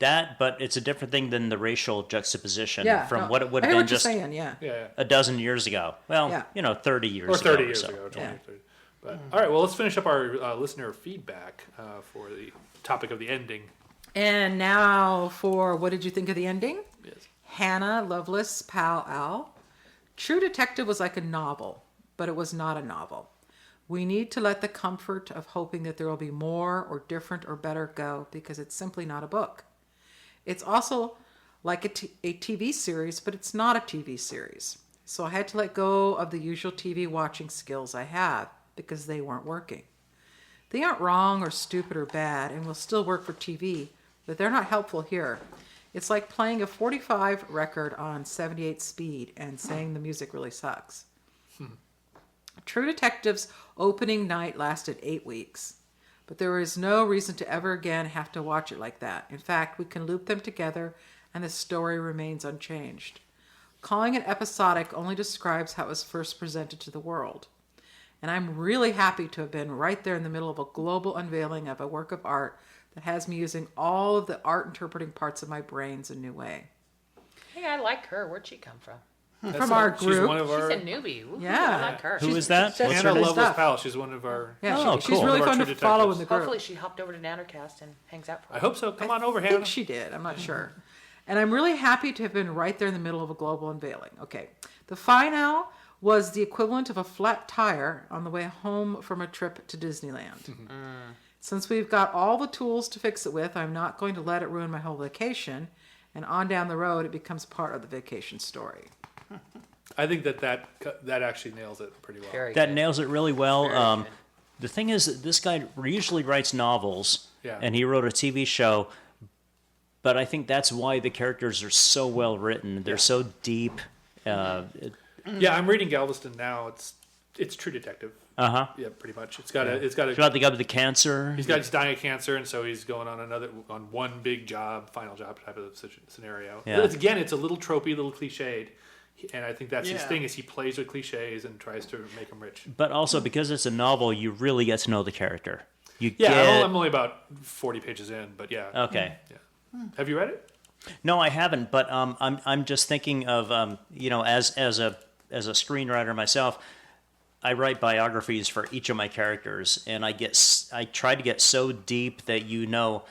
That, but it's a different thing than the racial juxtaposition Yeah, from no, what it would I have hear been what you're just saying. Yeah. Yeah. a dozen years ago. Well, Yeah. 30 years Or 30 ago. years or so. ago. 20, Yeah. 30. But, all right, well, let's finish up our listener feedback for the topic of the ending. And now for what did you think of the ending? Yes. Hannah Loveless Pal Al. True Detective was like a novel, but it was not a novel. We need to let the comfort of hoping that there will be more or different or better go, because it's simply not a book. It's also like a TV series, but it's not a TV series. So I had to let go of the usual TV watching skills I have because they weren't working. They aren't wrong or stupid or bad and will still work for TV, but they're not helpful here. It's like playing a 45 record on 78 speed and saying the music really sucks. True Detective's opening night lasted 8 weeks, but there is no reason to ever again have to watch it like that. In fact, we can loop them together and the story remains unchanged. Calling it episodic only describes how it was first presented to the world. And I'm really happy to have been right there in the middle of a global unveiling of a work of art that has me using all of the art interpreting parts of my brains in a new way. Hey, I like her. Where'd she come from? From our She's group. one of our. She's a newbie. Ooh, Yeah. I like her. Who is that? That's Hannah her Lovelace stuff. Powell. She's one of our. Yeah, Oh, she's cool. really One of our fun to True follow in the Detectives. group. Hopefully she hopped over to Nattercast and hangs out for I us. hope so. Come on over, I Hannah. think she did. I'm not sure. And I'm really happy to have been right there in the middle of a global unveiling. Okay. The finale was the equivalent of a flat tire on the way home from a trip to Disneyland. Since we've got all the tools to fix it with, I'm not going to let it ruin my whole vacation. And on down the road, it becomes part of the vacation story. I think that actually nails it pretty well. Very That good. nails it really well. Very good. The thing is that this guy usually writes novels, Yeah. and he wrote a TV show. But I think that's why the characters are so well written. They're so deep. Yeah, I'm reading Galveston now. It's True Detective. Uh-huh. Yeah, pretty much. It's got It's a. about the guy with the cancer. He's dying of cancer, and so he's going on one big job, final job type of scenario. Yeah. Again, it's a little tropey, a little cliched, and I think that's his Yeah. thing is he plays with cliches and tries to make them rich. But also, because it's a novel, you really get to know the character. You Yeah, get... I'm only about 40 pages in, but yeah. Okay. Yeah. Have you read it? No, I haven't. But I'm just thinking of as a screenwriter myself, I write biographies for each of my characters, and I try to get so deep that you know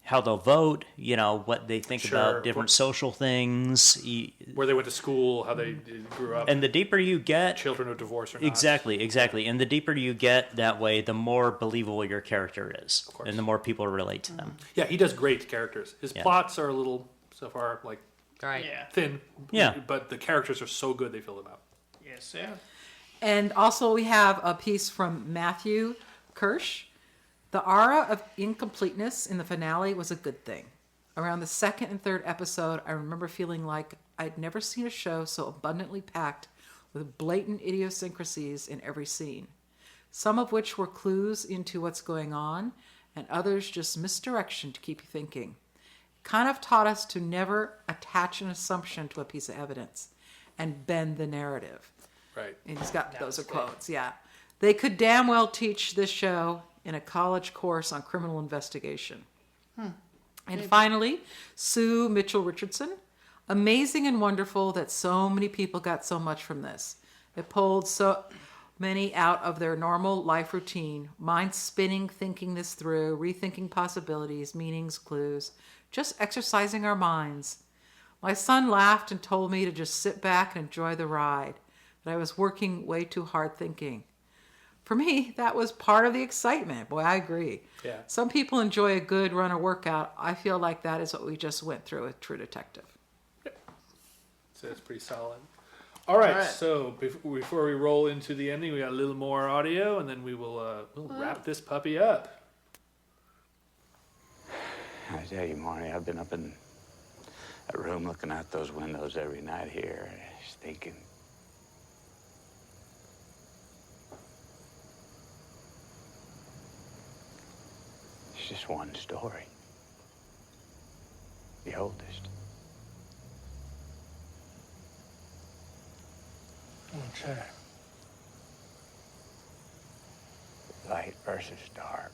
how they'll vote, what they think Sure. about different social things, Where they went to school, how they grew up, and the deeper you get, children of divorce or not. exactly, and the deeper you get that way, the more believable your character is, Of course. and the more people relate to them. Yeah, he does great characters. His Yeah. plots are a little, so far, like Right. Yeah. thin. Yeah. But the characters are so good they fill them out. Yes, yeah. And also we have a piece from Matthew Kirsch. The aura of incompleteness in the finale was a good thing. Around the second and third episode, I remember feeling like I'd never seen a show so abundantly packed with blatant idiosyncrasies in every scene, some of which were clues into what's going on, and others just misdirection to keep you thinking. It kind of taught us to never attach an assumption to a piece of evidence and bend the narrative. Right. And he's got those are was good. quotes, yeah. They could damn well teach this show in a college course on criminal investigation. And finally, Sue Mitchell Richardson. Amazing and wonderful that so many people got so much from this. It pulled so many out of their normal life routine, mind spinning, thinking this through, rethinking possibilities, meanings, clues, just exercising our minds. My son laughed and told me to just sit back and enjoy the ride, that I was working way too hard thinking. For me, that was part of the excitement. Boy, I agree. Yeah. Some people enjoy a good run or workout. I feel like that is what we just went through with True Detective. So it's pretty solid. All right, All right. so before we roll into the ending, we got a little more audio, and then we'll wrap this puppy up. I tell you, Marty, I've been up in that room looking out those windows every night here, just thinking. It's just one story. The oldest. What's that? Light versus dark.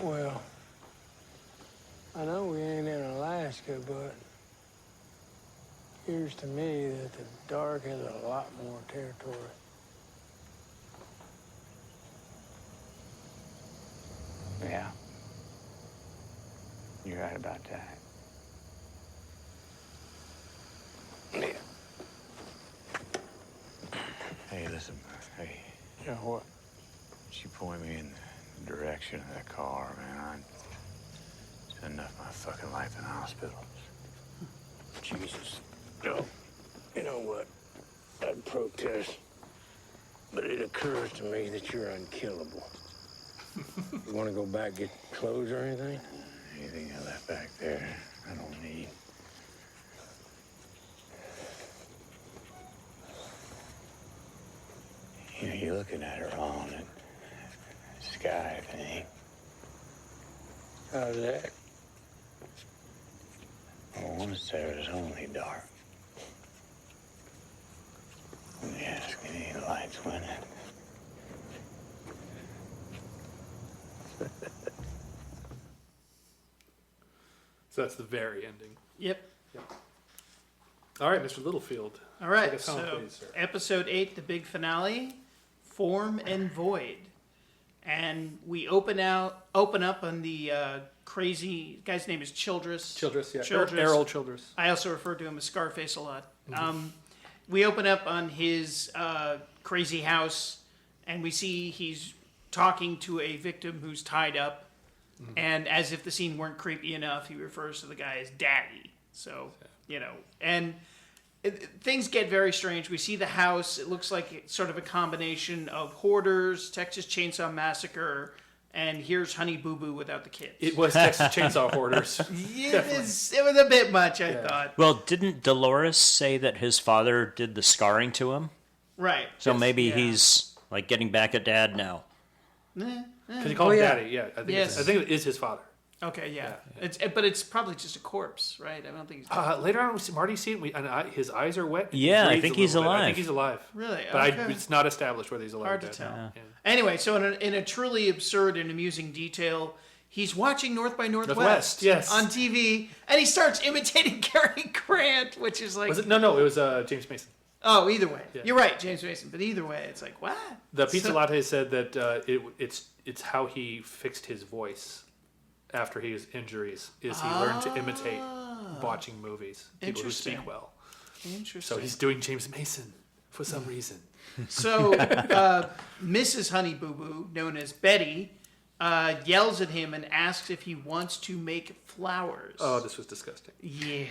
Well, I know we ain't in Alaska, but it appears to me that the dark has a lot more territory. Yeah. You're right about that. Yeah. Yeah, what? She pointed me in the direction of that car, man. I spent enough of my fucking life in hospitals. Jesus. No. You know what? I'd protest. But it occurs to me that you're unkillable. You want to go back, get clothes or anything? Anything I left back there, I don't need. You know, you're looking at her on that sky thing. How's that? Oh, once there was only dark. Let me ask, any lights went in? So that's the very ending. Yep. All right, Mr. Littlefield. All right. Take us home, So please, sir. episode 8, the big finale, Form and Void, and we open up on the crazy guy's name is Childress. Childress, yeah. Childress. Errol Childress. I also refer to him as Scarface a lot. We open up on his crazy house, and we see he's talking to a victim who's tied up. And as if the scene weren't creepy enough, he refers to the guy as Daddy. So, and things get very strange. We see the house. It looks like it's sort of a combination of Hoarders, Texas Chainsaw Massacre, and here's Honey Boo Boo without the kids. It was Texas Chainsaw Hoarders. it was a bit much, I thought. Well, didn't Dolores say that his father did the scarring to him? Right. So maybe Yeah. he's like getting back at Dad now. Because he called him Daddy, yeah. I think it is his father. Okay, yeah. But it's probably just a corpse, right? I don't think he's... Later on, Marty seen his eyes are wet. Yeah, I Breathes think a he's little bit. I alive. think he's alive. Really? But Okay. it's not established whether he's alive Hard or to dead. tell. Yeah. Anyway, so in a truly absurd and amusing detail, he's watching North by Northwest yes. on TV, and he starts imitating Cary Grant, which is like... Was it? No, it was James Mason. Oh, either way. Yeah. You're right, James Mason. But either way, it's like, what? The Pizza Latte said that it's how he fixed his voice after his injuries, is he learned to imitate watching movies, people who speak Interesting. well. Interesting. So he's doing James Mason for some reason. So, Mrs. Honey Boo Boo, known as Betty, yells at him and asks if he wants to make flowers. Oh, this was disgusting. Yeah.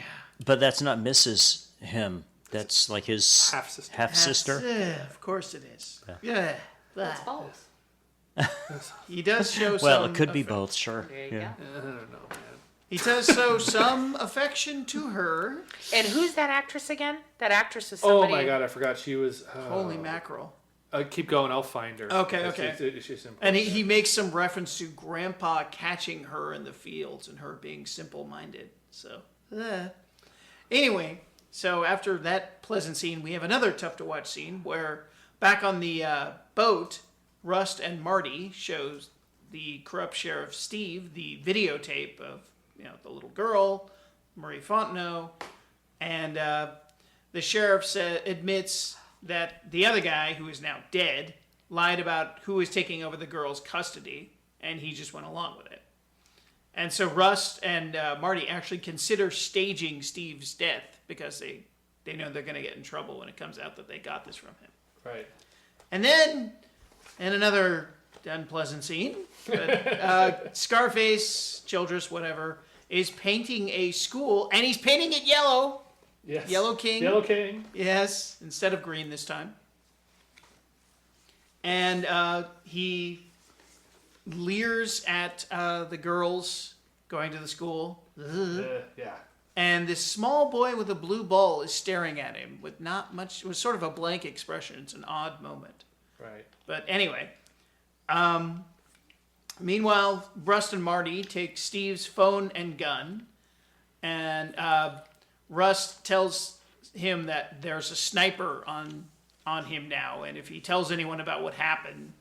But that's not Mrs. him. That's like his Half-sister. half-sister. Of course it is. Yeah. That's false. He does show some... Well, it could be both, sure. There you go. I don't know, man. He does show some affection to her. And who's that actress again? That actress is Oh somebody. my god, I forgot she was. Holy mackerel. Keep going, I'll find her. Okay. She's important. And he makes some reference to Grandpa catching her in the fields and her being simple-minded. So, anyway, so after that pleasant scene, we have another tough-to-watch scene where back on the boat, Rust and Marty shows the corrupt sheriff Steve the videotape of the little girl, Marie Fontenot, and the sheriff admits that the other guy, who is now dead, lied about who was taking over the girl's custody, and he just went along with it. And so Rust and Marty actually consider staging Steve's death because they know they're going to get in trouble when it comes out that they got this from him. Right. And then, in another unpleasant scene, but, Scarface, Childress, whatever, is painting a school, and he's painting it yellow. Yes. Yellow King. Yellow King. Yes, instead of green this time. And he leers at the girls going to the school. Yeah. And this small boy with a blue ball is staring at him with not much. It was sort of a blank expression. It's an odd moment. Right. But anyway. Meanwhile, Rust and Marty take Steve's phone and gun. And Rust tells him that there's a sniper on him now. And if he tells anyone about what happened,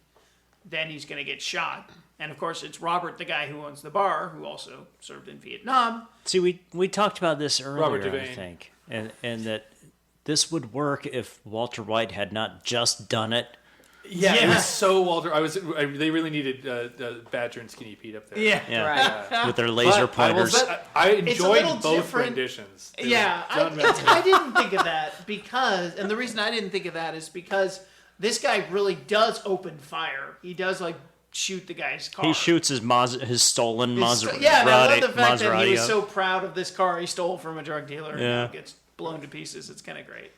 then he's going to get shot. And of course, it's Robert, the guy who owns the bar, who also served in Vietnam. See, we talked about this earlier, Robert I Devane. think, and that this would work if Walter White had not just done it. Yeah, it was so Walter. They really needed Badger and Skinny Pete up there. Yeah, Right. with their laser But I will pointers. say, I It's a enjoyed little both different. renditions. They Yeah, were done very well. I didn't think of that because, and the reason I didn't think of that is because this guy really does open fire. He does like shoot the guy's car. He shoots his stolen Maserati. Yeah, and I love the fact that he was Maserati so proud of this car he stole from a drug dealer and Yeah. now gets blown to pieces. It's kind of great.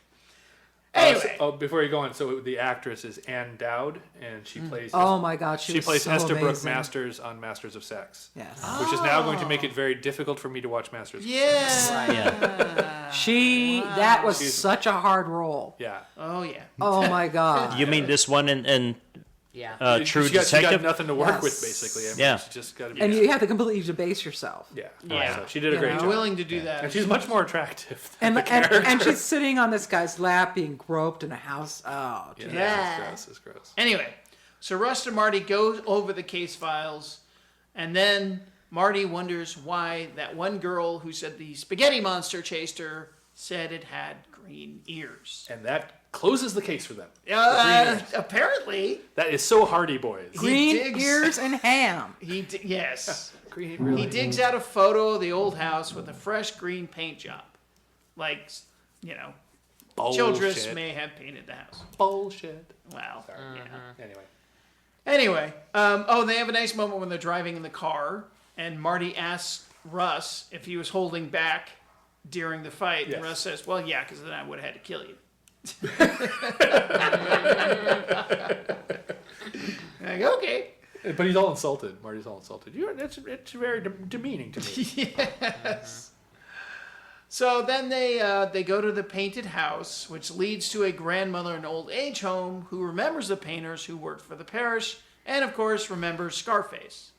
Anyway. Before you go on, so the actress is Ann Dowd, and she plays. Oh my God, she was plays so Esther Brooke amazing. Masters on Masters of Sex. Yes. Which is now going to make it very difficult for me to watch Masters. Yeah. Yeah. That was such a hard role. Yeah. Oh yeah. Oh my God. You mean this one in Yeah. True she got Detective? nothing to work with, Yes. basically. I mean, Yeah. she just got to be. And you have to completely debase yourself. Yeah. Yeah. So she did a great I'm job. willing to do that. And she's much more attractive than And, the and, character. and she's sitting on this guy's lap being groped in a house. Oh, Yeah, geez. Yeah. It's gross. Anyway, so Rust and Marty go over the case files, and then Marty wonders why that one girl who said the spaghetti monster chased her said it had green ears. And that closes the case for them. The green ears. Apparently, That is so Hardy Boys. Green digs- ears and ham. yes. Green, He really. digs out a photo of the old house with a fresh green paint job. Like, you know, Childress Bullshit. may have painted the house. Bullshit. Wow. Yeah. Anyway. Anyway, they have a nice moment when they're driving in the car, and Marty asks Russ if he was holding back during the fight. Yes. And Russ says, well, yeah, because then I would have had to kill you. Like, okay. But he's all insulted. Marty's all insulted. It's very demeaning to me. Yes. So then they go to the painted house, which leads to a grandmother in an old age home who remembers the painters who worked for the parish, and of course remembers Scarface.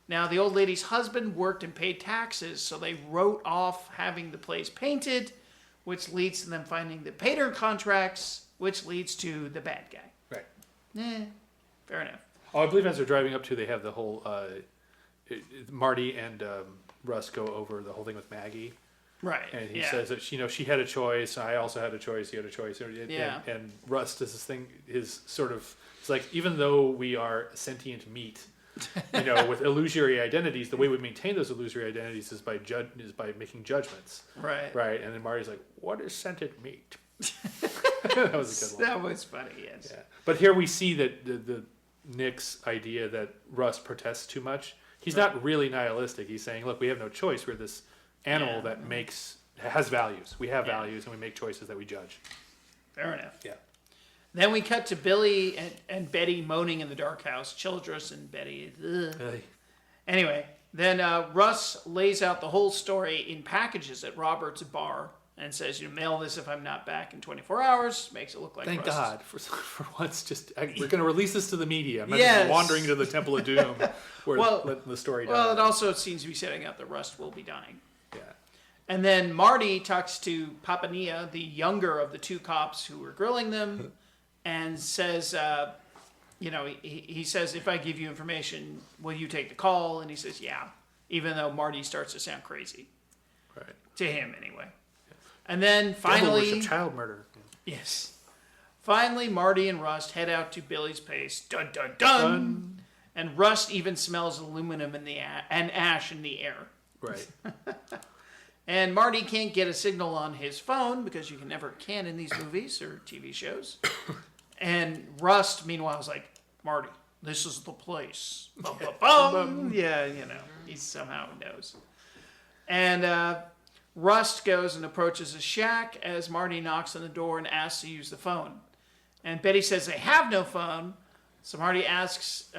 Now the old lady's husband worked and paid taxes, so they wrote off having the place painted, which leads to them finding the painter contracts, which leads to the bad guy. Right. Fair enough. Oh, I believe as they're driving up to, they have the whole Marty and Russ go over the whole thing with Maggie. Right. And he says that she had a choice. I also had a choice. He had a choice. And Russ does this thing. His sort of it's like even though we are sentient meat, with illusory identities, the way we maintain those illusory identities is by making judgments. Right. Right. And then Marty's like, "What is sentient meat?" That was a good one. That was funny. Yes. Yeah. But here we see that the Nick's idea that Russ protests too much. He's not really nihilistic. He's saying, "Look, we have no choice. We're this animal that has values. We have values, and we make choices that we judge." Fair enough. Yeah. Then we cut to Billy and Betty moaning in the dark house. Childress and Betty. Ugh. Anyway, then Russ lays out the whole story in packages at Robert's bar and says, mail this if I'm not back in 24 hours. Makes it look like Thank Russ. God for once. We're going to release this to the media. I'm not Yes. just wandering into the Temple of Doom where letting the story die. Well, it also seems to be setting up that Rust will be dying. Yeah. And then Marty talks to Papania, the younger of the two cops who were grilling them, and says, he says, if I give you information, will you take the call? And he says, yeah, even though Marty starts to sound crazy. Right. To him, anyway. And then finally... Devil worship, child murder. Yes. Finally, Marty and Rust head out to Billy's place. Dun, dun, dun! And Rust even smells aluminum and ash in the air. Right. And Marty can't get a signal on his phone because you can in these movies or TV shows. And Rust, meanwhile, is like, Marty, this is the place. Bum, bum, bum. Yeah, he somehow knows. And Rust goes and approaches a shack as Marty knocks on the door and asks to use the phone. And Betty says they have no phone. So Marty asks,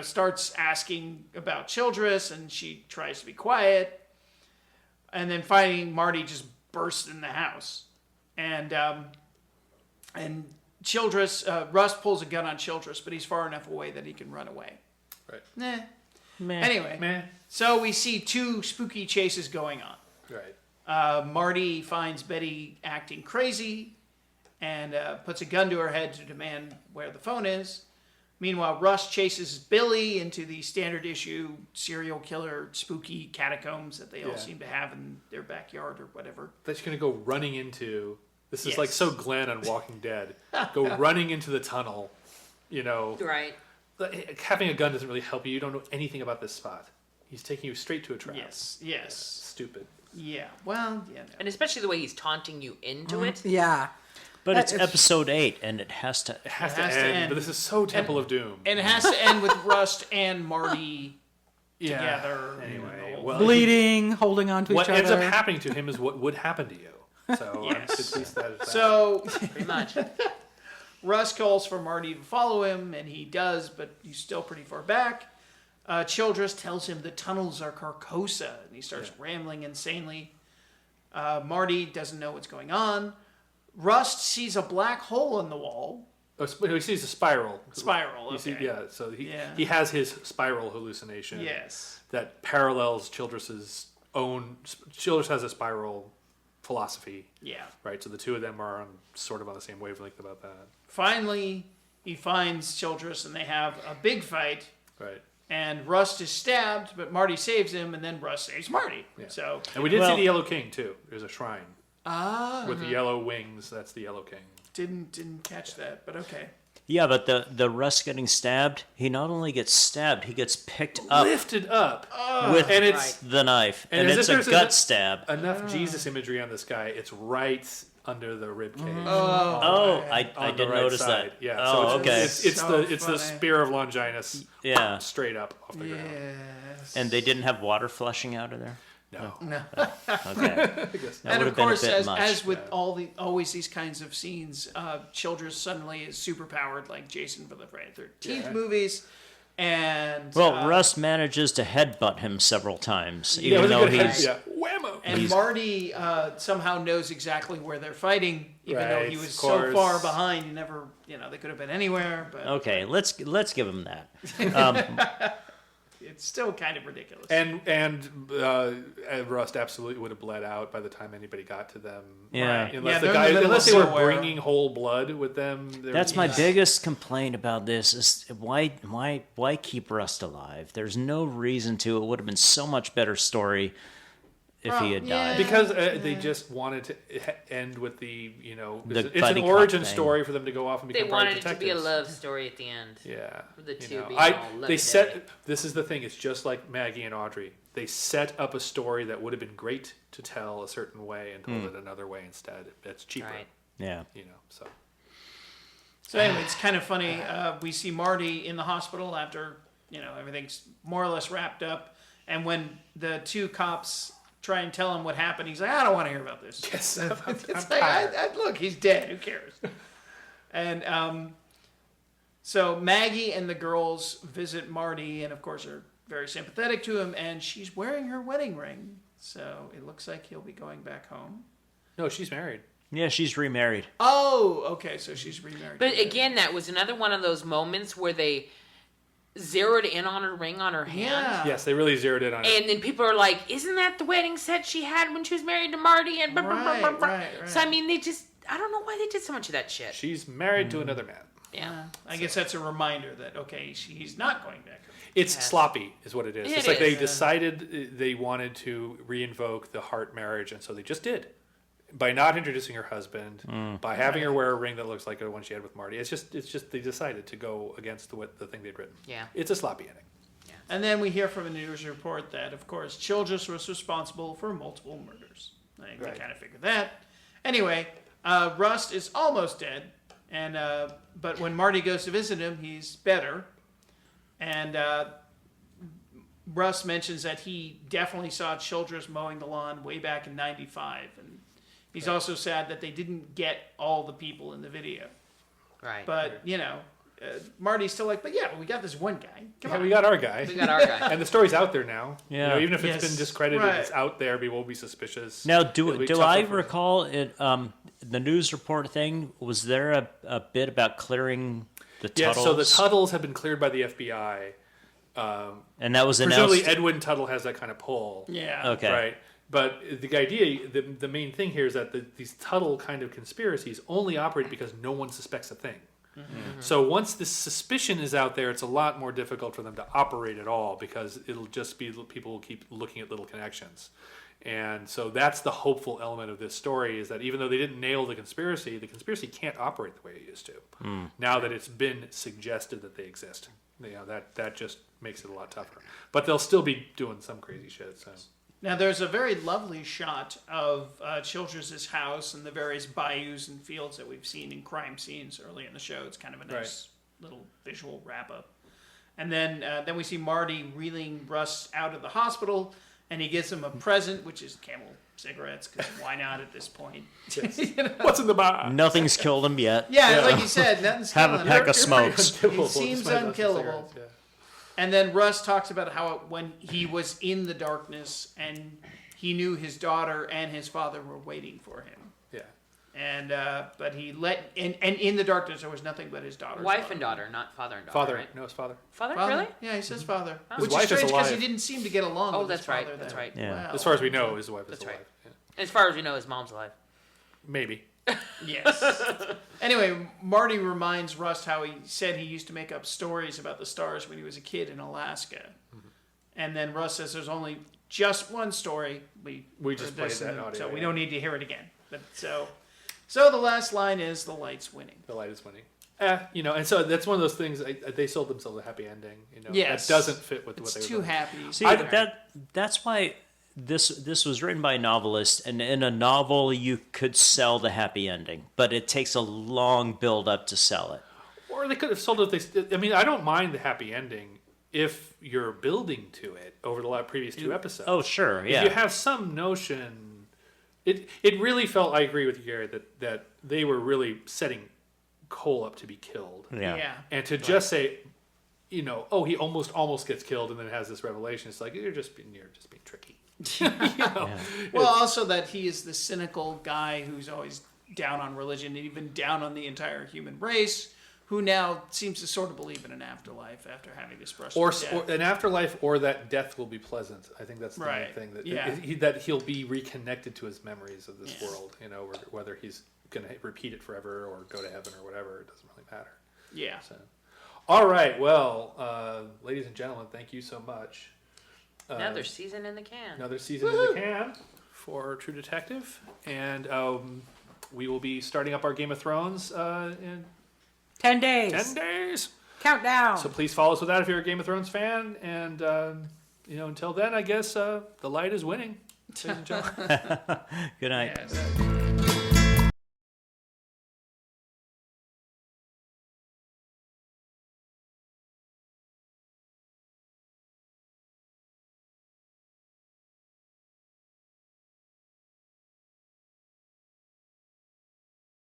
starts asking about Childress, and she tries to be quiet. And then finally, Marty just bursts in the house. And Childress, Rust pulls a gun on Childress, but he's far enough away that he can run away. Right. Meh. Anyway, so we see two spooky chases going on. Right. Marty finds Betty acting crazy and puts a gun to her head to demand where the phone is. Meanwhile, Russ chases Billy into the standard issue serial killer spooky catacombs that they all seem to have in their backyard or whatever. That's going to go running into... This is Yes. like so Glenn on Walking Dead. Go running into the tunnel, Right. Having a gun doesn't really help you. You don't know anything about this spot. He's taking you straight to a trap. Yes. Stupid. Yeah. Well, yeah. No. And especially the way he's taunting you into it. Yeah. But it's episode 8, and it has to. It has to end. But this is so Temple of Doom. And it has to end with Rust and Marty together. Anyway, bleeding, holding on to each other. What ends up happening to him is what would happen to you. So Yes. at least that is that. So Pretty much. Russ calls for Marty to follow him, and he does, but he's still pretty far back. Childress tells him the tunnels are Carcosa, and he starts rambling insanely. Marty doesn't know what's going on. Rust sees a black hole in the wall. Oh, he sees a spiral. Spiral, You see, okay. yeah, so he Yeah. he has his spiral hallucination. Yes. That parallels Childress's own. Childress has a spiral philosophy. Yeah. Right. So the two of them are sort of on the same wavelength about that. Finally, he finds Childress, and they have a big fight. Right. And Rust is stabbed, but Marty saves him, and then Rust saves Marty. Yeah. So And we did see the Yellow King too. There's a shrine with the uh-huh. yellow wings. That's the Yellow King. didn't catch that, but okay. Yeah, but the Russ getting stabbed, he not only gets stabbed, he gets picked up Lifted up. with And it's the knife, and as it's if a there's gut stab. enough Jesus imagery on this guy. It's right under the rib cage. Oh, I On the didn't right notice side. that. Yeah. Oh, so okay. It's So the funny. spear of Longinus. Yeah. Straight up off the ground. Yes. And they didn't have water flushing out of there? No. Okay. That And would of have been a course, bit as, much. as with always these kinds of scenes, Childress suddenly is super powered like Jason for the Friday the 13th movies. And Well, Russ manages to headbutt him several times, Yeah, it even was a though good head- he's. yeah. Whammo. and Marty somehow knows exactly where they're fighting, even though Right, he was of so course. far behind. He never, they could have been anywhere, but Okay, let's give him that. it's still kind of ridiculous. And Rust absolutely would have bled out by the time anybody got to them. Yeah. Right. Unless they're in the middle unless of they were nowhere. bringing whole blood with them. That's my biggest complaint about this is why keep Rust alive? There's no reason to. It would have been so much better story if he had died. Because they just wanted to end with the The it's an buddy cop origin thing. story for them to go off and become They private wanted it to be a detectives. love story at the end. Yeah, For the you two know. being all they lovey-dovey. set. This is the thing. It's just like Maggie and Audrey. They set up a story that would have been great to tell a certain way and told it another way instead. It's cheaper. Right. Yeah. So So anyway, it's kind of funny. We see Marty in the hospital after everything's more or less wrapped up, and when the two cops try and tell him what happened, he's like, "I don't want to hear about this." yes, It's like, look, he's dead. Who cares? And so Maggie and the girls visit Marty, and of course are very sympathetic to him. And she's wearing her wedding ring, so it looks like he'll be going back home. no, she's married. Yeah, she's remarried. Oh, okay, so she's remarried. But again, that was another one of those moments where they zeroed in on her ring on her hand. yeah, Yes, they really zeroed in on it. And then people are like, "Isn't that the wedding set she had when she was married to Marty?" And blah, blah, blah, blah, blah. Right. So I mean, I don't know why they did so much of that shit. She's married to another man. Yeah. I guess that's a reminder that he's not going back. It's sloppy, is what it is. It It's like they is. decided they wanted to reinvoke the heart marriage, and so they just did. By not introducing her husband, by having her wear a ring that looks like the one she had with Marty. It's just they decided to go against the thing they'd written. Yeah. It's a sloppy ending. And then we hear from a news report that, of course, Childress was responsible for multiple murders. I think we kind of figured that. Anyway, Rust is almost dead, and but when Marty goes to visit him, he's better. And Rust mentions that he definitely saw Childress mowing the lawn way back in '95, and he's also sad that they didn't get all the people in the video. Right. But Marty's still like, but we got this one guy. Come on. We got our guy. we got our guy. And the story's out there now. Yeah. Even if it's Yes. been discredited, Right. it's out there. People will be suspicious. Now, It'll be do tougher I for them. recall it? The news report thing. Was there a bit about clearing the Yeah, Tuttles? so the Tuttles have been cleared by the FBI. and that was Presumably, announced. Edwin Tuttle has that kind of pull. Yeah. Okay. Right. But the idea, the main thing here is that these Tuttle kind of conspiracies only operate because no one suspects a thing. Mm-hmm. So once this suspicion is out there, it's a lot more difficult for them to operate at all because it'll just be people will keep looking at little connections. And so that's the hopeful element of this story is that even though they didn't nail the conspiracy can't operate the way it used to. Now that it's been suggested that they exist. That just makes it a lot tougher. But they'll still be doing some crazy shit. So. Now, there's a very lovely shot of Childress's house and the various bayous and fields that we've seen in crime scenes early in the show. It's kind of a nice little visual wrap-up. And then we see Marty reeling Russ out of the hospital, and he gives him a present, which is Camel cigarettes, because why not at this point? You know? What's in the box? Nothing's killed him yet. Yeah, like you said, nothing's Have killing a pack him. of smokes. He seems unkillable. Yeah. And then Russ talks about how when he was in the darkness and he knew his daughter and his father were waiting for him. Yeah. And but he and in the darkness there was nothing but his daughter. Wife and daughter, not father and daughter. Father. right? No, it's father. Father, Father? really? Yeah, he says father. His Which is wife is strange because he alive. didn't seem to get along Oh, with that's his right. father That's there. right. Yeah. Wow. As far as we know, his wife is That's alive. right. Yeah. As far as we know, his mom's alive. Maybe. Yes. Anyway, Marty reminds Rust how he said he used to make up stories about the stars when he was a kid in Alaska. And then Russ says there's only just one story. We just heard played this that in the- audio, so we yeah. don't need to hear it again. But so the last line is the light's winning. The light is winning. You know, and so that's one of those things. They sold themselves a happy ending. You know, Yes. that doesn't fit with It's what they too were. happy. See, that's why this was written by a novelist, and in a novel you could sell the happy ending, but it takes a long build up to sell it. Or they could have sold it. I mean, I don't mind the happy ending if you're building to it over the previous two episodes. Oh, sure, yeah. If you have some notion, it really felt. I agree with you, Gary, that they were really setting Cole up to be killed. Yeah. And to just say, you know, oh, he almost gets killed, and then has this revelation. It's like you're just being tricky. You know? Well, also that he is the cynical guy who's always down on religion and even down on the entire human race, who now seems to sort of believe in an afterlife after having this brush Or with death. an afterlife, or that death will be pleasant. I think that's the main Right. thing. That Yeah. that he'll be reconnected to his memories of this world. You know, whether he's going to repeat it forever or go to heaven or whatever, it doesn't really matter. Yeah. So, all right. Well, ladies and gentlemen, thank you so much. Another season in the can. Another season in the can for True Detective, and we will be starting up our Game of Thrones in 10 days. 10 days. Countdown. So please follow us with that if you're a Game of Thrones fan. And, you know, until then, I guess the light is winning. Ladies and gentlemen. Good night. Yes.